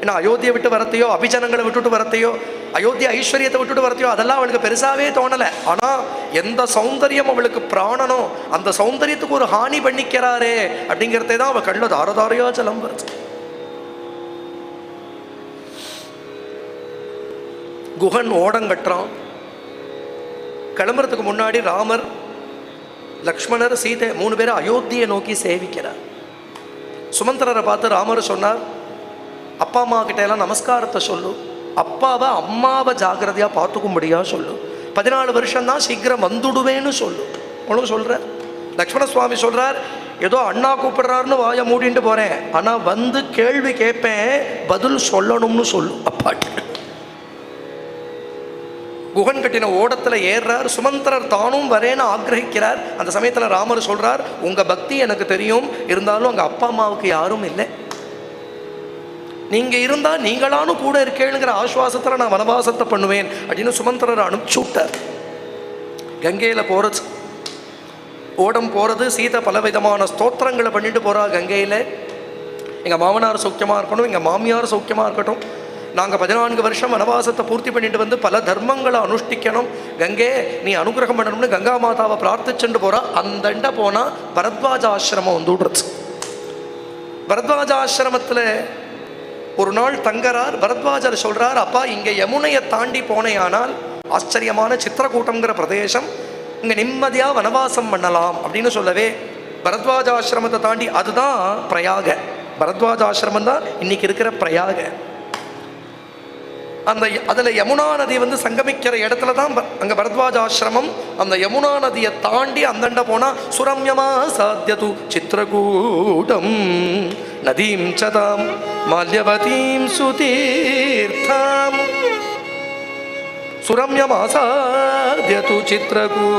A: ஏன்னா அயோத்தியை விட்டு வரத்தையோ அபிஜனங்களை விட்டுட்டு வரத்தையோ அயோத்தியா ஐஸ்வர்யத்தை விட்டுட்டு வரத்தையோ அதெல்லாம் அவளுக்கு பெருசாவே தோணலை. ஆனால் எந்த சௌந்தர்யம் அவளுக்கு பிராணனோ அந்த சௌந்தரியத்துக்கு ஒரு ஹானி பண்ணிக்கிறாரே அப்படிங்கிறதே தான் அவள் கண்ணில் தாரதாரையா ஜலம் வருது. குகன் ஓடங்கட்டுறான். கிளம்புறதுக்கு முன்னாடி ராமர் லக்ஷ்மணர் சீதை 3 பேரும் அயோத்தியை நோக்கி சேவிக்கிறார். சுமந்திரரை பார்த்து ராமர் சொன்னார், அப்பா அம்மா கிட்ட எல்லாம் நமஸ்காரத்தை சொல்லு, அப்பாவை அம்மாவை ஜாகிரதையா பார்த்துக்கும்படியா சொல்லு, 14 வருஷம்தான் சீக்கிரம் வந்துடுவேன்னு சொல்லு. அவ்வளோ சொல்றார். லக்ஷ்மண சுவாமி சொல்றார், ஏதோ அண்ணா கூப்பிடுறாருன்னு வாயை மூடிட்டு போறேன், ஆனா வந்து கேள்வி கேட்பேன், பதில் சொல்லணும்னு சொல்லு அப்பாட்டு. குகன் கட்டின ஓடத்தில் ஏறுறார். சுமந்திரர் தானும் வரேன்னு ஆக்கிரகிக்கிறார். அந்த சமயத்தில் ராமர் சொல்றார், உங்க பக்தி எனக்கு தெரியும், இருந்தாலும் அங்கே அப்பா அம்மாவுக்கு யாரும் இல்லை, நீங்க இருந்தா நீங்களானும் கூட இருக்கேங்கிற ஆசுவாசத்தில் நான் வனவாசத்தை பண்ணுவேன் அப்படின்னு சுமந்திரர் அனுப்பிச்சு விட்டார். கங்கையில போறது, ஓடம் போறது, சீதை பலவிதமான ஸ்தோத்திரங்களை பண்ணிட்டு போறா கங்கையில. எங்க மாமனார் சௌக்கியமா இருக்கணும், எங்க மாமியார் சௌக்கியமா இருக்கட்டும், நாங்கள் 14 வருஷம் வனவாசத்தை பூர்த்தி பண்ணிட்டு வந்து பல தர்மங்களை அனுஷ்டிக்கணும், கங்கே நீ அனுகிரகம் பண்ணணும்னு கங்கா மாதாவை பிரார்த்திச்சுட்டு போகிறா. அந்தண்ட போனால் பரத்வாஜ ஆசிரமம் வந்து விடுறது. பரத்வாஜ ஆசிரமத்தில் ஒரு நாள் தங்கறார். பரத்வாஜர் சொல்கிறார், அப்பா இங்கே யமுனையை தாண்டி போனேயானால் ஆச்சரியமான சித்திரக்கூட்டங்கிற பிரதேசம், இங்கே நிம்மதியாக வனவாசம் பண்ணலாம் அப்படின்னு சொல்லவே பரத்வாஜ ஆசிரமத்தை தாண்டி, அதுதான் பிரயாக, பரத்வாஜ ஆசிரமம் தான் இன்னைக்கு இருக்கிற பிரயாக. அந்த அதில் யமுனா நதி வந்து சங்கமிக்கிற இடத்துல தான் அங்கே பரத்வாஜ ஆசிரமம். அந்த யமுனா நதியை தாண்டி அந்தண்ட போனால் சுரம்யமா சாத்தியது சித்திரகூடம் நதீம் சதாம் மால்யவதீம் சுதீர்த்தாம் சுரம்யமா சாத்தியது சித்திரகூடம்.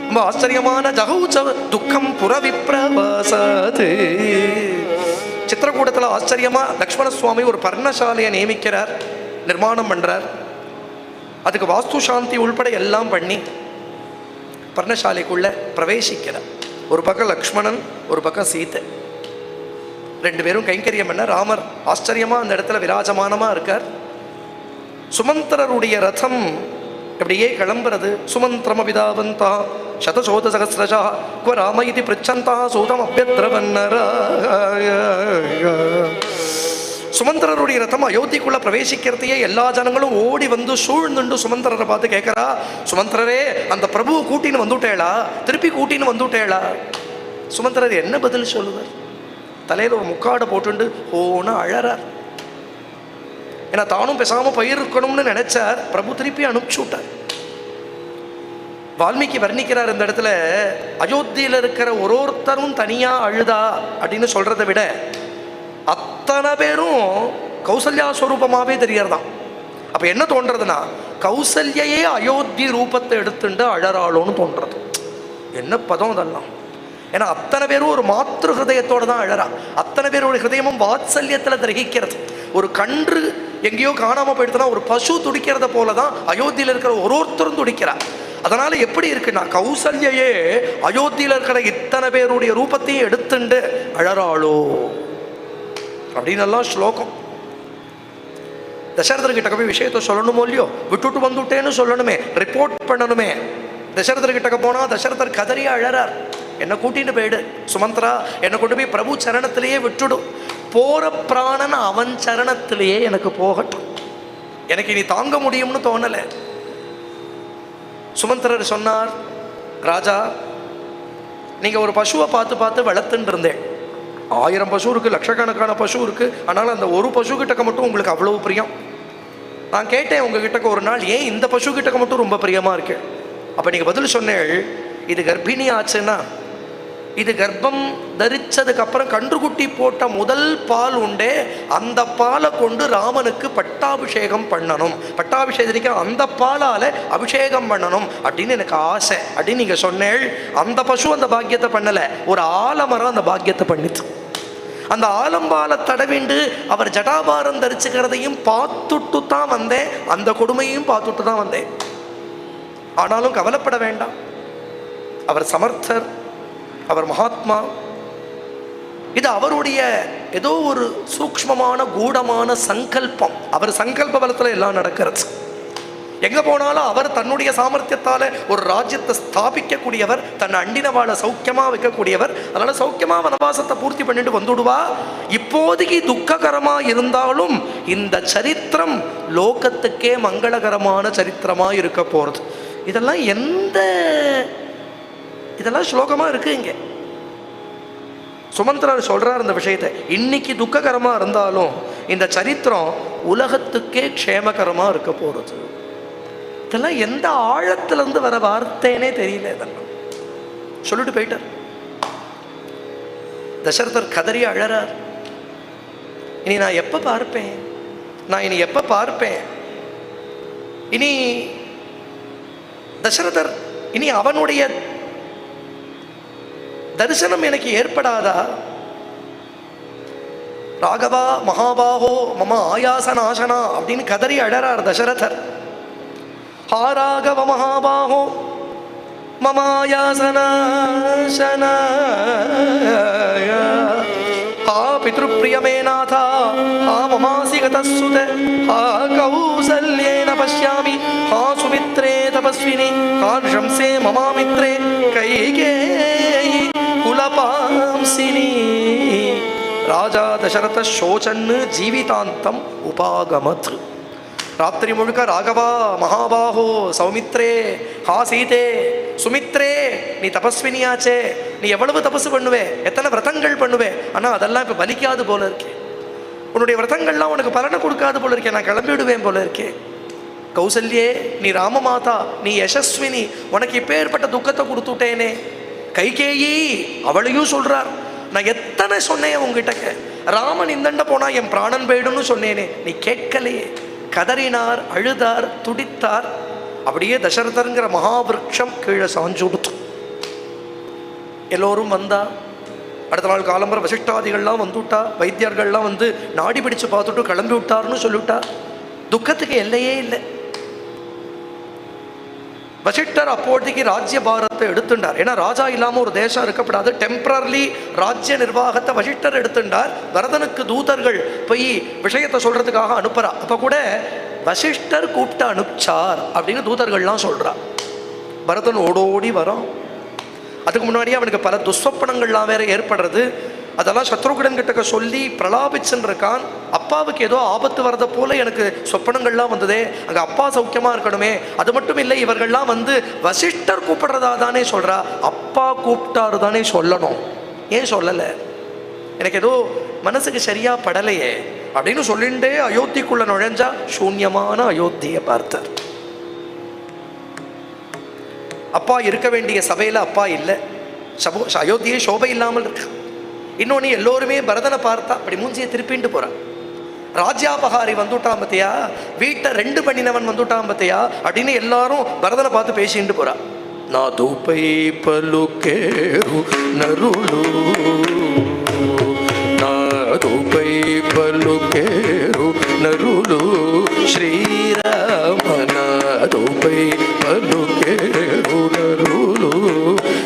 A: ரொம்ப ஆச்சரியமான ஜகௌச்ச துக்கம் புறவிப்ரவாசாத். சித்திரக்கூடத்தில் ஆச்சரியமாக லக்ஷ்மண சுவாமி ஒரு பர்ணசாலையை நியமிக்கிறார், நிர்மாணம் பண்ணுறார். அதுக்கு வாஸ்து சாந்தி உள்பட எல்லாம் பண்ணி பர்ணசாலைக்குள்ளே பிரவேசிக்கிறார். ஒரு பக்கம் லக்ஷ்மணன், ஒரு பக்கம் சீதை, 2 பேரும் கைங்கரியம் பண்ண. ராமர் ஆச்சரியமாக அந்த இடத்துல விராஜமானமாக இருக்கார். சுமந்திரருடைய ரதம் அப்படியே கிளம்புறது. சுமந்திரம் அபிதாவந்தா சதசோத சகசிரஜா குவ ராம இது பிரிச்சந்தா சூதம் அபியத்ரவன்னரா. சுமந்திரருடைய ரதம் அயோத்திக்குள்ள பிரவேசிக்கிறதையே எல்லா ஜனங்களும் ஓடி வந்து சூழ்ந்துண்டு சுமந்திரரை பார்த்து கேட்கறா, சுமந்திரரே அந்த பிரபுவை கூட்டின்னு வந்துட்டேளா, திருப்பி கூட்டின்னு வந்துட்டேளா? சுமந்திரர் என்ன பதில் சொல்லுவார்? தலையில் ஒரு முக்காடை போட்டுண்டு ஓன்னு அழறார். ஏன்னா தானும் பேசாமல் போயிருக்கணும்னு நினைச்சார். பிரபு திருப்பி அனுப்பிச்சு விட்டார். வால்மீகி வர்ணிக்கிறார் இந்த இடத்துல, அயோத்தியில் இருக்கிற ஒருத்தரும் தனியாக அழுதா அப்படின்னு சொல்கிறத விட அத்தனை பேரும் கௌசல்யா ஸ்வரூபமாகவே தெரியறதான். அப்போ என்ன தோன்றதுன்னா, கௌசல்யையே அயோத்தி ரூபத்தை எடுத்துட்டு அழறாளோன்னு தோன்றது. என்ன பதம் அதெல்லாம்! ஏன்னா அத்தனை பேரும் ஒரு மாத்திரு ஹிருதயத்தோடு தான் அழறா. அத்தனை பேரோட ஹிருதயமும் வாத்சல்யத்தில் கிரகிக்கிறது. ஒரு கன்று எங்கேயோ காணாமல் போயிடுதுன்னா ஒரு பசு துடிக்கிறத போல தான் அயோத்தியில் இருக்கிற ஒருத்தரும் துடிக்கிறார். அதனால எப்படி இருக்குன்னா, கௌசல்யையே அயோத்தியில் இருக்கிற இத்தனை பேருடைய ரூபத்தையும் எடுத்துண்டு அழறாளோ அப்படின்னு எல்லாம் ஸ்லோகம். தசரதர்கிட்ட போய் விஷயத்தை சொல்லணுமோ இல்லையோ, விட்டுட்டு வந்துட்டேன்னு சொல்லணுமே, ரிப்போர்ட் பண்ணணுமே. தசரதர்கிட்ட போனால் தசரதர் கதறியா அழறார், என்னை கூட்டின்னு போயிடு சுமந்திரா, என்னை கொண்டு போய் பிரபு சரணத்திலேயே விட்டுடும், போற பிராணன் அவன் சரணத்திலேயே எனக்கு போகட்டும், எனக்கு இனி தாங்க முடியும்னு தோணலை. சுமந்திரர் சொன்னார், ராஜா நீங்கள் ஒரு பசுவை பார்த்து பார்த்து வளர்த்துன்னு இருந்தேன். 1000 பசு இருக்குது, லட்சக்கணக்கான பசு இருக்குது. ஆனால் அந்த ஒரு பசு கிட்டக்க மட்டும் உங்களுக்கு அவ்வளவு பிரியம். நான் கேட்டேன் உங்ககிட்ட ஒரு நாள், ஏன் இந்த பசு கிட்டக்க மட்டும் ரொம்ப பிரியமாக இருக்கு? அப்போ நீங்கள் பதில் சொன்னேள், இது கர்ப்பிணி ஆச்சுன்னா, இது கர்ப்பம் தரிச்சதுக்கு அப்புறம் கன்றுக்குட்டி போட்ட முதல் பால் உண்டே, அந்த பாலை கொண்டு ராமனுக்கு பட்டாபிஷேகம் பண்ணணும், பட்டாபிஷேகத்திற்கு அந்த பாலால் அபிஷேகம் பண்ணணும் அப்படின்னு எனக்கு ஆசை அப்படின்னு நீங்கள் சொன்னேள். அந்த பசு அந்த பாக்கியத்தை பண்ணலை, ஒரு ஆலமரம் அந்த பாக்கியத்தை பண்ணிச்சு. அந்த ஆலம்பாலை தடவிண்டு அவர் ஜடாபாரம் தரிச்சுக்கிறதையும் பார்த்துட்டு தான் வந்தேன், அந்த கொடுமையும் பார்த்துட்டு தான் வந்தேன். ஆனாலும் கவலைப்பட வேண்டாம், அவர் சமர்த்தர், அவர் மகாத்மா. இது அவருடைய ஏதோ ஒரு சூக்ஷ்மமான கூடமான சங்கல்பம். அவர் சங்கல்ப பலத்தில் எல்லாம் நடக்கிறது. எங்கே போனாலும் அவர் தன்னுடைய சாமர்த்தியத்தால் ஒரு ராஜ்யத்தை ஸ்தாபிக்கக்கூடியவர், தன்னை அண்டினவாளை சௌக்கியமாக வைக்கக்கூடியவர். அதனால் சௌக்கியமாக வனவாசத்தை பூர்த்தி பண்ணிட்டு வந்துடுவா. இப்போதைக்கு துக்ககரமாக இருந்தாலும் இந்த சரித்திரம் லோகத்துக்கே மங்களகரமான சரித்திரமாக இருக்க போகிறது. இதெல்லாம் இதெல்லாம் ஸ்லோகமாக இருக்குது. இங்கே சுமந்திரர் சொல்கிறார் இந்த விஷயத்தை, இன்னைக்கு துக்ககரமாக இருந்தாலும் இந்த சரித்திரம் உலகத்துக்கே க்ஷேமகரமாக இருக்க போகிறது. இதெல்லாம் எந்த ஆழத்திலிருந்து வர வார்த்தைனே தெரியல. இதெல்லாம் சொல்லிட்டு போயிட்டார். தசரதர் கதறி அழறார், இனி நான் எப்போ பார்ப்பேன், நான் இனி எப்போ பார்ப்பேன்? இனி தசரதர் இனி அவனுடைய தரிசனம் எனக்கு ஏற்படாதா? ராகவா மகாபாகோ மம ஆயாசநாசனா அப்படின்னு கதறி அழறார் தசரதர். ஹா ராகவ மகாபாகோ மம ஆயாசநாசனா, ஹா பித்ருப்ரியமே நாதா ஹா மமாசி கதசுத ஹா கௌசல்யேன பஷ்யாமி ஹா சுமித்ரே தபஸ்வினி ஹா ஷம்சே மமாமித்ரே கைகேயி குலபாம்சினி. ராஜா தசரத சோச்சன்னு ஜீவிதாந்தம் உபாகமத். ராத்திரி முழுக்க ராகவா மகாபாஹோ சௌமித்ரே ஹா சீதே சுமித்ரே, நீ தபஸ்வினியாச்சே, நீ எவ்வளவு தபசு பண்ணுவே, எத்தனை விரதங்கள் பண்ணுவே, ஆனால் அதெல்லாம் இப்போ பலிக்காது போல இருக்கே, உன்னுடைய விரதங்கள்லாம் உனக்கு பலனை கொடுக்காது போல இருக்கே, நான் கிளம்பிவிடுவேன் போல இருக்கே. கௌசல்யே, நீ ராமமாதா, நீ யசஸ்வினி, உனக்கு இப்பேற்பட்ட துக்கத்தை கொடுத்துட்டேனே. கைகேயி, அவளையும் சொல்றார், நான் எத்தனை சொன்னேன் உங்ககிட்ட, ராமன் இந்தண்ட போனா என் பிராணன் போயிடும்னு சொன்னேனே, நீ கேட்கலையே. கதறினார், அழுதார், துடித்தார். அப்படியே தசரதங்கிற மகாவிருட்சம் கீழே சாஞ்சு கொடுத்து எல்லோரும் வந்தா. அடுத்த நாள் காலம்பர வசிஷ்டாதிகள்லாம் வந்துவிட்டா, வைத்தியர்கள்லாம் வந்து நாடி பிடிச்சு பார்த்துட்டு கிளம்பி விட்டார்னு சொல்லிவிட்டா. துக்கத்துக்கு எல்லையே இல்லை. வசிஷ்டர் அப்போதைக்கு ராஜ்ய பாரத்தை எடுத்துட்டார். ஏன்னா ராஜா இல்லாமல் ஒரு தேசம் இருக்கப்படாது. டெம்பரர்லி ராஜ்ய நிர்வாகத்தை வசிஷ்டர் எடுத்துட்டார். பரதனுக்கு தூதர்கள் போய் விஷயத்தை சொல்றதுக்காக அனுப்புறா. அப்போ கூட வசிஷ்டர் கூப்பிட்டு அனுப்பிச்சார் அப்படின்னு தூதர்கள்லாம் சொல்றா. பரதன் ஓடோடி வரான். அதுக்கு முன்னாடியே அவனுக்கு பல துஸ்வப்பனங்கள்லாம் வேற ஏற்படுறது. அதெல்லாம் சத்ருகுடன் கிட்ட சொல்லி பிரலாபிச்சுன்னு இருக்கான். அப்பாவுக்கு ஏதோ ஆபத்து வரத போல எனக்கு சொப்பனங்கள்லாம் வந்ததே, அங்கே அப்பா சௌக்கியமாக இருக்கணுமே. அது மட்டும் இல்லை, இவர்கள்லாம் வந்து வசிஷ்டர் கூப்பிடுறதா தானே சொல்கிறா, அப்பா கூப்பிட்டாரு தானே சொல்லணும், ஏன் சொல்லலை, எனக்கு ஏதோ மனசுக்கு சரியா படலையே அப்படின்னு சொல்லிண்டே அயோத்திக்குள்ள நுழைஞ்சா சூன்யமான அயோத்தியை பார்த்தார். அப்பா இருக்க வேண்டிய சபையில் அப்பா இல்லை. அயோத்தியை சோபை இல்லாமல் இருக்கு. இன்னொன்று, எல்லோருமே பரதனை பார்த்தா அப்படி மூஞ்சியை திருப்பிட்டு போகிறான். ராஜ்யாபகாரி வந்துட்டான் பத்தியா, வீட்டை 2 பண்ணினவன் வந்துட்டான் பத்தியா அப்படின்னு எல்லாரும் பரதனை பார்த்து பேசிட்டு போகிறான். நாதுபை பலுகேரு நருளு, நாதுபை பலுகேரு நருளு శ్రీరామ, నాదుపై పలుకేరు నరులు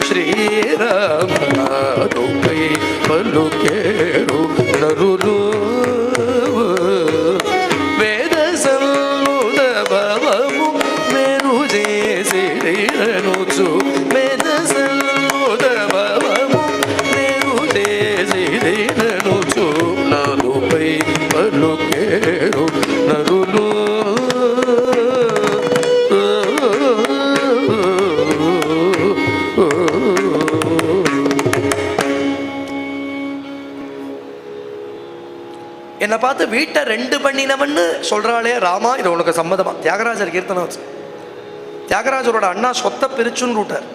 A: శ్రీరామ, నాదుపై పలుకేరు నరులు. వేద సల్లుదభవము మెరు చేసిననుచు, వేద సల్లుదభవము మెరు చేసిననుచు, నాదుపై పలుకేరు నరులు. என்னை பார்த்து வீட்டை 2 பண்ணினவன்னு சொல்கிறாளே ராமா, இது உனக்கு சம்மதமா? தியாகராஜர் கீர்த்தனம் வச்சு, தியாகராஜரோட அண்ணா சொத்தை பிரிச்சுன்னு விட்டார்.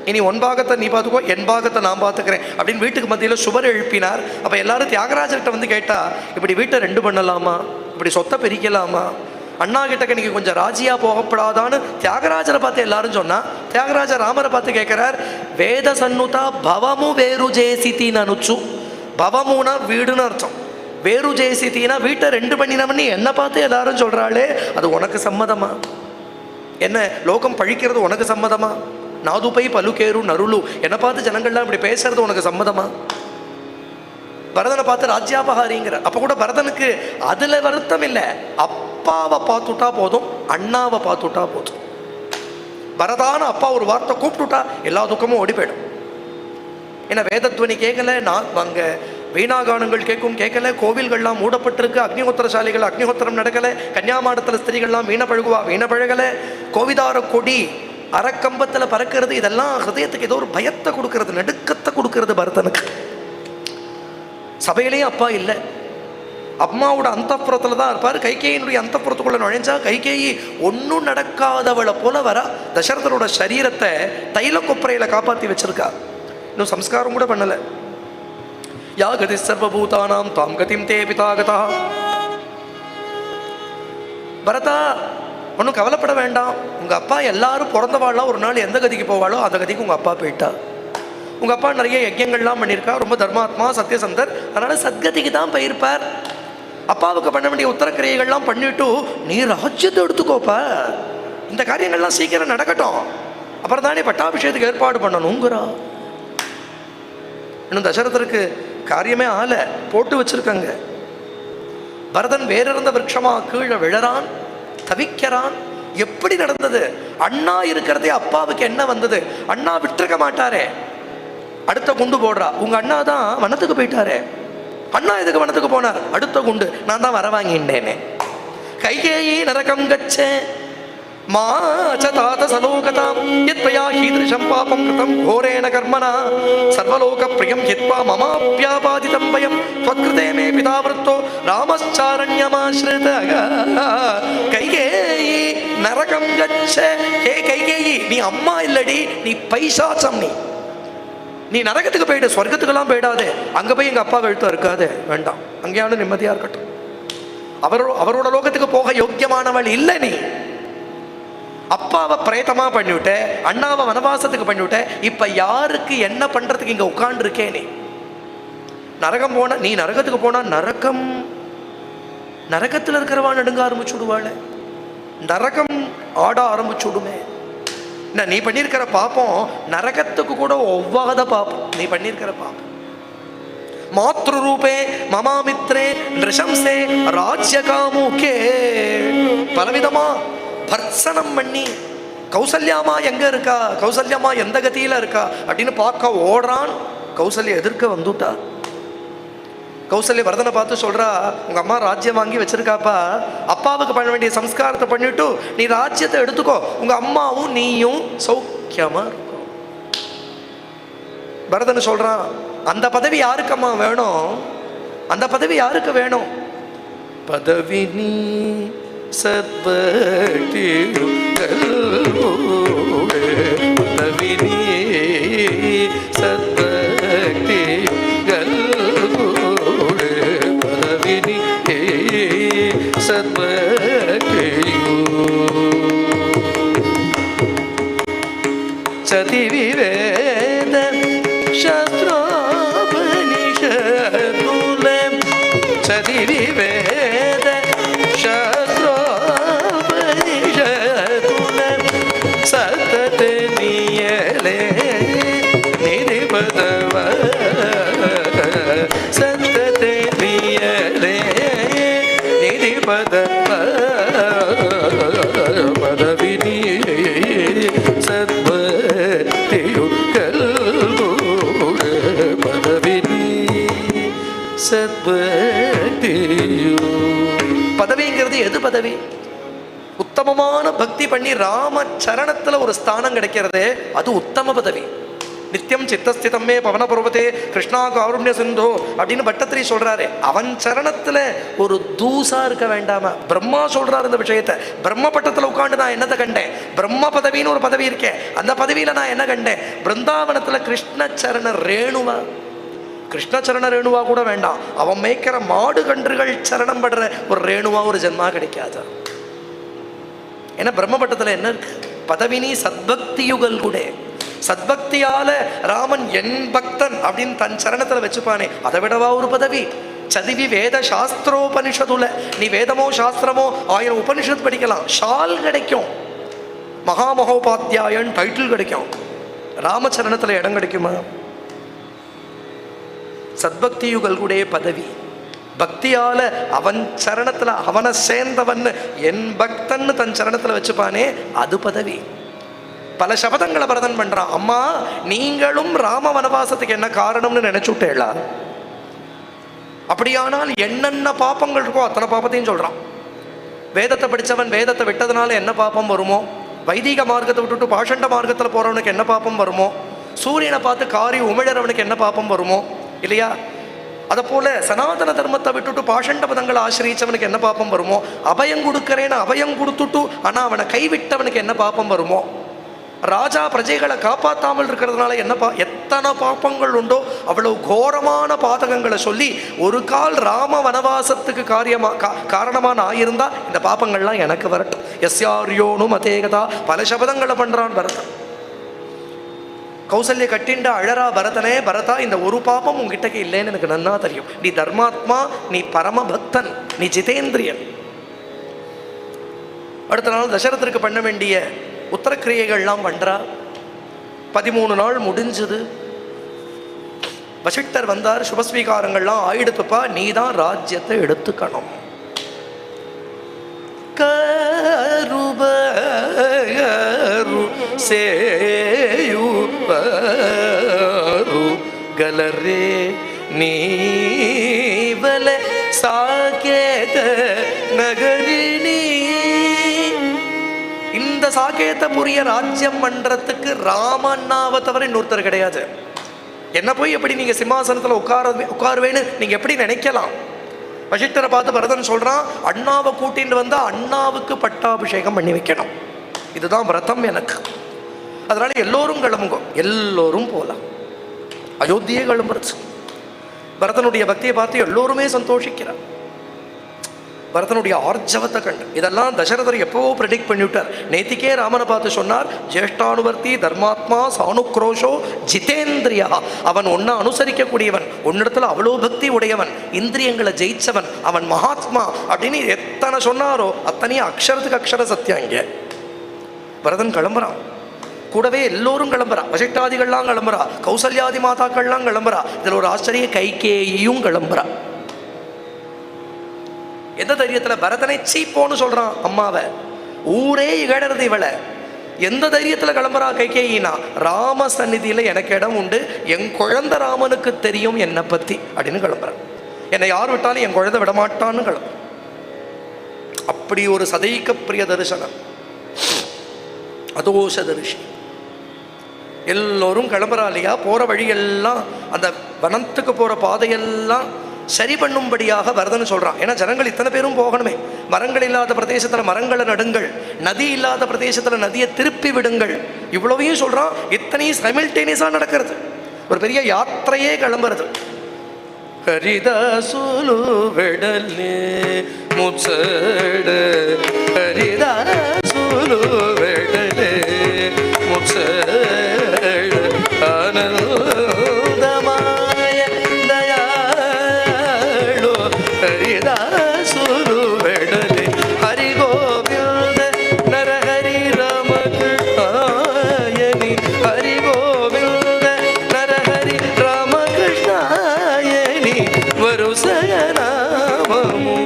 A: இனி உன் பாகத்தை நீ பார்த்துக்கோ, என் பாகத்தை நான் பார்த்துக்கிறேன் அப்படின்னு வீட்டுக்கு மத்தியில் சுவர் எழுப்பினார். அப்போ எல்லாரும் தியாகராஜர்கிட்ட வந்து கேட்டா, இப்படி வீட்டை 2 பண்ணலாமா, இப்படி சொத்தை பிரிக்கலாமா, அண்ணா கிட்டக்க நீங்கள் கொஞ்சம் ராஜியாக போகப்படாதான்னு தியாகராஜரை பார்த்து எல்லாரும் சொன்னா. தியாகராஜர் ராமரை பார்த்து கேட்குறார், வேத சன்னுதா பவமு வேறு ஜேசித்தின்னு அனுச்சு. பவமுனா வீடுன்னு அர்த்தம், வேறு ஜெயசித்தினா வீட்டை 2 பண்ணினவன்னு என்னை பார்த்து எல்லாரும் சொல்கிறாளே, அது உனக்கு சம்மதமா? என்ன லோகம் பழிக்கிறது உனக்கு சம்மதமா? நாதுபை பலுகேரு நருளு, என்னை பார்த்து ஜனங்கள்லாம் இப்படி பேசுறது உனக்கு சம்மதமா? பரதனை பார்த்து ராஜ்யாபகாரிங்கிற. அப்போ கூட பரதனுக்கு அதில் வருத்தம் இல்லை. அப்பாவை பார்த்துட்டா போதும், அண்ணாவை பார்த்துட்டா போதும். பரதான அப்பா ஒரு வார்த்தை கூப்பிட்டுட்டா எல்லா துக்கமும் ஓடி போயிடும். ஏன்னா வேதத்வனி கேட்கல, நான் அங்கே வீணாகானங்கள் கேட்கல, கோவில்கள்லாம் மூடப்பட்டிருக்கு, அக்னிஹோத்திர சாலைகள் அக்னிஹோத்திரம் நடக்கலை, கன்னியாமாடத்தில் ஸ்திரீகள்லாம் வீண பழகலை, கோவிதார கொடி அறக்கம்பத்தில் பறக்கிறது, இதெல்லாம் ஹிருதயத்துக்கு ஏதோ ஒரு பயத்தை கொடுக்கறது, நடுக்கத்தை கொடுக்கறது பரதனுக்கு. சபையிலேயும் அப்பா இல்லை, அம்மாவோட அந்தப்புறத்தில் தான் இருப்பார். கைகேயினுடைய அந்தப்புறத்துக்குள்ள நுழைஞ்சா கைகேயி ஒன்றும் நடக்காதவளை போல வர தசரதனோட சரீரத்தை தைல கொப்பரையில் காப்பாற்றி வச்சிருக்கா. இன்னும் சம்ஸ்காரம் கூட பண்ணலை. யா கதி சர்வபூதானாம் தாம் கதிம் தே பிதாகதா. பரதா, ஒன்றும் கவலைப்பட வேண்டாம். உங்கள் அப்பா எல்லாரும் பிறந்தவாள்லாம் ஒரு நாள் எந்த கதிக்கு போவாளோ அந்த கதிக்கு உங்கள் அப்பா போயிட்டா. உங்கள் அப்பா நிறைய யஜ்யங்கள்லாம் பண்ணியிருக்கா, ரொம்ப தர்மாத்மா சத்யசந்தர், அதனால் சத்கதிக்கு தான் போயிருப்பார். அப்பாவுக்கு பண்ண வேண்டிய உத்தரக்கிரியைகள்லாம் பண்ணிவிட்டு நீ ராஜ்யத்தை எடுத்துக்கோப்பா, இந்த காரியங்கள்லாம் சீக்கிரம் நடக்கட்டும், அப்புறம் தானே பட்டாபிஷேகத்துக்கு ஏற்பாடு பண்ணணுங்கிறா. இன்னும் தசரதருக்கு காரியமே ஆல போட்டு வச்சிருக்காங்க. பரதன் வேறிருந்த விருட்சமா கீழே விழறான், தவிக்கிறான். எப்படி நடந்தது? அண்ணா இருக்கிறதே அப்பாவுக்கு என்ன வந்தது? அண்ணா விட்டுருக்க மாட்டாரே. அடுத்த குண்டு போடுறா, உங்க அண்ணா தான் வனத்துக்கு போயிட்டாரே. அண்ணா எதுக்கு வனத்துக்கு போனார்? அடுத்த குண்டு நான் தான் வர வாங்கிட்டேனே. கைகேயி நரகம் கச்சே மாச்ச தாத சலோகதாம் யத்வயா ஹீதృశம் பாபம் கிருதம் கோரேண கர்மணா சர்வலோக பிரியம் ஹித்வா மமாப்யாபாதிதம் பயம் த்வக்ருதே மே பிதாவிருத்தோ ராமச்சாரண்யமாஸ்ரிதः. கைகேயி நரகம் கச்சே. ஹே கைகேயி, நீ அம்மா இல்லடி, நீ பைசாச்சம். நீ நரகத்துக்கு போயிடு, சொர்க்கத்துக்கெல்லாம் போயிடாதே. அங்க போய் எங்க அப்பா கழுத்தம் இருக்காது, வேண்டாம். அங்கேயாவது நிம்மதியா இருக்கட்டும். அவரோட லோகத்துக்கு போக யோக்கியமானவள் இல்லை நீ. அப்பாவை பிரேதமா பண்ணிவிட்ட, அண்ணாவை வனவாசத்துக்கு பண்ணிவிட்ட. இப்ப யாருக்கு என்ன பண்றதுக்கு இங்க உட்கார்ந்து இருக்கே நீ? நரகம் போன நீ நரகத்துக்கு போனா நரகத்துல இருக்கிறவா நடுங்க ஆரம்பிச்சுடுவாள். நரகம் ஆட ஆரம்பிச்சுடுமே. நீ பண்ணியிருக்கிற பாப்பம் நரகத்துக்கு கூட ஒவ்வாத பாப்பம். நீ பண்ணியிருக்கிற பாப்பம். மாத்ரு ரூபே மமாமித்ரே நிருஷம்சே ராஜ்யகாமுகே. பலவிதமா பர்சனம் பண்ணி கௌசல்யாமா எங்க இருக்கா, கௌசல்யாமா எந்த கதியில இருக்கா அப்படின்னு பார்க்க ஓடுறான். கௌசல்யா எதிர்க்க வந்துட்டா. கௌசல்யா பரதனை பார்த்து சொல்றா, உங்க அம்மா ராஜ்யம் வாங்கி வச்சிருக்காப்பா, அப்பாவுக்கு பண்ண வேண்டிய சம்ஸ்காரத்தை பண்ணிட்டு நீ ராஜ்யத்தை எடுத்துக்கோ, உங்க அம்மாவும் நீயும் சௌக்கியமா இருக்கும். பரதன் சொல்றான், அந்த பதவி யாருக்கு அம்மா வேணும்? அந்த பதவி யாருக்கு வேணும்? பதவி நீ சத்பக்தி பதவி நீ சத்பக்தி சதி விவேத சாஸ்த்ரோபனிஷதுல சதி விவேத சாஸ்த்ரோபனிஷதுல சதத நியலே நிதிபதவ சதத நியலே நிதிபதவ பதவினி சத்வதியு பதவினி சத்வதியு. பதவிங்கிறது எது பதவி? உத்தமமான பக்தி பண்ணி ராம சரணத்துல ஒரு ஸ்தானம் கிடைக்கிறது, அது உத்தம பதவி. நித்தியம் சித்தஸ்திதமே பவன பர்வதே கிருஷ்ணா காருண்ய சிந்தோ அப்படின்னு பட்டத்திரி சொல்றாரு. அவன் சரணத்துல ஒரு தூசா இருக்க வேண்டாமா? பிரம்மா சொல்றாரு இந்த விஷயத்தை. பிரம்ம பட்டத்துல உட்காந்து நான் என்னத்தை கண்டேன்? பிரம்ம பதவின்னு ஒரு பதவி இருக்கேன், அந்த பதவியில நான் என்ன கண்டேன்? பிருந்தாவனத்துல கிருஷ்ணச்சரண ரேணுவா. கிருஷ்ணச்சரண ரேணுவா கூட வேண்டாம், அவன் மேய்க்கிற மாடு கன்றுகள் சரணம் படுற ஒரு ரேணுவா ஒரு ஜென்மா கிடைக்காது. ஏன்னா பிரம்மபட்டத்துல என்ன இருக்கு? பதவினி சத்பக்தியுகள் கூட. சத்பக்தியால ராமன் என் பக்தன் அப்படின்னு தன் சரணத்துல வச்சுப்பானே, அதை விடவா ஒரு பதவி? சதிவி வேத சாஸ்திரோபனிஷதுல, நீ வேதமோ சாஸ்திரமோ 1000 உபனிஷத் படிக்கலாம், ஷால் கிடைக்கும், மகாமகோபாத்தியாயன் டைட்டில் கிடைக்கும். ராமச்சரணத்துல இடம் கிடைக்குமா? சத்பக்தியுகள் கூட பதவி. பக்தியால அவன் சரணத்துல அவனை சேர்ந்தவன் என் பக்தன் தன் சரணத்துல வச்சுப்பானே, அது பதவி. பல சபதங்களை பரதன் பண்றான். அம்மா நீங்களும் ராம வனவாசத்துக்கு என்ன காரணம்னு நினைச்சுட்டேளா? அப்படியானால் என்னென்ன பாப்பங்கள் இருக்கோ அத்தனை பாப்பத்தையும் சொல்றான். வேதத்தை படித்தவன் வேதத்தை விட்டதுனால என்ன பாப்பம் வருமோ, வைதிக மார்க்கத்தை விட்டுட்டு பாஷண்ட மார்க்கத்தில் போறவனுக்கு என்ன பாப்பம் வருமோ, சூரியனை பார்த்து காரி உமிழறவனுக்கு என்ன பாப்பம் வருமோ இல்லையா? அதை போல சனாதன தர்மத்தை விட்டுட்டு பாஷண்ட பதங்களை ஆசிரியச்சவனுக்கு என்ன பாப்பம் வருமோ, அபயம் கொடுக்கறேன்னு அபயம் கொடுத்துட்டு ஆனா அவனை கைவிட்டவனுக்கு என்ன பாப்பம் வருமோ, ராஜா பிரஜைகளை காப்பாற்றாமல் இருக்கிறதுனால என்ன எத்தனை பாப்பங்கள் உண்டோ அவ்வளவு கோரமான பாதகங்களை சொல்லி ஒரு கால் ராம வனவாசத்துக்கு காரணமான ஆயிருந்தா இந்த பாப்பங்கள்லாம் எனக்கு வரட்டும். எஸ்யாரியோனு மதேகதா பல சபதங்களை பண்றான் பரதன். கௌசல்ய கட்டிண்ட அழறா, பரதனே பரதா, இந்த ஒரு பாப்பம் உங்ககிட்டக்கு இல்லைன்னு எனக்கு நன்னா தெரியும். நீ தர்மாத்மா, நீ பரம பக்தன், நீ ஜிதேந்திரியன். அடுத்த நாள் தசரத்திற்கு பண்ண வேண்டிய உத்தரக்கிரியைகள்லாம் பண்றா. 13 நாள் முடிஞ்சது. வசிஷ்டர் வந்தார், சுபஸ்வீகாரங்கள்லாம் ஆயிடுத்துப்பா, நீ தான் ராஜ்யத்தை எடுத்துக்கணும். கருபரு சேயுபரு ಗಲರೇ ನೀವಲ ಸಾಕೇತ நகரினி. இந்த சாகேதபுரிய ராஜ்யம் பண்றதுக்கு ராமண்ணாவை தவிர இன்னொருத்தர் கிடையாது. என்ன போய் எப்படி நீங்க சிம்மாசனத்துல உட்காருவேன்னு நீங்க எப்படி நினைக்கலாம்? வசிஷ்டரை பார்த்து பரதன் சொல்றான், அண்ணாவை கூட்டிட்டு வந்தா அண்ணாவுக்கு பட்டாபிஷேகம் பண்ணி வைக்கணும். இதுதான் விரதம் எனக்கு. அதனால எல்லோரும் கிளம்புங்க, எல்லோரும் போலாம். அயோத்தியே கிளம்புறது. பரதனுடைய பக்தியை பார்த்து எல்லோருமே சந்தோஷிக்கிறார். பரதனுடைய ஆர்ஜவத்தை கண்டு இதெல்லாம் தசரதர் எப்பவோ ப்ரெடிக்ட் பண்ணிவிட்டார். நேத்திக்கே ராமனை பார்த்து சொன்னார், ஜேஷ்டானுவர்த்தி தர்மாத்மா சானுக்ரோஷோ ஜிதேந்திரியா. அவன் ஒன்றை அனுசரிக்கக்கூடியவன், ஒன்னிடத்துல அவ்வளோ பக்தி உடையவன், இந்திரியங்களை ஜெயிச்சவன், அவன் மகாத்மா அப்படின்னு எத்தனை சொன்னாரோ அத்தனையும் அக்ஷரத்துக்கு அக்ஷர சத்தியம். இங்கே பரதன் கிளம்புறான், கூடவே எல்லோரும் கிளம்புறா. வசிஷ்டாதிகள்லாம் கிளம்புறா, கௌசல்யாதி மாதாக்கள்லாம் கிளம்புறா. இதில் ஒரு ஆச்சரிய கைகேயும் கிளம்புறா. எந்த தைரியத்தில் பரதனை சீப்போன்னு சொல்றான் அம்மாவை, ஊரே இகழறது இவளை. எந்த தைரியத்தில் கிளம்புறா கைகேயினா, ராம சந்நிதியில் எனக்கு இடம் உண்டு, என் குழந்தை ராமனுக்கு தெரியும் என்னை பற்றி அப்படின்னு கிளம்புறான். என்னை யார் விட்டாலும் என் குழந்தை விடமாட்டான்னு கிளம்புற. அப்படி ஒரு சதைக்க பிரிய தரிசனம், அதோஷ தரிசி. எல்லோரும் கிளம்புறா இல்லையா? போகிற வழியெல்லாம் அந்த வனத்துக்கு போகிற பாதையெல்லாம் சரி பண்ணும்படியாக பரதன் சொல்கிறான். ஏன்னா ஜனங்கள் இத்தனை பேரும் போகணுமே. மரங்கள் இல்லாத பிரதேசத்தில் மரங்களை நடுங்கள், நதி இல்லாத பிரதேசத்தில் நதியை திருப்பி விடுங்கள், இவ்வளவையும் சொல்கிறான். இத்தனையும் சைமல்டேனியஸாக நடக்கிறது. ஒரு பெரிய யாத்திரையே கிளம்புறது. ஹரிதாசுலு வெடலே முச்சட ஹரிதாசுலு வெடலே முச்சட ஆனந்தமாய தயாளு ஹரிதாசுலு வெடலே ஹரி கோவிந்த நரஹரி ராமகிருஷ்ணாயனி ஹரி கோவிந்த நரஹரி ராமகிருஷ்ணாயனி వరుసయనామము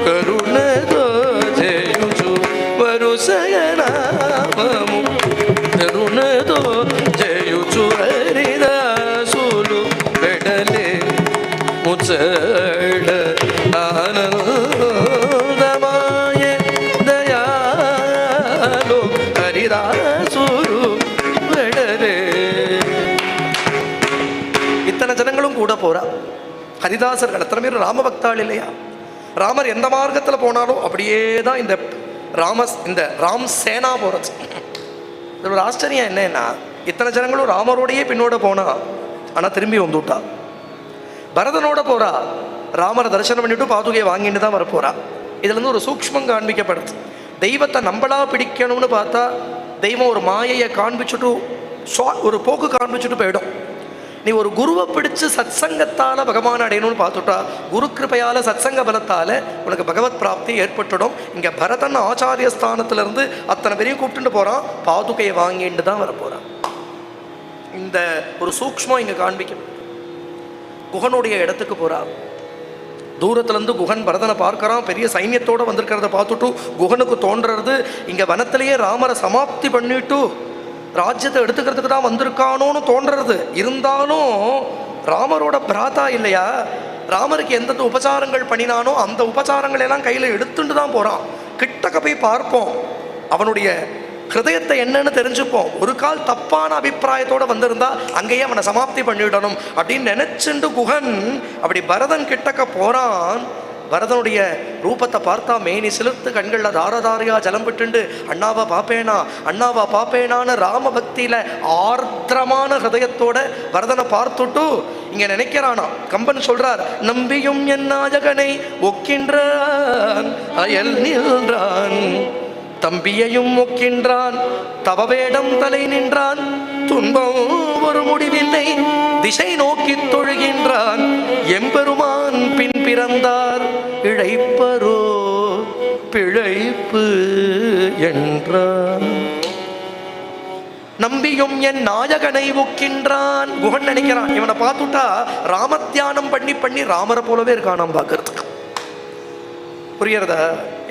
A: కరుణతో చేయుచు వరుసయనామము కరుణతో చేయుచు హరిదాసులు వెడలే ముచ్చడ ఆనందమాయ దయాలు హరిదాసులు వెడలే. இத்தனை ஜனங்களும் கூட போறா. ஹரிதாசர்கள் எத்தனை பேர் ராமபக்தாள் இல்லையா? ராமர் எந்த மார்க்கத்தில் போனாலும் அப்படியே தான் இந்த ராம் சேனா போகிறது. இது ஒரு ஆச்சரியம் என்னன்னா, இத்தனை ஜனங்களும் ராமரோடையே பின்னோட போனா, ஆனால் திரும்பி வந்துவிட்டா. பரதனோட போறா, ராமரை தரிசனம் பண்ணிட்டு பாதுகையை வாங்கிட்டு தான் வரப்போறா. இதுலேருந்து ஒரு சூக்ஷ்மம் காண்பிக்கப்படுது. தெய்வத்தை நம்மளா பிடிக்கணும்னு பார்த்தா தெய்வம் ஒரு மாயையை காண்பிச்சுட்டு ஒரு போக்கு காண்பிச்சுட்டு போயிடும். நீ ஒரு குருவை பிடிச்சு சத்சங்கத்தால் பகவான் அடையணும்னு பார்த்துட்டா, குரு கிருபையால் சத்சங்க பலத்தால் உனக்கு பகவத் பிராப்தி ஏற்பட்டுடும். இங்கே பரதன் ஆச்சாரிய ஸ்தானத்திலிருந்து அத்தனை பேரையும் கூப்பிட்டுட்டு போகிறான், பாதுகையை வாங்கிட்டு தான் வரப்போகிறான். இந்த ஒரு சூக்ஷ்மம் இங்கே காண்பிக்கும். குகனுடைய இடத்துக்கு போகிறான். தூரத்துலேருந்து குகன் பரதனை பார்க்குறான். பெரிய சைன்யத்தோடு வந்திருக்கிறத பார்த்துட்டு குகனுக்கு தோன்றது, இங்கே வனத்திலேயே ராமரை சமாப்தி பண்ணிட்டு ராஜ்யத்தை எடுத்துக்கிறதுக்கு தான் வந்திருக்கானோன்னு தோன்றது. இருந்தாலும் ராமரோட பிராத்தா இல்லையா, ராமருக்கு எந்தெந்த உபச்சாரங்கள் பண்ணினானோ அந்த உபச்சாரங்கள் எல்லாம் கையில் எடுத்துட்டு தான் போகிறான். கிட்டக்க போய் பார்ப்போம், அவனுடைய ஹிருதயத்தை என்னன்னு தெரிஞ்சுப்போம். ஒரு கால் தப்பான அபிப்பிராயத்தோடு வந்திருந்தா அங்கேயே அவனை சமாப்தி பண்ணிவிடணும் அப்படின்னு நினச்சிண்டு குகன் அப்படி பரதன் கிட்டக்க போகிறான். பரதனுடைய ரூபத்தை பார்த்தா மேனி சிலிர்த்து கண்களில் தாரதாரியா ஜலம் விட்டுண்டு அண்ணாவா பாப்பேனா அண்ணாவா பாப்பேனான்னு ராம பக்தியில் ஆர்திரமான ஹிருதயத்தோட பரதனை பார்த்துட்டு இங்கே நினைக்கிறானா. கம்பன் சொல்றார், நம்பியும் என் நாயகனை ஒக்கின்றான் அயல் நின்றான், தம்பியையும் ஒக்கின்றான் தவவேடம் தலை நின்றான், துன்பம் ஒரு முடிவில்லை திசை நோக்கி தொழுகின்றான், எம்பெருமான் பின் பிறந்தார் இழைப்பரோ பிழைப்பு என்றான். நம்பியும் என் நாயகனை ஒக்கின்றான். குகன் நினைக்கிறான், இவனை பார்த்துட்டா ராமத்தியானம் பண்ணி பண்ணி ராமரை போலவே இருக்கான் பார்க்கறதுக்கு. புரியறதா?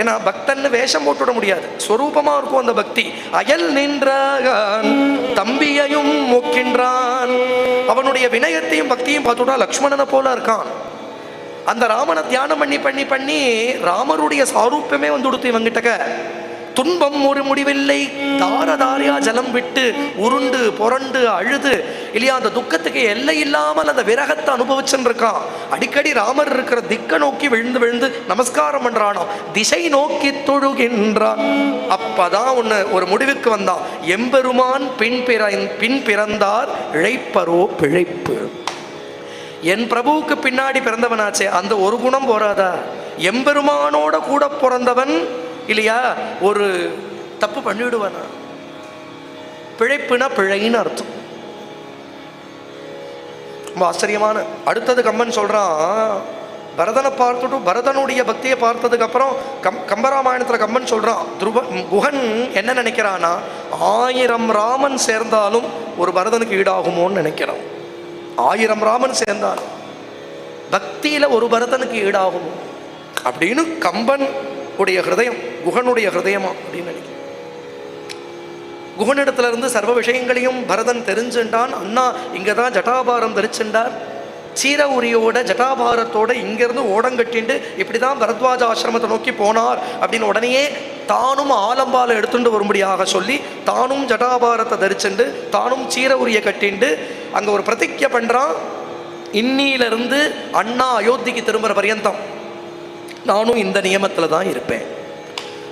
A: ஏன்னா பக்தன்னு வேஷம் போட்டுவிட முடியாது, ஸ்வரூபமா இருக்கும் அந்த பக்தி. அயல் நின்றான் தம்பியையும் ஒக்கின்றான். அவனுடைய வினயத்தையும் பக்தியும் பார்த்துட்டா லக்ஷ்மணனை போல இருக்கான். அந்த ராமனை தியானம் பண்ணி பண்ணி பண்ணி ராமருடைய சாரூப்பியமே வந்து கொடுத்து இவங்கிட்டக்க. துன்பம் ஒரு முடிவில்லை, தாரதாரியா ஜலம் விட்டு உருண்டு புரண்டு அழுது இல்லையா, அந்த துக்கத்துக்கு எல்லை இல்லாமல் அந்த விரகத்தை அனுபவிச்சுன்னு இருக்கான். அடிக்கடி ராமர் இருக்கிற திக்க நோக்கி விழுந்து விழுந்து நமஸ்காரம் பண்றானோ, திசை நோக்கி தொழுகின்றான். அப்பதான் ஒரு முடிவுக்கு வந்தான். எம்பெருமான் பின் பிறந்தார் இழைப்பரோ பிழைப்பு. என் பிரபுவுக்கு பின்னாடி பிறந்தவனாச்சே, அந்த ஒரு குணம் போறாதா? எம்பெருமானோட கூட பிறந்தவன் இல்லையா ஒரு தப்பு பண்ணிவிடுவானா? பிழைப்புனா பிழைன்னு அர்த்தம். ரொம்ப ஆச்சரியமான. அடுத்தது கம்பன் சொல்றான், பரதனை பார்த்துட்டு பரதனுடைய பக்தியை பார்த்ததுக்கு அப்புறம் கம்பராமாயணத்துல கம்பன் சொல்றான், குகன் என்ன நினைக்கிறானா, 1000 ராமன் சேர்ந்தாலும் ஒரு பரதனுக்கு ஈடாகுமோன்னு நினைக்கிறான். 1000 ராமன் சேர்ந்தாலும் பக்தியில ஒரு பரதனுக்கு ஈடாகுமோ அப்படின்னு கம்பன் உடைய ஹிருதயம், குகனுடைய ஹிருதயமா அப்படின்னு நினைக்கிறேன். குகனிடத்துல இருந்து சர்வ விஷயங்களையும் பரதன் தெரிஞ்சுட்டான். அண்ணா இங்கதான் ஜட்டாபாரம் தரிச்சுண்டார். சீர உரியோட ஜட்டாபாரத்தோட இங்கிருந்து ஓடங்கட்டிண்டு இப்படிதான் பரத்வாஜ ஆசிரமத்தை நோக்கி போனார் அப்படின்னு உடனேயே தானும் ஆலம்பால எடுத்துட்டு வரும்படியாக சொல்லி தானும் ஜட்டாபாரத்தை தரிச்சுண்டு தானும் சீர உரிய கட்டிண்டு அங்க ஒரு பிரதிஜ்ஞை பண்றான். இன்னிலிருந்து அண்ணா அயோத்திக்கு திரும்புற பரியந்தம் நானும் இந்த நியமத்துல தான் இருப்பேன்,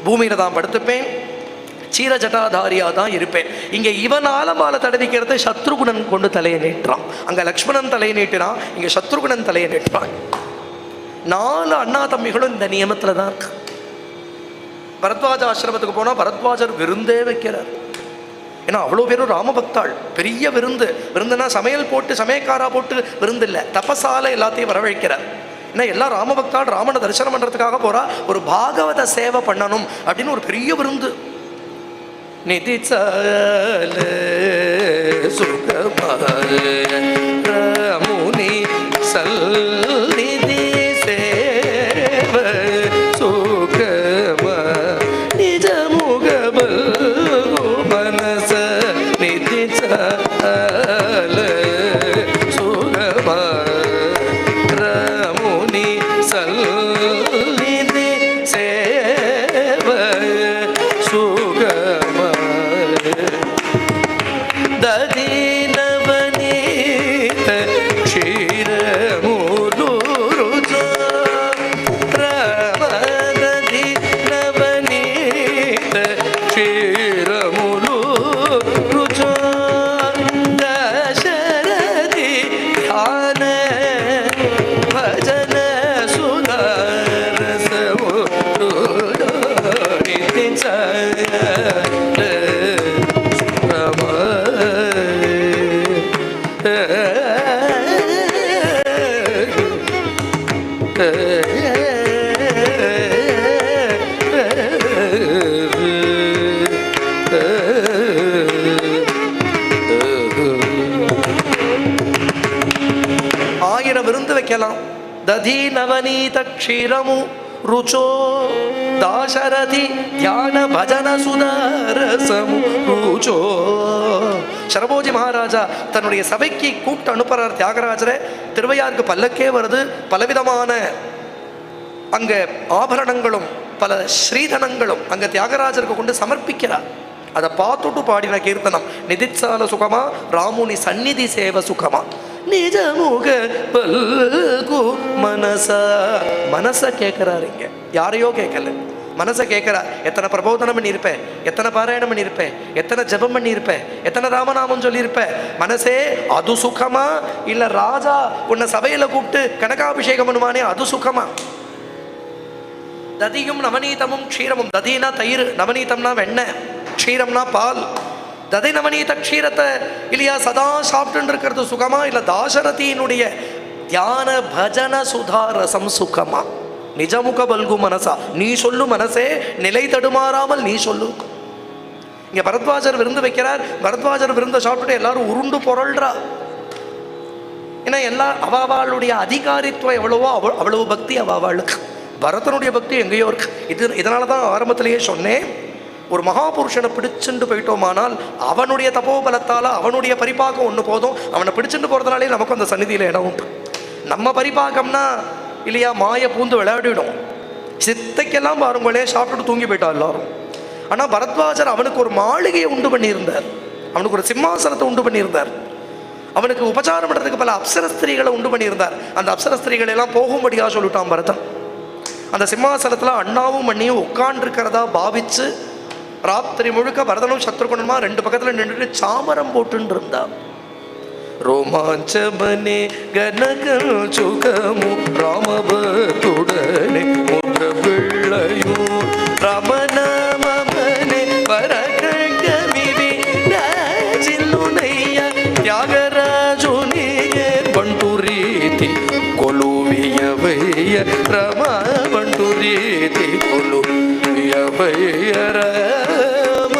A: பூமியில தான் படுத்துப்பேன், சீர ஜட்டாதாரியா தான் இருப்பேன். இங்க இவன் ஆலமால தடவிக்கிறது சத்ருகுணன் கொண்டு தலையை நீட்டுறான். அங்க லக்ஷ்மணன் தலையை நீட்டினான், இங்க சத்ருகுணன் தலையை நீட்டுறான். 4 அண்ணா தம்பிகளும் இந்த நியமத்துல தான் இருக்கு. பரத்வாஜ ஆசிரமத்துக்கு போனா பரத்வாஜர் விருந்தே வைக்கிறார். ஏன்னா அவ்வளோ பேரும் ராமபக்தாள். பெரிய விருந்துனா சமையல் போட்டு சமயக்காரா போட்டு விருந்து இல்லை, தபசால எல்லாத்தையும் வரவழைக்கிறார். ஏன்னா எல்லாம் ராமபக்தாள் ராமனை தரிசனம் பண்றதுக்காக போறா. ஒரு பாகவத சேவை பண்ணணும் அப்படின்னு ஒரு பெரிய விருந்து. நிதிச்சால சுகமுனி சல்நிதி சேவ சுகம நிஜமுகபல் மனச நிதிச்சால சுகம ரமுனி சல்நிதி சேவ சுகம ததினவனீத க்ஷீரமுருருஜ ரமததி நவனீத க்ஷீரமுருருஜ தசரதி ஞான பஜன சுதரசமு விருந்து வைக்கலாம். ததி நவநீத க்ஷீரமு ருச்சோ தாசரதி தியான பஜன சுதரசமு ருச்சோ. சரபோஜி மகாராஜா தன்னுடைய சபைக்கு கூப்பிட்டு அனுப்புறார் தியாகராஜரை. திருவையாருக்கு பல்லக்கே வருது, பலவிதமான அங்க ஆபரணங்களும் பல ஸ்ரீதனங்களும் அங்க தியாகராஜருக்கு கொண்டு சமர்ப்பிக்கிறார். அதை பார்த்துட்டு பாடின கீர்த்தனம் நிதிச்சால சுகமா ராமுனி சந்நிதி சேவ சுகமா நிஜமுக பல்கு மனசா. மனச கேட்கிறாரு, இங்க யாரையோ கேட்கல, மனசை கேட்கிறார். எத்தனை பிரபோதனம் பண்ணியிருப்பேன், எத்தனை பாராயணம் பண்ணியிருப்பேன், எத்தனை ஜபம் பண்ணியிருப்பேன், எத்தனை ராமநாமம் சொல்லியிருப்பேன். மனசே அது சுகமா இல்ல ராஜா உன்னை சபையில கூப்பிட்டு கனகாபிஷேகம் பண்ணுவானே அது சுகமா? ததியும் நவநீதமும் க்ஷீரமும். ததினா தயிர், நவநீதம்னா வெண்ணெய், க்ஷீரம்னா பால். ததி நவநீத க்ஷீரத்தை இல்லையா சதா சாப்பிட்டு இருக்கிறது சுகமா இல்ல தாசரதியினுடைய தியான பஜன சுதாரசம் சுகமா? நிஜமுக பல்கு மனசா, நீ சொல்லு மனசே, நிலை தடுமாறாமல் நீ சொல்லு. இங்க பரத்வாஜர் விருந்து வைக்கிறார். பரத்வாஜர் விருந்த சாப்பிட்டு எல்லாரும் உருண்டு பொருள்றா. ஏன்னா அவாவாளுடைய அதிகாரித்துவம் எவ்வளவோ அவ்வளவு பக்தி அவாவாளுக்கு. பரதனுடைய பக்தி எங்கேயோ இருக்கு. இதனால தான் ஆரம்பத்திலேயே சொன்னேன், ஒரு மகாபுருஷனை பிடிச்சுட்டு போயிட்டோமானால் அவனுடைய தபோபலத்தால் அவனுடைய பரிபாகம் ஒன்று போதும். அவனை பிடிச்சுட்டு போகிறதுனாலே நமக்கு அந்த சந்நிதியில் இடம் உண்டு. நம்ம பரிபாகம்னா இல்லையா, மாய பூந்து விளையாடிடும். சித்தைக்கெல்லாம் பாருங்களே சாப்பிட்டுட்டு தூங்கி போயிட்டா எல்லாரும். ஆனால் பரத்வாஜர் அவனுக்கு ஒரு மாளிகையை உண்டு பண்ணியிருந்தார், அவனுக்கு ஒரு சிம்மாசனத்தை உண்டு பண்ணியிருந்தார், அவனுக்கு உபச்சாரம் பண்ணுறதுக்கு பல அப்சரஸ்திரிகளை உண்டு பண்ணியிருந்தார். அந்த அப்சரஸ்திரிகளை எல்லாம் போகும்படியாக சொல்லிட்டான் பரதன். அந்த சிம்மாசனத்தில் அண்ணாவும் மண்ணியும் உட்காண்டிருக்கிறதா பாவிச்சு ராத்திரி முழுக்க பரதனும் சத்ருகுணமா ரெண்டு பக்கத்தில் நின்றுட்டு சாமரம் போட்டுன்னு இருந்தான். ரோமாஞ்சமனே கனகல் சுகமு ராமபத்துடனே முத பிள்ளையும் ரமணமனே வரகமிவி ராஜில்லுனைய தியாகராஜுனியே பண்டுரீதி கொலுவியவைய ரம பண்டுரீதி கொலுவியவைய ரம.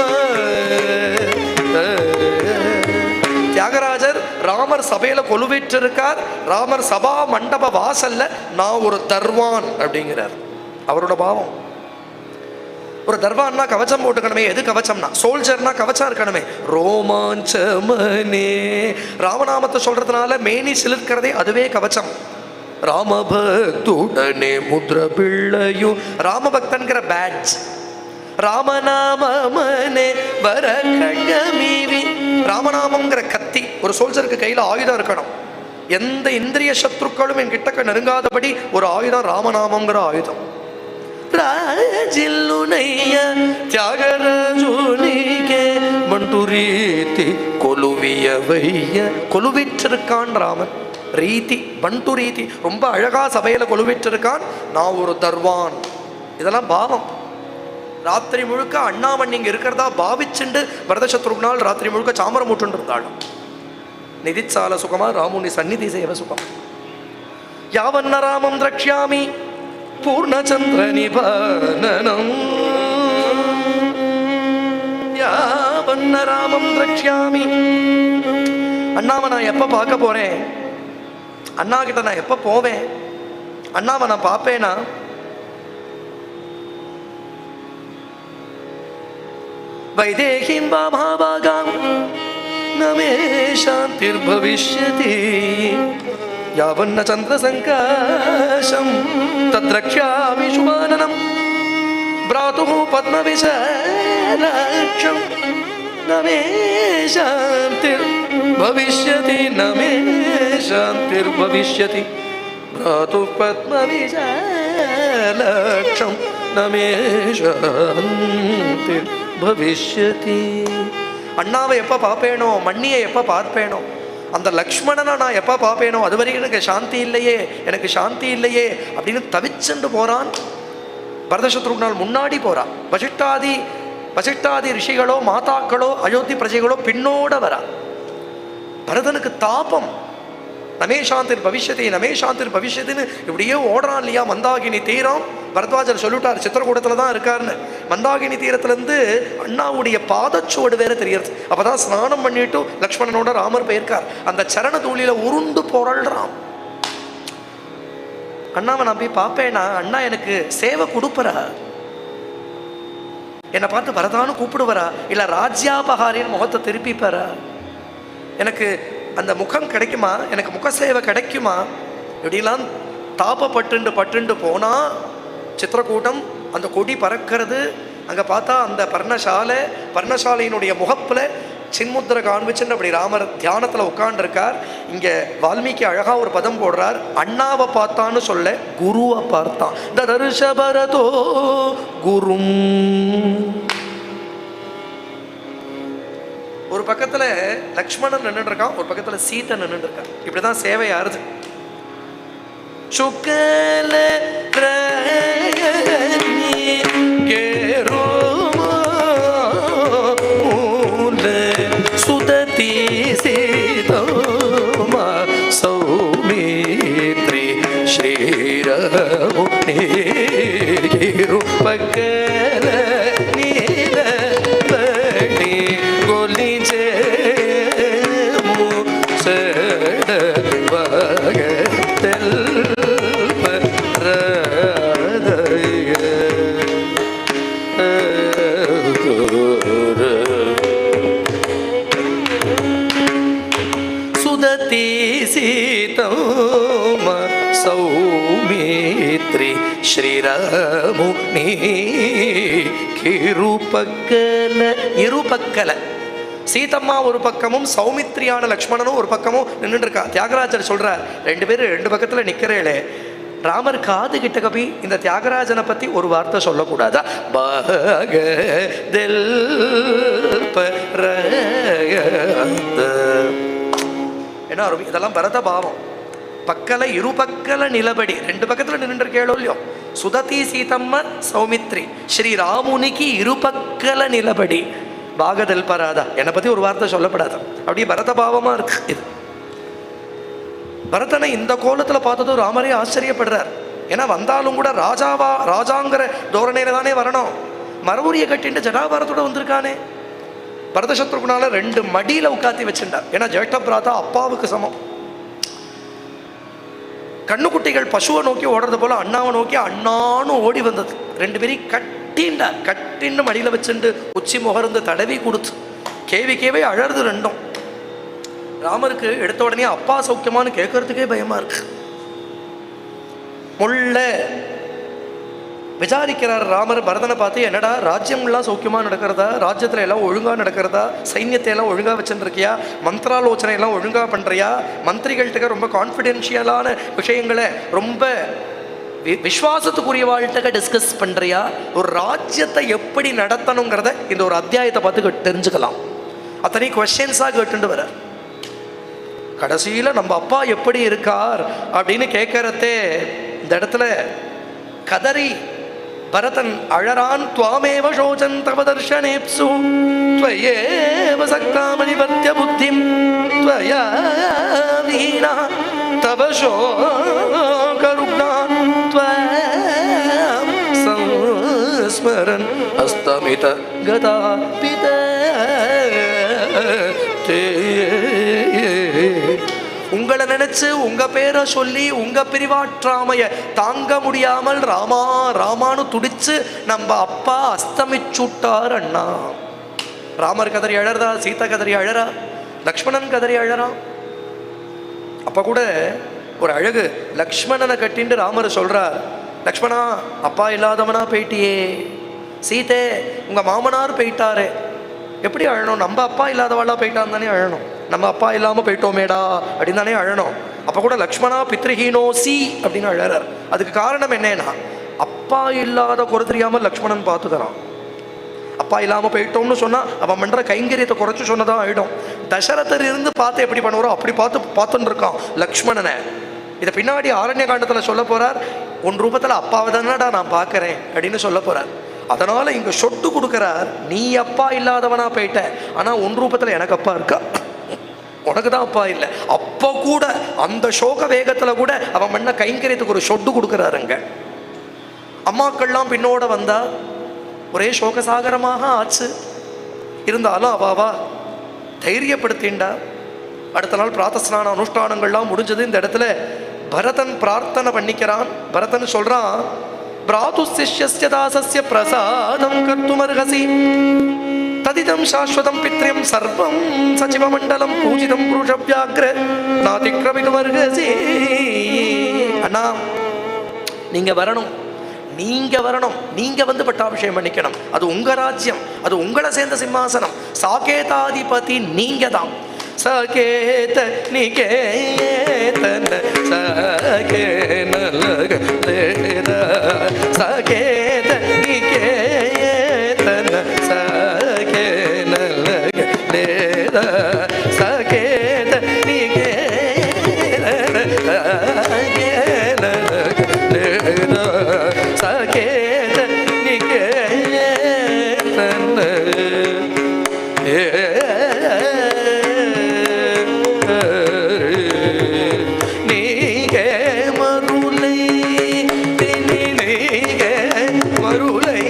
A: தியாகராஜர் ராமர் சபையில கொலுவிட்டிருக்கார். ராமர் சபா மண்டப வாசல்ல நான் ஒரு தர்வான் அப்படிங்கிறார். அவரோட பாவம். ஒரு தர்வான்னா கவச்சம் போட்டுக்கணுமே. எது கவச்சம்னா சோல்ஜர்னா கவச்சம் இருக்கணுமே. ரோமாஞ்சமனே ராமநாமத்தை சொல்றதுனால மேனி சிலிர்க்கிறதே அதுவே கவச்சம். ராமபக்துடனே முத்ர பிள்ளையும் ராமபக்தன்கிற பேட்ச். ராமநாமனே வரகமிவி ராமநாமங்கிற கத்தி. ஒரு சோல்ஜருக்கு கையில் ஆயுதம் இருக்கணும். எந்த இந்திரிய சத்ருக்களும் என் கிட்டக்க நெருங்காதபடி ஒரு ஆயுதம் ராமநாமங்கிற ஆயுதம். ராஜில்லுனைய தியாகராஜுனிகே பண்டுரீதி கொலுவியவைய கொலுவிற்றிருக்கான் ராமன். ரீதி பண்டு ரீதி ரொம்ப அழகா சபையில கொலுவிற்றிருக்கான். நான் ஒரு தர்வான். இதெல்லாம் பாவம். ராத்திரி முழுக்க அண்ணாமன் இங்க இருக்கிறதா பாவிச்சுண்டு வரதசத்ருகுணால் ராத்திரி முழுக்க சாமரம் மூட்டு இருந்தாலும் நிதிச்சால சுகமா ராமுனி சந்நிதி சேவ சுகம். யாவன்ன ராமம் திரக்ஷ்யாமி பூர்ணச்சந்திர நிபானனம் யாவன்ன ராமம் திரக்ஷ்யாமி. அண்ணாவை நான் எப்ப பார்க்க போறேன், அண்ணா கிட்ட நான் எப்ப போவேன், அண்ணாவை நான் பார்ப்பேனா? வைதேகிம் மகாபாகாம் நமே சாந்திர்பவிஷ்யதி யாவன்ன சந்திர சங்காசம் தத்ரக்ஷ்யாமி சுபானனம் பிராதுः பத்மவிசாலாட்சம் நமே சாந்திர்பவிஷ்யதி நமே சாந்திர்பவிஷ்யதி பிராதுः பத்மவிசாலாட்சம் நமே சாந்திர் பவிஷ்யதி. அண்ணாவை எப்போ பார்ப்பேனோ, மண்ணியை எப்போ பார்ப்பேனோ, அந்த லக்ஷ்மணனை நான் எப்போ பார்ப்பேனோ அது வரைக்கும் எனக்கு சாந்தி இல்லையே, எனக்கு சாந்தி இல்லையே அப்படின்னு தவிச்சுண்டு போறான். பரதசத்ருகுணால் முன்னாடி போறான். வசிஷ்டாதி ரிஷிகளோ மாதாக்களோ அயோத்தி பிரஜைகளோ பின்னோட வரா. பரதனுக்கு தாபம். நமே சாந்திர் பவிஷ்யதி நமே சாந்திர் பவிஷ்யத்தின்னு இப்படியே ஓடுறான் இல்லையா. மந்தாகினி தீரம் பரத்வாஜர் சொல்லிட்டார், சித்திரக்கூடத்தில் தான் இருக்காருன்னு. மந்தாகினி தீரத்திலேருந்து அண்ணாவுடைய பாதச்சுவடு வேற தெரியாது. அப்போதான் ஸ்நானம் பண்ணிட்டு லக்ஷ்மணனோட ராமர் போயிருக்கார். அந்த சரண தூளியில உருண்டு பொருள்றான். அண்ணாவை நான் போய் பார்ப்பேனா, அண்ணா எனக்கு சேவை கொடுப்பறா, என்னை பார்த்து பரதான்னு கூப்பிடுவரா, இல்லை ராஜ்யாபகாரின் முகத்தை திருப்பிப்பாரா, எனக்கு அந்த முகம் கிடைக்குமா, எனக்கு முக சேவை கிடைக்குமா, இப்படிலாம் தாபப்பட்டு போனா சித்திரக்கூட்டம் அந்த கொடி பறக்கிறது. அங்கே பார்த்தா அந்த பர்ணசாலையினுடைய முகப்பில் சின்முத்திரை காண்பிச்சுன்னு அப்படி ராமர் தியானத்தில் உட்காண்டிருக்கார். இங்கே வால்மீகி அழகா ஒரு பதம் போடுறார். அண்ணாவை பார்த்தான்னு சொல்ல குருவை பார்த்தான். ததர்ஷபரதோ குரும். ஒரு பக்கத்துல லக்ஷ்மணன் நின்றுட்டு இருக்கான், ஒரு பக்கத்துல சீதை நின்றுட்டு இருக்கான். இப்படிதான் சேவை ஆறுது. சுக்கல சுததி சீதோமா சௌமித்ரி ஸ்ரீரமுனி பக்கல நீல సుదతి సీతమ్మ సౌమిత్రి శ్రీరాముని இருபக்கல சீதம்மா ஒரு பக்கமும் சௌமித்ரியான லக்ஷ்மணனும் ஒரு பக்கமும் நின்றுட்டு இருக்கா. தியாகராஜர் சொல்றார், ரெண்டு பேரும் ரெண்டு பக்கத்துல நிக்கிறேளே, ராமர் காது கிட்ட போய் இந்த தியாகராஜனை பத்தி ஒரு வார்த்தை சொல்லக்கூடாதா? ஏன்னா இதெல்லாம் பரத பாவம். பக்கல இருபக்கல நிலபடி, ரெண்டு பக்கத்துல நின்று கேளோ இல்லையோ. சுததி சீதம்ம சௌமித்ரி ஸ்ரீராமுனிக்கு இருபக்கல நிலபடி பாகதல் பராதா. என்னை பத்தி ஒரு வார்த்தை சொல்லப்படாது. அப்படியே பரத பாவமா இருக்கு இது. பரதனை இந்த கோலத்துல பார்த்ததும் ராமரே ஆச்சரியப்படுறார். ஏன்னா வந்தாலும் கூட ராஜாங்கிற தோரணையில தானே வரணும். மரபுரிய கட்டிட்டு ஜடாபாரத்தோட வந்திருக்கானே. பரத சத்ருகுனால ரெண்டு மடியில உட்காத்தி வச்சுட்டார். ஏன்னா ஜேஷ்ட பிராதா அப்பாவுக்கு சமம். கண்ணுக்குட்டிகள் பசுவை நோக்கி ஓடுறது போல அண்ணாவை நோக்கி அண்ணான்னு ஓடி வந்தது. ரெண்டு பேரையும் கட்டின்னு மடியில வச்சுட்டு உச்சி முகர்ந்து தடவி கொடுத்து கேவி அழறது ரெண்டும். ராமருக்கு எடுத்த உடனே அப்பா சௌக்கியமானு கேட்கறதுக்கே பயமா இருக்கு. முள்ள விசாரிக்கிறார் ராமர் பரதனை பார்த்து, என்னடா ராஜ்யம்லாம் சௌக்கியமா நடக்கிறதா? ராஜ்யத்துல எல்லாம் ஒழுங்கா நடக்கிறதா? சைன்யத்தை எல்லாம் ஒழுங்கா வச்சுருக்கியா? மந்திராலோசனை எல்லாம் ஒழுங்கா பண்றியா? மந்திரிகள்கிட்ட ரொம்ப கான்ஃபிடென்ஷியலான விஷயங்களை ரொம்ப விஸ்வாசத்துக்குரியவாழ்கிட்ட டிஸ்கஸ் பண்றியா? ஒரு ராஜ்யத்தை எப்படி நடத்தணுங்கிறத இந்த ஒரு அத்தியாயத்தை பார்த்து தெரிஞ்சுக்கலாம். அத்தனை கொஸ்டின்ஸா கேட்டுட்டு வர கடைசியில நம்ம அப்பா எப்படி இருக்கார் அப்படின்னு கேட்கறதே இந்த இடத்துல கதறி பரதன் அழறான். துவாமேவ சோசன் தவ தர்ஷனேப்சு த்வயேவ சக்தாமணி பத்ய புத்திம் த்வயா வீணா தவ சோகருக்ணா த்வம் சம்ஸ்மரன் அஸ்தமித கதா பித உங்களை நினைச்சு உங்க பேரை சொல்லி உங்க பிரிவாற்றாமைய தாங்க முடியாமல் ராமா ராமானு துடிச்சு நம்ம அப்பா அஸ்தமிச்சுட்டார் அண்ணா. ராமர் கதறி அழறா, சீதா கதறி அழறா, லக்ஷ்மணன் கதறி அழறா. அப்ப கூட ஒரு அழகு. லக்ஷ்மணனை கட்டிண்டு ராமர் சொல்றார், லக்ஷ்மணா அப்பா இல்லாதவனா போயிட்டியே. சீதே உங்க மாமனார் போயிட்டாரு. எப்படி அழணும்? நம்ம அப்பா இல்லாதவாளா போயிட்டான்னு தானே அழணும். நம்ம அப்பா இல்லாம போயிட்டோமேடா அப்படின்னு தானே அழணும். அப்ப கூட லக்ஷ்மணா பித்ருஹீனோசி அப்படின்னு அழறார். அதுக்கு காரணம் என்னன்னா, அப்பா இல்லாத குறை தெரியாம லக்ஷ்மணன் பார்த்துக்கிறான். அப்பா இல்லாம போயிட்டோம்னு சொன்னா அவன் பண்ற கைங்கரியத்தை குறைச்சு சொன்னதான் ஆயிடும். தசரதர் இருந்து பார்த்து எப்படி பண்ணுவாரோ அப்படி பார்த்துட்டு இருக்கான் லக்ஷ்மணனை. இதை பின்னாடி ஆரண்ய காண்டத்துல சொல்ல போறார். உன் ரூபத்துல அப்பாவை தானடா நான் பார்க்கறேன் அப்படின்னு சொல்ல போறார். அதனால இங்க சொட்டு கொடுக்கிறார், நீ அப்பா இல்லாதவனா போயிட்ட, ஆனா உன் ரூபத்துல எனக்கு அப்பா இருக்கா, உனக்கு தான் அப்பா இல்லை. அப்ப கூட அந்த சோக வேகத்துல கூட அவன் பண்ண கைங்கரியத்துக்கு ஒரு சொட்டு கொடுக்கிறாருங்க. அம்மாக்கள்லாம் பின்னோட வந்தா ஒரே சோகசாகரமாக ஆச்சு. இருந்தாலும் அவாவா தைரியப்படுத்திண்டா. அடுத்த நாள் பிரார்த்தஸ்நான அனுஷ்டானங்கள்லாம் முடிஞ்சது. இந்த இடத்துல பரதன் பிரார்த்தனை பண்ணிக்கிறான். பரதன் சொல்றான், பிராது சிஷ்யஸ்ய தாசஸ்ய பிரசாதம் கர்த்துமர்ஹசி ததிதம் சாஸ்வதம் பித்ரியம் சர்வம் சச்சிவ மண்டலம் பூஜிதம் புருஷவ்யாக்ர நாதிக்ரமிதுமர்ஹசி. அண்ணா நீங்க வரணும், நீங்க வந்து பட்டாபிஷேகம் பண்ணிக்கணும். அது உங்க ராஜ்யம், அது உங்களை சேர்ந்த சிம்மாசனம். சாகேதாதிபதி நீங்க தான். சகேத நிகேதன சகேனலக சகேத நிகேதன சகேனலக சகேத நிகேதன சகேத நிகேதன மருளை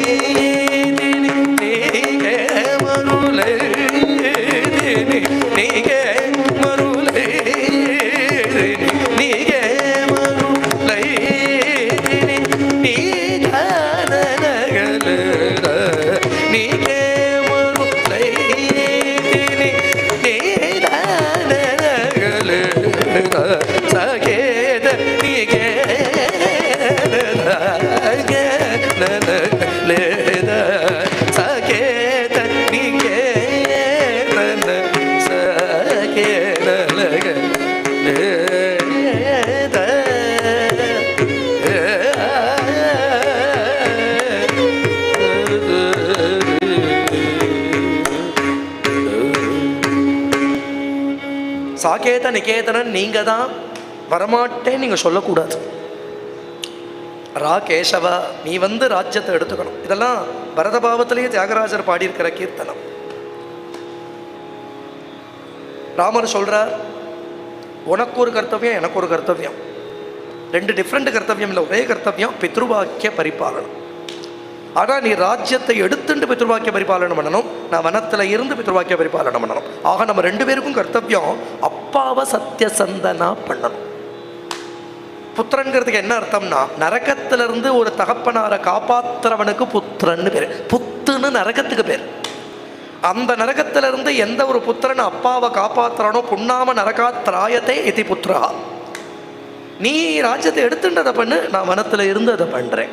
A: சாகேத நிகேதனன் நீங்க தான், வரமாட்டேன் நீங்க சொல்லக்கூடாது. ரா கேசவா, நீ வந்து ராஜ்யத்தை எடுத்துக்கணும். இதெல்லாம் பரதபாவத்திலேயே தியாகராஜர் பாடியிருக்கிற கீர்த்தனம். ராமர் சொல்றார், உனக்கு ஒரு கர்த்தவியம், எனக்கு ஒரு கர்த்தவியம். ரெண்டு டிஃப்ரெண்ட் கர்த்தவியம் இல்லை, ஒரே கர்த்தவியம், பித்ருவாக்கிய பரிபாலனம். ஆனால் நீ ராஜ்யத்தை எடுத்துட்டு பித்ருவாக்கிய பரிபாலனம் பண்ணணும், நான் வனத்தில் இருந்து பித்ருவாக்கிய பரிபாலனம் பண்ணணும். ஆக நம்ம ரெண்டு பேருக்கும் கர்த்தவியம் அப்பாவை சத்தியசந்தனா பண்ணணும். புத்திரன்கிறதுக்கு என்ன அர்த்தம்னா, நரகத்திலிருந்து ஒரு தகப்பனாரை காப்பாத்துறவனுக்கு புத்திரன்னு பேர். புத்துன்னு நரகத்துக்கு பேர். அந்த நரகத்திலிருந்து எந்த ஒரு புத்திரன் அப்பாவை காப்பாத்துறானோ புண்ணாம நரகாத்ராயத்தை இதி புத்திரா. நீ ராஜ்யத்தை எடுத்துட்டு அதை பண்ணு, நான் வனத்தில் இருந்து அதை பண்றேன்.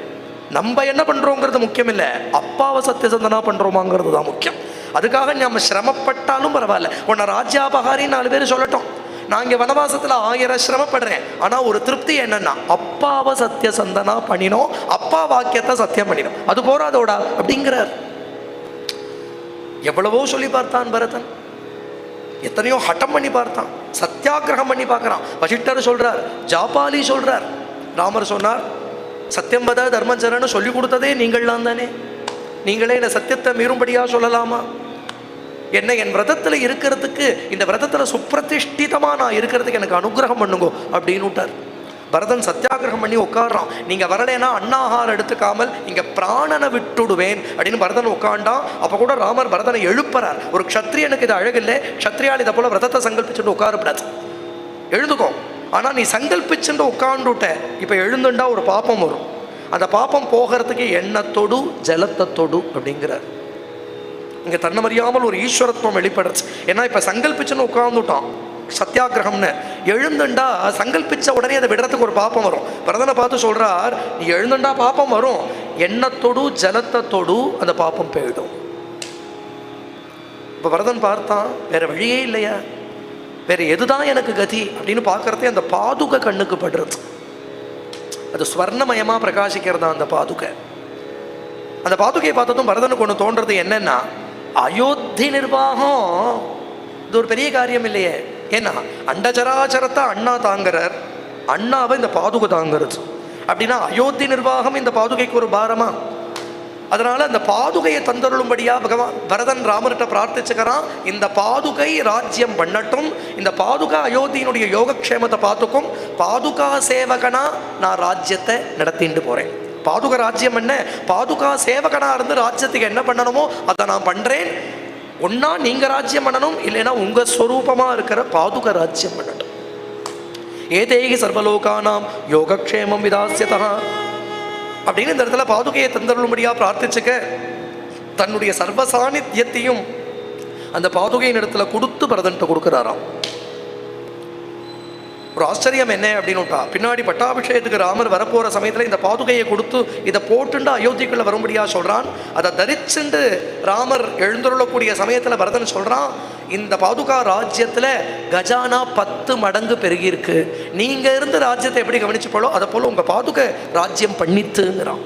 A: நம்ம என்ன பண்றோங்கிறது முக்கியம் இல்லை, அப்பாவை சத்தியசந்தனா பண்றோமாங்கிறது தான் முக்கியம். அதுக்காக நம்ம சிரமப்பட்டாலும் பரவாயில்ல. உன்னை ராஜ்யாபகாரி 4 பேர் சொல்லட்டும், நான் இங்கே வனவாசத்தில் 1000 சிரமப்படுறேன், ஆனால் ஒரு திருப்தி என்னன்னா அப்பாவை சத்தியசந்தனா பண்ணினோம், அப்பா வாக்கியத்தை சத்தியம் பண்ணினோம், அது போறாதோடா அப்படிங்கிறார். எவ்வளவோ சொல்லி பார்த்தான் பரதன், எத்தனையோ ஹட்டம் பண்ணி பார்த்தான், சத்தியாகிரகம் பண்ணி பார்க்கறான். வசிஷ்டர் சொல்றார், ஜாபாலி சொல்றார். ராமர் சொன்னார், சத்தியம் வத தர்மச்சரன்னு சொல்லி கொடுத்ததே நீங்கள்லாம் தானே, நீங்களே என்ன சத்தியத்தை மீறும்படியா சொல்லலாமா? என்ன என் விரதத்தில் இருக்கிறதுக்கு, இந்த விரதத்தில் சுப்பிரதிஷ்டிதமா நான் இருக்கிறதுக்கு எனக்கு அனுகிரகம் பண்ணுங்கோ அப்படின்னு விட்டார். பரதன் சத்தியாகிரகம் பண்ணி உட்காடுறான். நீங்க வரலைன்னா அன்னாகாரம் எடுத்துக்காமல் இங்க பிராணனை விட்டுடுவேன் அப்படின்னு பரதன் உட்காண்டான். அப்ப கூட ராமர் பரதனை எழுப்புறார். ஒரு க்ஷத்ரியனுக்கு இது அழகில்லை, க்ஷத்ரியால் இதை போல விரதத்தை சங்கல்பிச்சுட்டு உட்காரப்படாது, எழுதுக்கோ. ஆனா நீ சங்கல்பிச்சுட்டு உட்காந்துட்ட, இப்ப எழுந்துண்டா ஒரு பாப்பம் வரும். அந்த பாப்பம் போகிறதுக்கு எண்ணத்தோடு ஜலத்தை தொடு அப்படிங்கிறார். இங்க தன்னமறியாமல் ஒரு ஈஸ்வரத்துவம் வெளிப்படுச்சு. ஏன்னா இப்ப சங்கல்பிச்சுன்னு உட்கார்ந்துட்டான் சத்தியாகிரகம்னு, எழுந்துண்டா சங்கல்பிச்ச உடனே அதை விடுறதுக்கு ஒரு பாப்பம் வரும். பரதனை பார்த்து சொல்றார், நீ எழுந்துண்டா பாப்பம் வரும், எண்ணத்தோடு ஜலத்தை தொடு, அந்த பாப்பம் போயிடும். இப்ப பரதன் பார்த்தான், வேற வழியே இல்லையா, வேற எதுதான் எனக்கு கதி அப்படின்னு பார்க்கறதே அந்த பாதுகை கண்ணுக்கு படுறது. அது ஸ்வர்ணமயமா பிரகாசிக்கிறதா அந்த பாதுகை. அந்த பாதுகையை பார்த்ததும் பரதனுக்கு ஒன்று தோன்றது என்னன்னா, அயோத்தி நிர்வாகம் இது ஒரு பெரிய காரியம் இல்லையே. ஏன்னா அண்டச்சராச்சரத்தை அண்ணா தாங்குறார், அண்ணாவை இந்த பாதுகை தாங்கிறது. அப்படின்னா அயோத்தி நிர்வாகம் இந்த பாதுகைக்கு ஒரு பாரமா? அதனால அந்த பாதுகையை தந்தருளும்படியா பகவான் பரதன் ராமர்கிட்ட பிரார்த்திச்சுக்கிறான். இந்த பாதுகை ராஜ்யம் பண்ணட்டும், இந்த பாதுகா அயோத்தியினுடைய யோகக்ஷேமத்தை பார்த்துக்கும், பாதுகா சேவகனா நான் ராஜ்யத்தை நடத்திட்டு போறேன். பாதுகா ராஜ்யம் என்ன, பாதுகா சேவகனா இருந்து ராஜ்யத்துக்கு என்ன பண்ணணுமோ அதை நான் பண்றேன். ஒன்னா நீங்க ராஜ்யம் பண்ணணும், இல்லைன்னா உங்க ஸ்வரூபமா இருக்கிற பாதுகா ராஜ்யம் பண்ணட்டும். ஏதேகி சர்வலோகானாம் யோகக்ஷேமம் விதாஸ்யதா அப்படின்னு இந்த இடத்துல பாதுகையை தந்தருளும்படியா பிரார்த்திச்சுக்க, தன்னுடைய சர்வ சாநித்தியத்தையும் அந்த பாதுகையின் இடத்துல கொடுத்து பரதன்ட்ட கொடுக்கிறாராம். ஒரு ஆச்சரியம் என்ன அப்படின்னுட்டா, பின்னாடி பட்டாபிஷேகத்துக்கு ராமர் வரப்போற சமயத்துல இந்த பாதுகையை கொடுத்து இதை போட்டுண்டு அயோத்திக்குள்ள வரும்படியா சொல்றான். அதை தரிச்சுண்டு ராமர் எழுந்துள்ளக்கூடிய சமயத்துல பரதன் சொல்றான், இந்த பாதுகா ராஜ்யத்துல கஜானா 10 மடங்கு பெருகி இருக்கு, நீங்க இருந்து ராஜ்யத்தை எப்படி கவனிச்சு போலோ அதை போல உங்க பாதுகை ராஜ்யம் பண்ணித்துங்கிறான்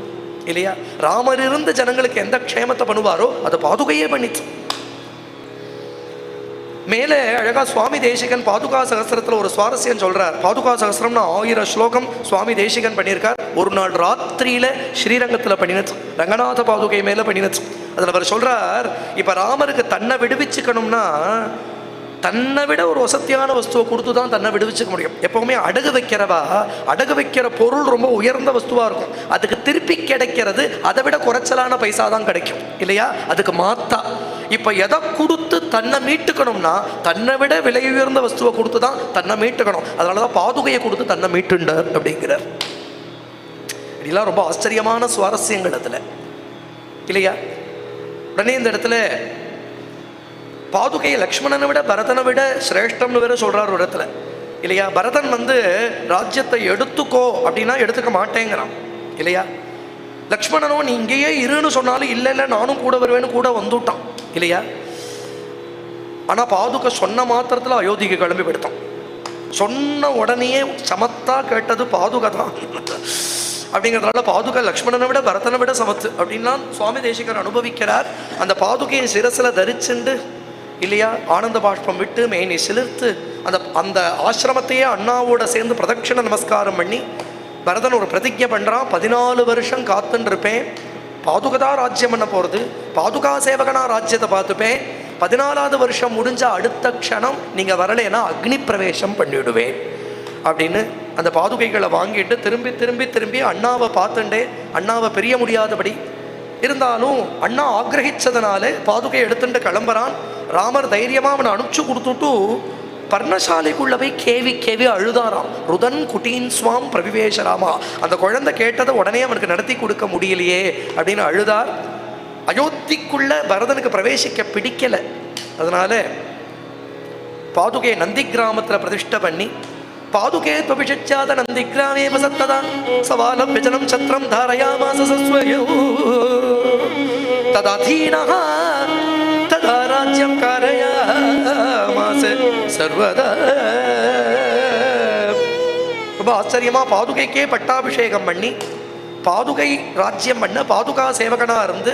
A: இல்லையா. ராமர் இருந்து ஜனங்களுக்கு எந்த க்ஷேமத்தை பண்ணுவாரோ அதை பாதுகையே பண்ணிச்சு. மேலே அழகா சுவாமி தேசிகன் பாதுகா சகஸ்திரத்தில் ஒரு சுவாரஸ்யம் சொல்றார். பாதுகா சகஸ்திரம்னா 1000 ஸ்லோகம் சுவாமி தேசிகன் பண்ணியிருக்கார். ஒரு நாள் ராத்திரியில ஸ்ரீரங்கத்தில் பண்ணினச்சு, ரங்கநாத பாதுகை மேல பண்ணினச்சு. அதில் அவர் சொல்றார், இப்ப ராமருக்கு தன்னை விடுவிச்சுக்கணும்னா தன்னை விட ஒரு வசதியான வஸ்துவை கொடுத்து தான் தன்னை விடுவிச்சுக்க முடியும். எப்பவுமே அடகு வைக்கிறவா அடகு வைக்கிற பொருள் ரொம்ப உயர்ந்த வஸ்துவா இருக்கும், அதுக்கு திருப்பி கிடைக்கிறது அதை விட குறைச்சலான பைசா தான் கிடைக்கும் இல்லையா. அதுக்கு மாத்தா இப்ப எதை கொடுத்து தன்னை மீட்டுக்கணும்னா தன்னை விட விலை உயர்ந்த வஸ்துவை கொடுத்து தான் தன்னை மீட்டுக்கணும். அதனாலதான் பாதுகையை கொடுத்து தன்னை மீட்டுண்டார் அப்படிங்கிறார். இதெல்லாம் ரொம்ப ஆச்சரியமான சுவாரஸ்யங்கள் அதுல இல்லையா. உடனே இந்த இடத்துல பாதுகையை லக்ஷ்மணனை விட பரதனை விட சிரேஷ்டம்னு வேற சொல்றார் ஒரு இடத்துல இல்லையா. பரதன் ராஜ்யத்தை எடுத்துக்கோ அப்படின்னா எடுத்துக்க மாட்டேங்கிறான் இல்லையா. லக்ஷ்மணனோ நீ இங்கேயே இருன்னு சொன்னாலும் இல்லை இல்லை நானும் கூட வருவேன்னு கூட வந்துட்டான் இல்லையா. ஆனால் பாதுகை சொன்ன மாத்திரத்தில் அயோத்திக்கு கிளம்பி விடுத்தோம். சொன்ன உடனேயே சமத்தா கேட்டது பாதுகை தான். அப்படிங்கிறதுனால பாதுகை லக்ஷ்மணனை விட பரதனை விட சமத்து அப்படின்லாம் சுவாமி தேசிகர் அனுபவிக்கிறார். அந்த பாதுகையை சிரசில் தரிச்சுண்டு இல்லையா, ஆனந்த பாஷ்பம் விட்டு மேனி சிலிர்த்து அந்த ஆசிரமத்தையே அண்ணாவோட சேர்ந்து பிரதட்சிண நமஸ்காரம் பண்ணி பரதன் ஒரு பிரதிஜை பண்ணுறான். 14 வருஷம் காத்துன்னு இருப்பேன், பாதுகதா ராஜ்யம் பண்ண போகிறது, பாதுகா சேவகனா ராஜ்யத்தை பார்த்துப்பேன், 14வது வருஷம் முடிஞ்ச அடுத்த க்ஷணம் நீங்கள் வரலைன்னா அக்னி பிரவேசம் பண்ணிவிடுவேன் அப்படின்னு அந்த பாதுகைகளை வாங்கிட்டு திரும்பி திரும்பி திரும்பி அண்ணாவை பார்த்துட்டே, அண்ணாவை பிரிய முடியாதபடி இருந்தாலும் அண்ணா ஆக்ரஹிச்சதுனால பாதுகை எடுத்துட்டு கிளம்புறான். ராமர் தைரியமாக அவனை அனுப்பிச்சு கொடுத்துட்டு பர்ணசாலைக்குள்ள போய் கேவி கேவி அழுதாராம். ருதன் குட்டீன் ஸ்வாம் பிரவிவேஷராமா. அந்த குழந்தை கேட்டதை உடனே அவனுக்கு நடத்தி கொடுக்க முடியலையே அப்படின்னு அழுதார். அயோத்திக்குள்ள பரதனுக்கு பிரவேசிக்க பிடிக்கலை. அதனால பாதுகையை நந்தி கிராமத்தில் பிரதிஷ்டை பண்ணி பாதுகே துபிஷச்சாத நந்தி கிராமே வசத்ததா சவாலம் விஜனம் சத்ரம் தாரயாமாச சஸ்வயோ ததாதீனஹ ததா ராஜ்யம் காரயாமாச சர்வதா. ரொம்ப ஆச்சரியமா பாதுகைக்கே பட்டாபிஷேகம் பண்ணி பாதுகை ராஜ்யம் பண்ண பாதுகா சேவகனா இருந்து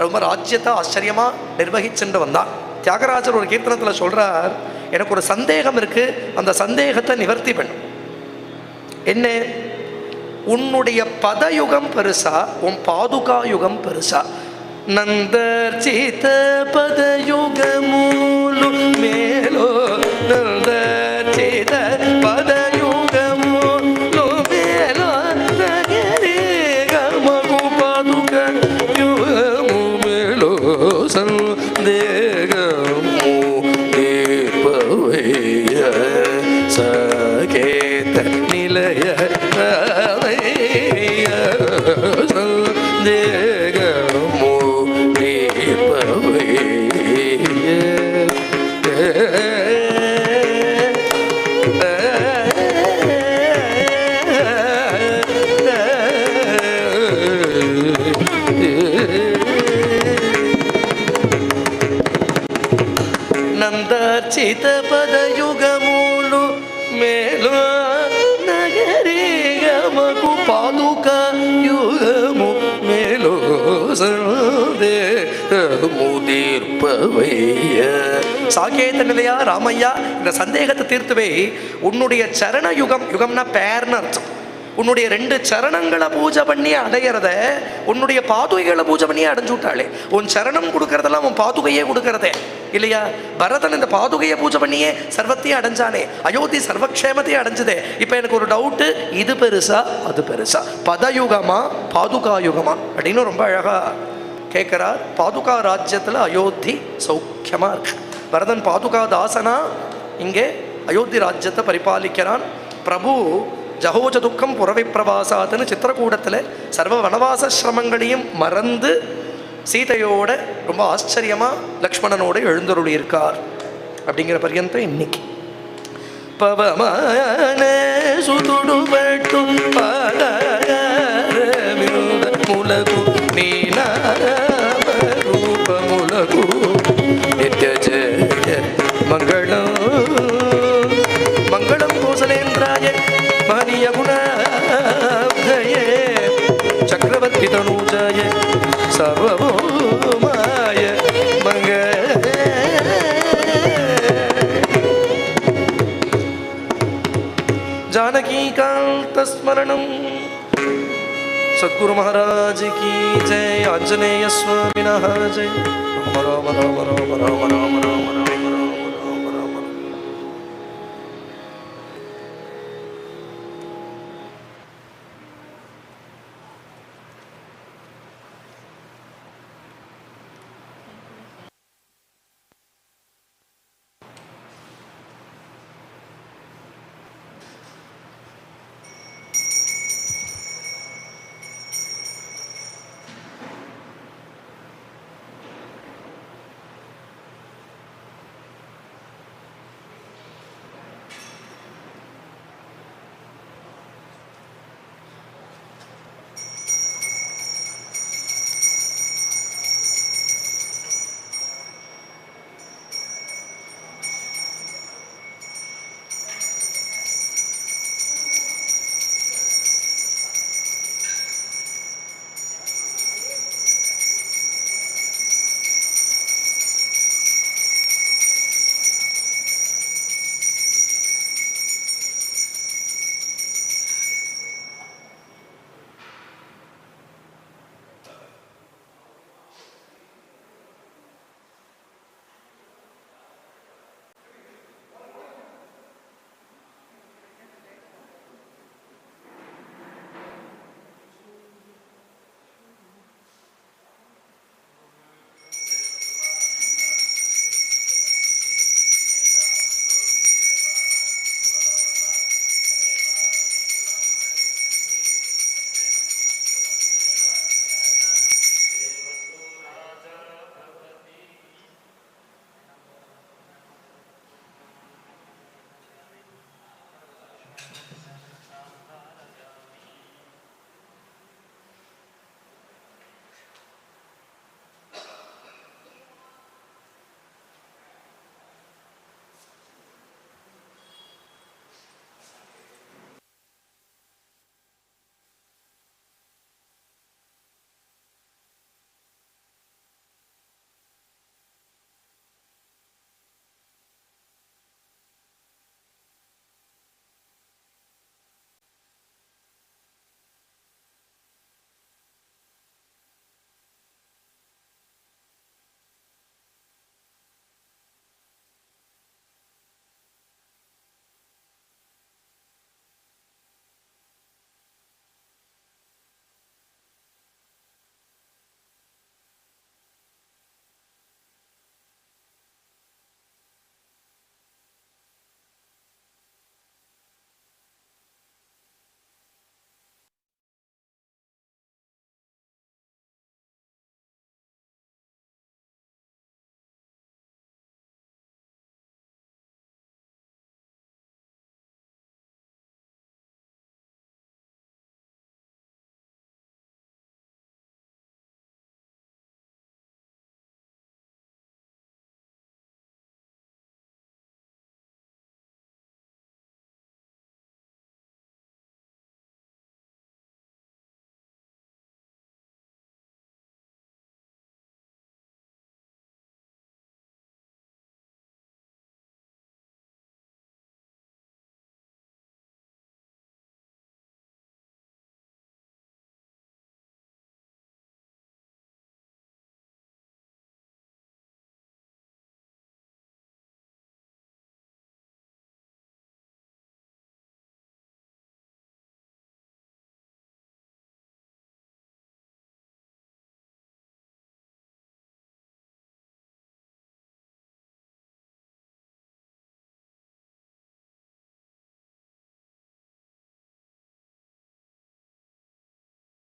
A: ரொம்ப ராஜ்யத்தை ஆச்சரியமா நிர்வகிச்சுட்டு வந்தான். தியாகராஜர் ஒரு கீர்த்தனத்தில் சொல்றார், எனக்கு ஒரு சந்தேகம் இருக்கு, அந்த சந்தேகத்தை நிவர்த்தி பண்ணும். என்ன? உன்னுடைய பதயுகம் பெருசா உன் பாதுகா யுகம் பெருசா? நந்தர்ச்சித பதயுகமூலு மேலோ நந்தர்ச்சித பதயுகமூலு மேலோ நகரே கமகு பாதுக யுகமு மேலோ சந்தேகமு தீர்ப்பவைய சகேத நிலைய ரவைய சந்தேகமு தீர்ப்பவைய. நந்தர்ச்சித பதயுகமூಲು ಮೇಲೋ ನಗರಿ ಗಮಕು ಪಾದುಕಾ ಯುಗಮು ಮೇಲೋ ಸಂದೇ முதிர்ப்பவைய. சாகேத நிலையா ராமையா, இந்த சந்தேகத்தை தீர்த்துவே உன்னுடைய சரண யுகம், யுகம்னா பேர்னு அர்த்தம், உன்னுடைய 2 சரணங்களை பூஜை பண்ணி அடையிறத உன்னுடைய பாதுகைகளை பூஜை பண்ணி அடைஞ்சு விட்டாளே. உன் சரணம் கொடுக்கறதெல்லாம் உன் பாதுகையே கொடுக்கறதே இல்லையா? பரதன் இந்த பாதுகையை பூஜை பண்ணியே சர்வத்தையும் அடைஞ்சானே, அயோத்தி சர்வக்ஷேமத்தையும் அடைஞ்சதே. இப்போ எனக்கு ஒரு டவுட்டு, இது பெருசா அது பெருசா, பதயுகமா பாதுகா யுகமா அப்படின்னு ரொம்ப அழகா கேட்கிறார். பாதுகா ராஜ்யத்தில் அயோத்தி சௌக்கியமா இருக்கு. பரதன் பாதுகா தாசனா இங்கே அயோத்தி ராஜ்யத்தை பரிபாலிக்கிறான். பிரபு ஜகோஜ துக்கம் புறவை பிரவாசாத்துன்னு சித்திரக்கூடத்தில் சர்வ வனவாச சிரமங்களையும் மறந்து சீதையோட ரொம்ப ஆச்சரியமாக லக்ஷ்மணனோட எழுந்தருளி இருக்கார் அப்படிங்கிற பர்யந்தம் இன்னைக்கு. பவமான சுதுடுபட்டு முலகு நீனாரூபமுலகு நித்ய ஜய மங்களம் மங்களம் கோசலேந்திராய மஹனீய குணாப்தயே சக்கரவர்த்தி தனூஜாய சர்வபௌமாய மங்களே. जानकीकांत स्मरणं सद्गुरु महाराज की जय. आंजनेय स्वामिनः जय. राम राम राम राम राम राम राम.